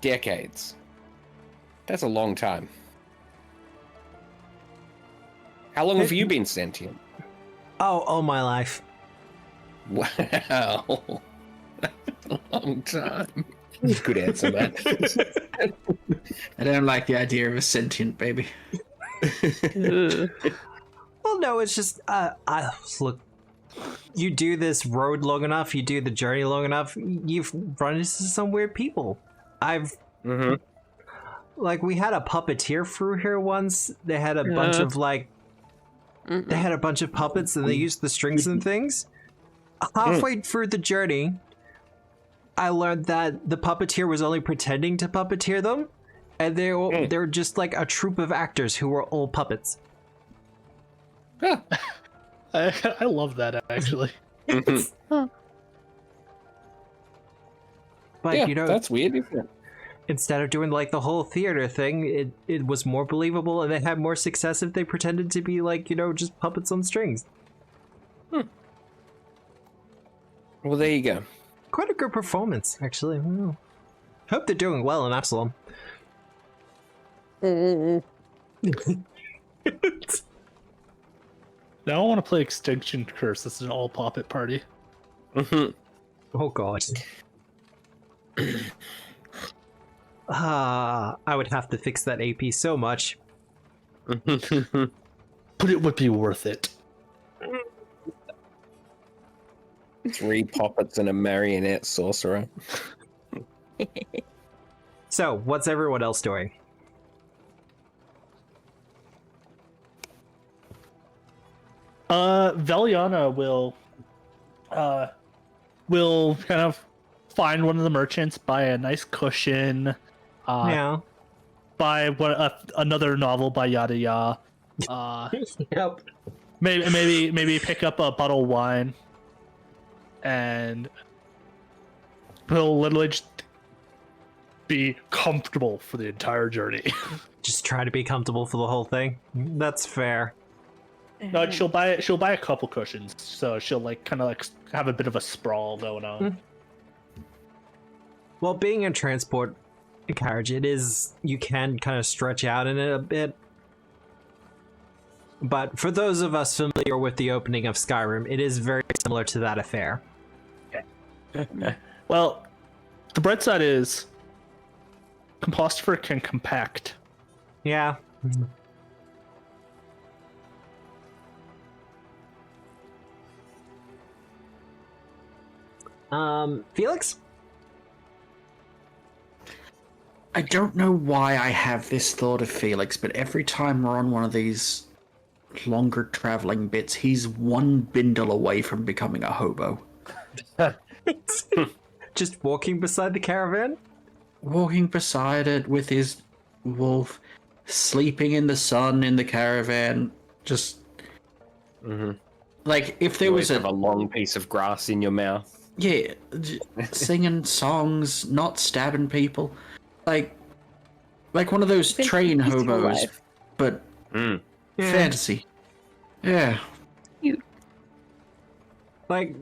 decades. That's a long time. How long have you been sentient? Oh, all my life. Wow. A long time. Good answer, man. I don't like the idea of a sentient baby. Ugh. Well, no, it's just look. You do this road long enough, you do the journey long enough, you've run into some weird people. Like, we had a puppeteer through here once. They had a bunch of they had a bunch of puppets, and they used the strings and things. Halfway through the journey, I learned that the puppeteer was only pretending to puppeteer them, and they're just like a troupe of actors who were all puppets. I love that, actually. But Yeah, you know, that's weird, isn't it? instead of doing like the whole theater thing, it was more believable, and they had more success if they pretended to be like, you know, just puppets on strings. Well, there you go. Quite a good performance, actually. Hope they're doing well in Absalom. Now I want to play Extinction Curse. This is an all puppet party. Oh god. I would have to fix that AP so much. But it would be worth it. 3 puppets and a marionette sorcerer. So, what's everyone else doing? Veliana will kind of find one of the merchants, buy a nice cushion, Yeah. buy another novel by Yada Ya. Yep. Maybe pick up a bottle of wine, and will literally just be comfortable for the entire journey. Just try to be comfortable for the whole thing. That's fair. No, she'll buy a couple cushions, so she'll like kind of like have a bit of a sprawl going on. Well, being in transport carriage, you can kind of stretch out in it a bit. But for those of us familiar with the opening of Skyrim, it is very similar to that affair. Well, the bright side is Compostifer can compact. Yeah. Felix? I don't know why I have this thought of Felix, but every time we're on one of these longer traveling bits, he's one bindle away from becoming a hobo. Just walking beside the caravan? Walking beside it with his wolf, sleeping in the sun in the caravan, just... Like, if there You was always have a long piece of grass in your mouth. Yeah, singing songs, not stabbing people. Like one of those train peaceful hobos, life. but Yeah. fantasy. Yeah. Like,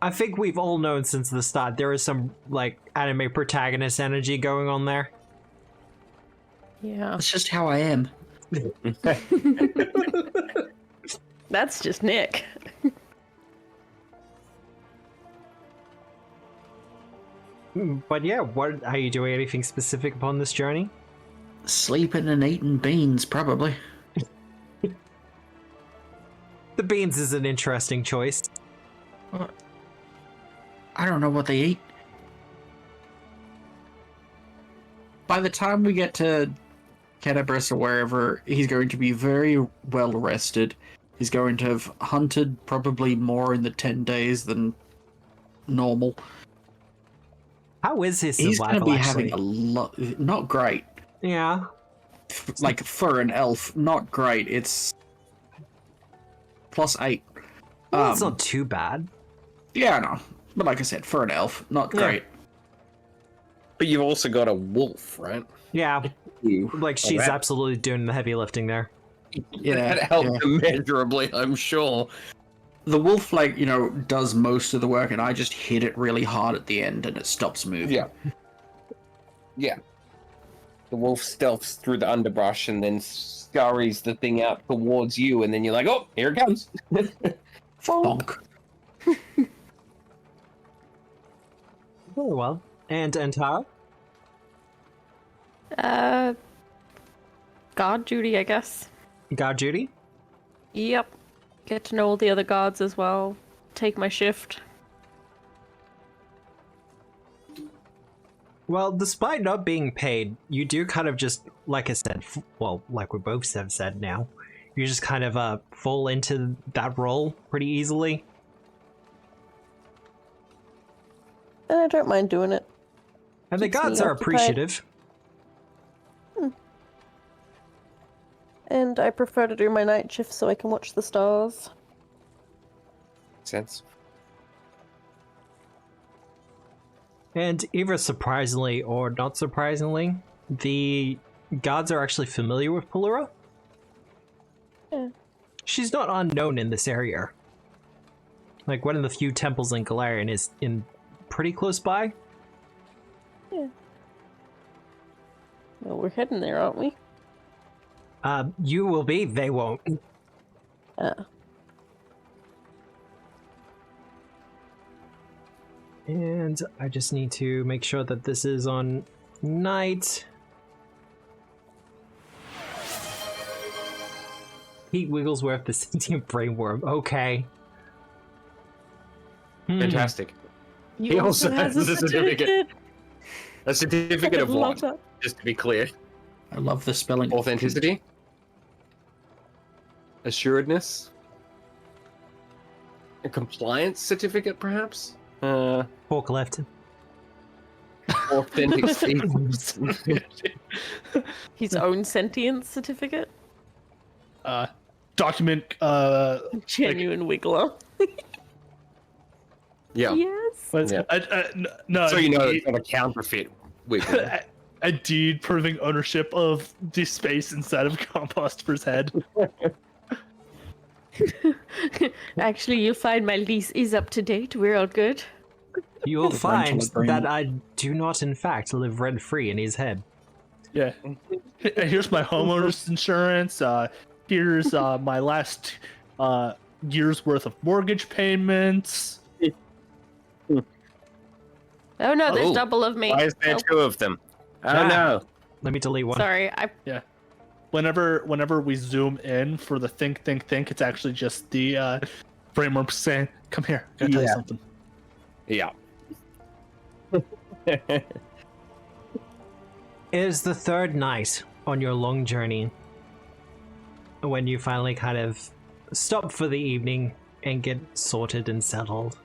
I think we've all known since the start there is some, like, anime protagonist energy going on there. Yeah. That's just how I am. That's just Nick. But yeah, what are you doing? Anything specific upon this journey? Sleeping and eating beans, probably. The beans is an interesting choice. I don't know what they eat. By the time we get to Canabris or wherever, he's going to be very well rested. He's going to have hunted probably more in the 10 days than normal. How is his He's going to survival, be actually? having a lot... Not great. Yeah. Like, for an elf, not great. It's... +8. Well, it's not too bad. Yeah, I know. But like I said, for an elf, not Yeah. great. But you've also got a wolf, right? Yeah. Like, she's that- absolutely doing the heavy lifting there. Yeah, That helped immeasurably, I'm sure. The wolf, like, does most of the work, and I just hit it really hard at the end, and it stops moving. Yeah. Yeah. The wolf stealths through the underbrush and then scurries the thing out towards you, and then you're like, oh, here it comes. Bonk. Very well. And Tara? God duty, I guess. Guard duty? Yep. Get to know all the other gods as well. Take my shift. Well, despite not being paid, you do kind of just, like I said, well, like we both have said now, you just kind of fall into that role pretty easily. And I don't mind doing it. And the Keeps me gods are occupied. appreciative. And I prefer to do my night shift so I can watch the stars. Sense. And either surprisingly or not surprisingly, the gods are actually familiar with Pelura. Yeah. She's not unknown in this area. Like, one of the few temples in Galarian is in pretty close by. Well, we're heading there, aren't we? You will be, they won't. And I just need to make sure that this is on night. Pete Wigglesworth, the sentient brainworm. Okay. Fantastic. You He also has a a certificate. A certificate of Love what? that. Just to be clear. I love the spelling. of Authenticity? Assuredness? A compliance certificate, perhaps? Forklift. Authentic speed. His own sentience certificate. Document. Genuine wiggler. Yeah. Yes. But Yeah. No. So you know it's not a counterfeit wiggle. A deed proving ownership of the space inside of Composter's head. Actually, you'll find my lease is up to date. We're all good. You will The find rental agreement. that I do not, in fact, live rent-free in his head. Yeah. Here's my homeowner's insurance. Here's my last year's worth of mortgage payments. Oh no, there's Oh, double of me. Why is there Nope. two of them? Oh Ah. no. Let me delete one. Sorry, I Whenever we zoom in for the think, it's actually just the framework saying, "Come here, I gotta tell you Yeah. something." Yeah. It is the third night on your long journey when you finally kind of stop for the evening and get sorted and settled.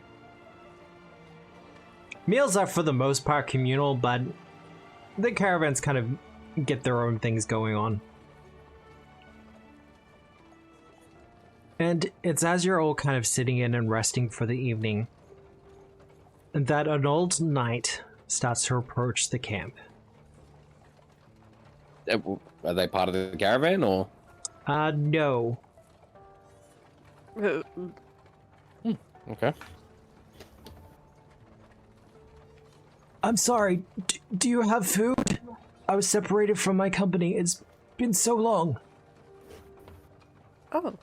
Meals are for the most part communal, but the caravans kind of get their own things going on. And it's as you're all kind of sitting in and resting for the evening that an old knight starts to approach the camp. Are they part of the caravan or? No. Okay. I'm sorry, do you have food? I was separated from my company. It's been so long. Oh,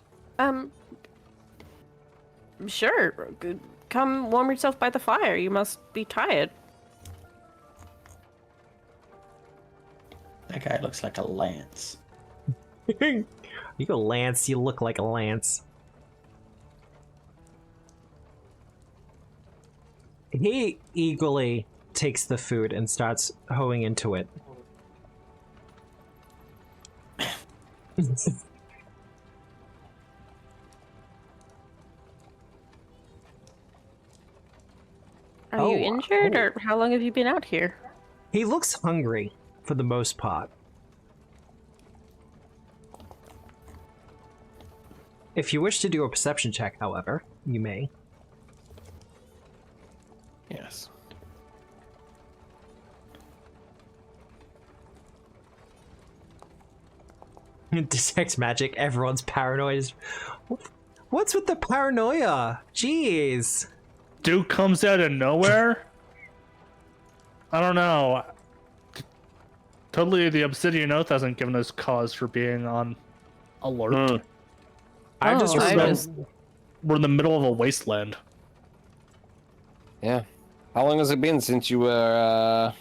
sure. Come warm yourself by the fire. You must be tired. That guy looks like a lance. You go, Lance, you look like a Lance. He eagerly takes the food and starts hoeing into it. Are you Oh, injured, oh. or how long have you been out here? He looks hungry, for the most part. If you wish to do a perception check, however, you may. Yes. Detect magic, everyone's paranoid. What's with the paranoia? Jeez. Duke comes out of nowhere. I don't know. Totally, the Obsidian Oath hasn't given us cause for being on alert. I just Oh, I remember. just- We're in the middle of a wasteland. Yeah. How long has it been since you were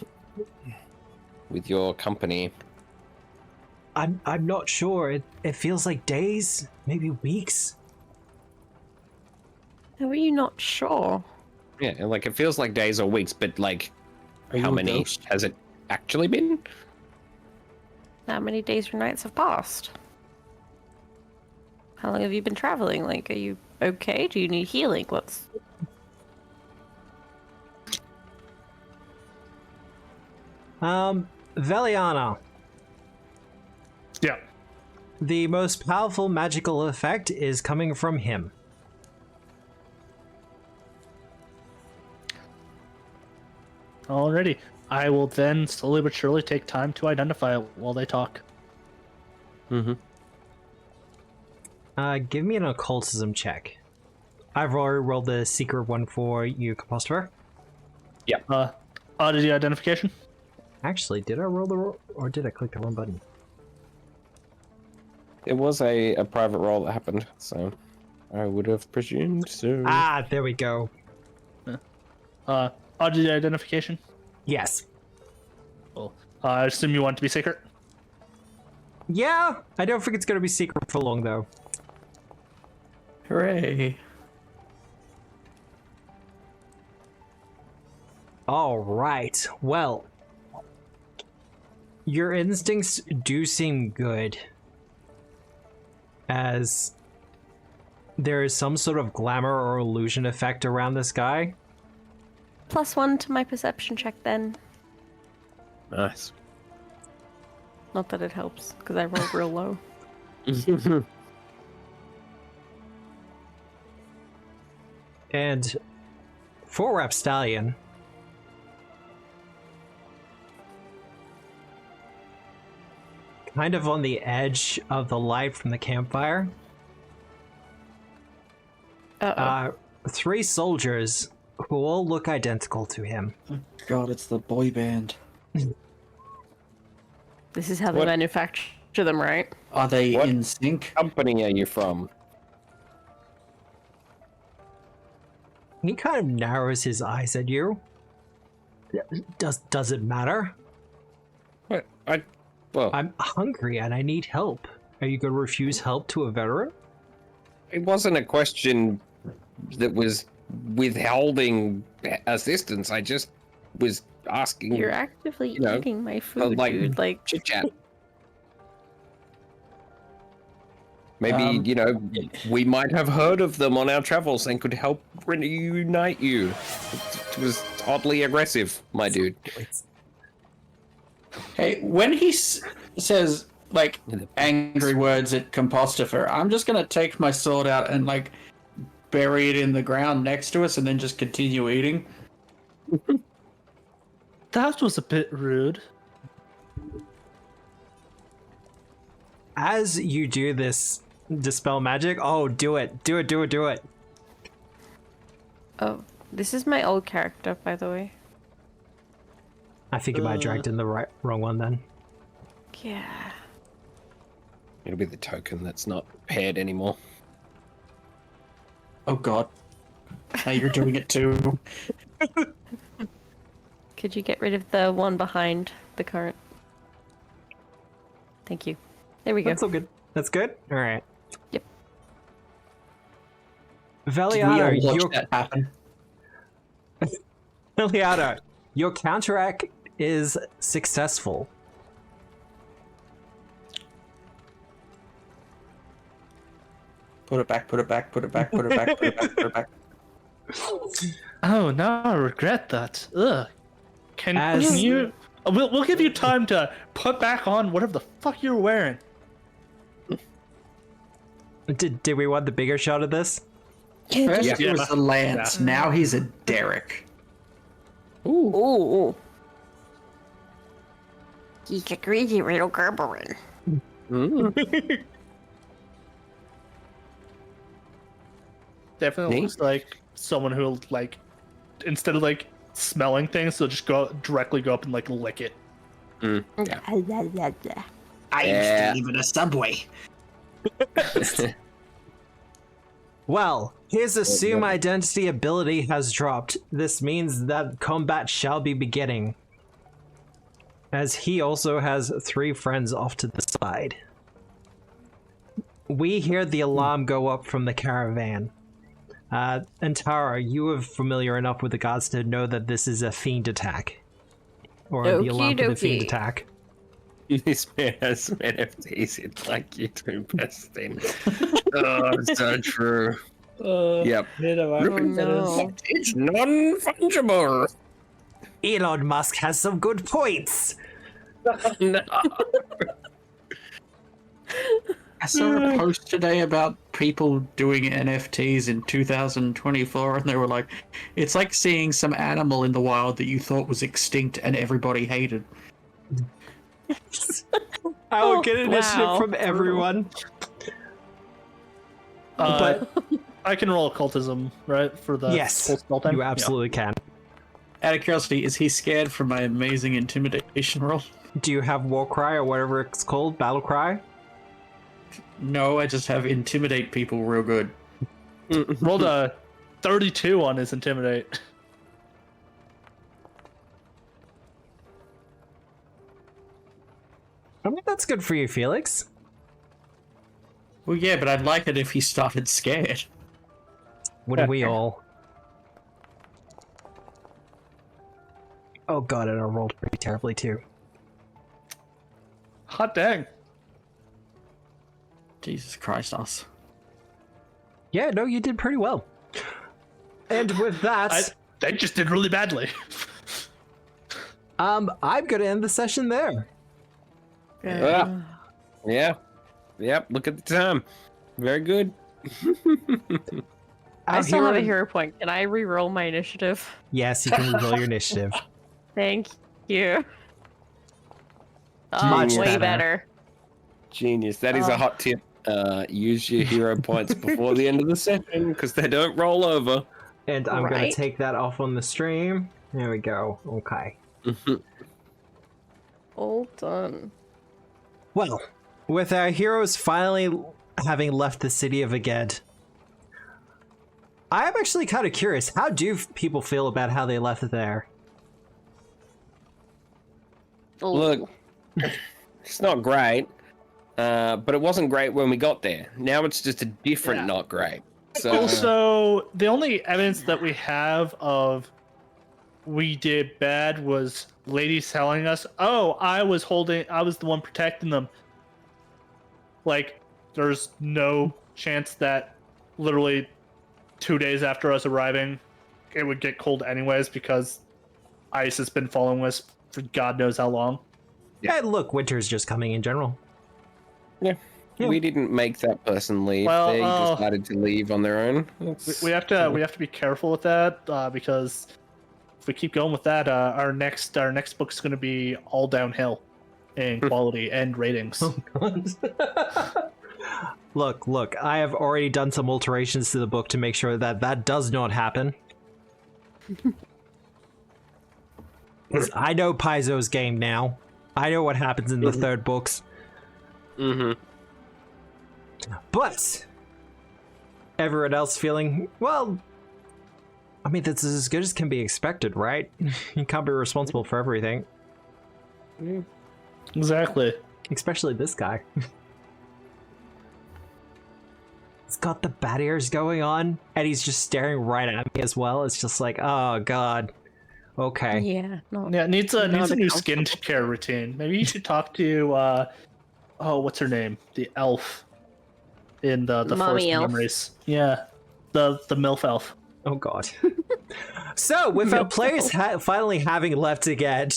with your company? I'm not sure. It feels like days, maybe weeks. How are you not sure? Yeah, like it feels like days or weeks, but like, Are you how a many ghost? has it actually been? How many days or nights have passed? How long have you been traveling? Like, are you okay? Do you need healing? What's... Veliana. Yeah. The most powerful magical effect is coming from him. Alrighty. I will then slowly but surely take time to identify it while they talk. Mm-hmm. Give me an occultism check. I've already rolled the secret one for you, Composter. Oddity identification. Actually, did I roll the or did I click the wrong button? It was a private roll that happened, so I would have presumed so. Ah, there we go. Oddity identification. Yes. Well, I assume you want it to be secret. Yeah, I don't think it's gonna be secret for long though. Hooray. All right. Well, your instincts do seem good, as there is some sort of glamour or illusion effect around this guy. +1 to my perception check then. Nice. Not that it helps, because I rolled real low. And for Rapstallion, kind of on the edge of the light from the campfire, Uh-oh. 3 soldiers who all look identical to him. God, it's the boy band. This is how they What- manufacture them, right? Are they What? in sync? Company are you from? He kind of narrows his eyes at you. Does it matter? What? I'm hungry and I need help. Are you going to refuse help to a veteran? It wasn't a question that was withholding assistance. I just was asking You're actively you know, eating my food, like, dude. Like, chit chat. Maybe, we might have heard of them on our travels and could help reunite you. It was oddly aggressive, my dude. Hey, when he says, like, angry words at Compostifer, I'm just gonna take my sword out and, like, bury it in the ground next to us and then just continue eating. That was a bit rude. As you do this dispel magic, oh, do it. oh, this is my old character, by the way. I think you might have dragged in the wrong one then. Yeah. It'll be the token that's not paired anymore. Oh god. Now you're doing it too. Could you get rid of the one behind the current? Thank you. There we go. That's all good. That's good? Alright. Yep. Did we all Veliana, watch that happen? Veliana, your counteract is successful. Put it back, put it back, put it back, put it back, put it back, put it back. Oh, now I regret that. Ugh. Can you? We'll give you time to put back on whatever the fuck you're wearing. Did we want the bigger shot of this? First Yeah. he was a lance, now he's a Derek. Ooh. He's a greedy little Gerberin. Definitely Me? looks like someone who, like, instead of like smelling things, they'll just go directly go up and like lick it. Yeah. I Yeah. used to live in a subway. Well, his assume identity ability has dropped. This means that combat shall be beginning. As he also has 3 friends off to the side. We hear the alarm go up from the caravan. And Tara, you are familiar enough with the gods to know that this is a fiend attack. Or the alarm for the fiend attack. This man has some NFTs in like YouTube best thing. Oh, it's so true. Yep. no. It's non-fungible. Elon Musk has some good points. No. I saw a post today about people doing NFTs in 2024, and they were like, it's like seeing some animal in the wild that you thought was extinct and everybody hated. I will get initiative from everyone. But I can roll occultism, right? For the Yes, full spell time? you absolutely can. Out of curiosity, is he scared from my amazing intimidation roll? Do you have war cry or whatever it's called? Battle cry? No, I just have intimidate people real good. Rolled a 32 on his intimidate. I mean, that's good for you, Felix. Well, yeah, but I'd like it if he started scared. Wouldn't we all? Oh god, and I rolled pretty terribly too. Hot dang. Jesus Christ, us. Yeah, no, you did pretty well. And with that, I just did really badly. I'm gonna end the session there. Yeah. Yep, look at the time. Very good. I still have a hero point. Can I re-roll my initiative? Yes, you can reveal your initiative. Thank you. Much Way better. better. Genius. That is a hot tip. Use your hero points before the end of the session because they don't roll over. And I'm gonna Right. take that off on the stream. There we go. Okay. All done. Well, with our heroes finally having left the city of Egede, I'm actually kind of curious. How do people feel about how they left it there? Look, it's not great, but it wasn't great when we got there. Now it's just a different not great. So Also, the only evidence that we have of we did bad was ladies telling us, "Oh, I was the one protecting them." Like, there's no chance that literally 2 days after us arriving, it would get cold anyways because ice has been following us for God knows how long. Yeah. And look, winter's just coming in general. yeah, we didn't make that person leave. Well, they decided to leave on their own. We have to be careful with that because if we keep going with that, our next book's going to be all downhill in quality and ratings. Look, I have already done some alterations to the book to make sure that that does not happen. Because I know Paizo's game now. I know what happens in the third books. But everyone else feeling, well, I mean, that's as good as can be expected, right? You can't be responsible for everything. Exactly. Especially this guy. He's got the bat ears going on, and he's just staring right at me as well. It's just like, oh god. Okay. Yeah. No. Yeah, it needs a new uncomfortable. skincare routine. Maybe you should talk to what's her name? The elf in the Mommy Forest elf. Memories. Yeah. The MILF elf. Oh god. So, with our players finally having left again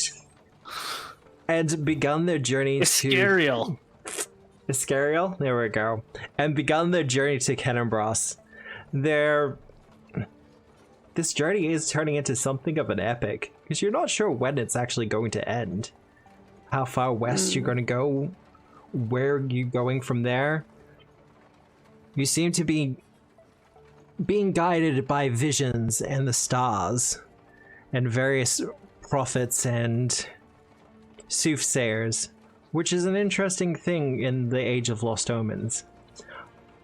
and begun their journey to Iscariel. Iscariel, there we go, and begun their journey to Kenembros, this journey is turning into something of an epic because you're not sure when it's actually going to end, how far west you're going to go, where you're going from there. You seem to be being guided by visions and the stars and various prophets and soothsayers, which is an interesting thing in the Age of Lost Omens.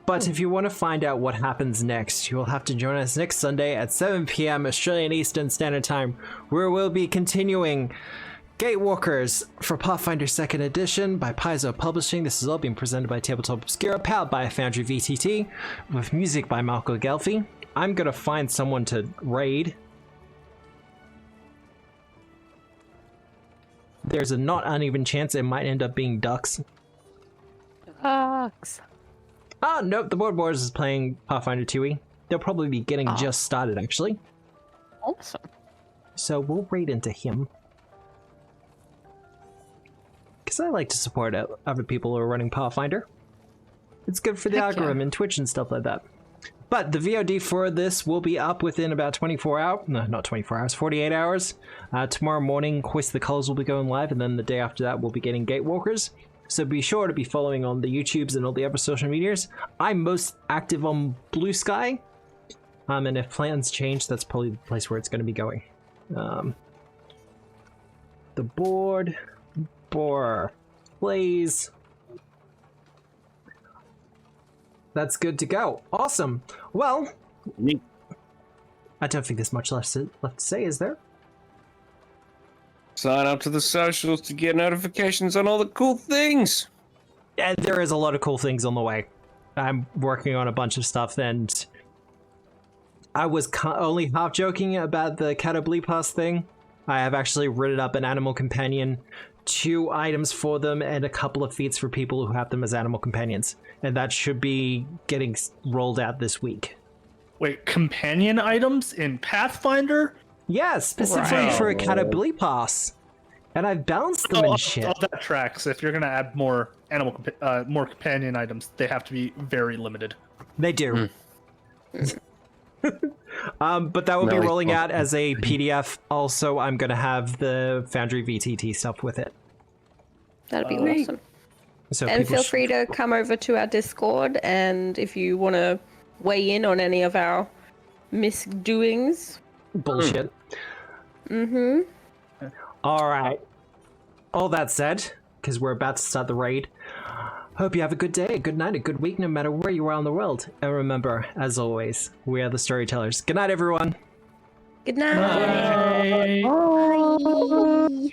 But if you want to find out what happens next, you'll have to join us next Sunday at 7 p.m. Australian Eastern Standard Time, where we'll be continuing Gatewalkers for Pathfinder 2nd Edition by Paizo Publishing. This is all being presented by Tabletop Obscura, powered by Foundry VTT, with music by Malco Gelfi. I'm going to find someone to raid. There's a not uneven chance it might end up being Ducks. Ducks. Ah, nope, the Board Wars is playing Pathfinder 2e. They'll probably be getting just started, actually. Awesome. So we'll raid into him. Because I like to support other people who are running Pathfinder. It's good for the algorithm and Twitch and stuff like that. But the VOD for this will be up within about 24 hours. No, not 24 hours, 48 hours. Tomorrow morning, Quest the Colors will be going live, and then the day after that, we'll be getting Gatewalkers. So be sure to be following on the YouTubes and all the other social medias. I'm most active on Blue Sky. And if plans change, that's probably the place where it's going to be going. The board plays. That's good to go. Awesome. Well, I don't think there's much left to say, is there? Sign up to the socials to get notifications on all the cool things. And there is a lot of cool things on the way. I'm working on a bunch of stuff, and I was only half joking about the Catablee Pass thing. I have actually written up an animal companion, 2 items for them, and a couple of feats for people who have them as animal companions. And that should be getting rolled out this week. Wait, companion items in Pathfinder? Yeah, specifically for a Catablee Pass. And I've balanced them and shit. Oh, that tracks. If you're going to add more more companion items, they have to be very limited. They do. But that will be rolling out as a PDF. Also, I'm going to have the Foundry VTT stuff with it. That'd be awesome. So and feel free to come over to our Discord, and if you want to weigh in on any of our misdoings. Bullshit. All right. All that said, because we're about to start the raid, hope you have a good day, a good night, a good week, no matter where you are in the world. And remember, as always, we are the storytellers. Good night, everyone. Good night. Bye. Bye.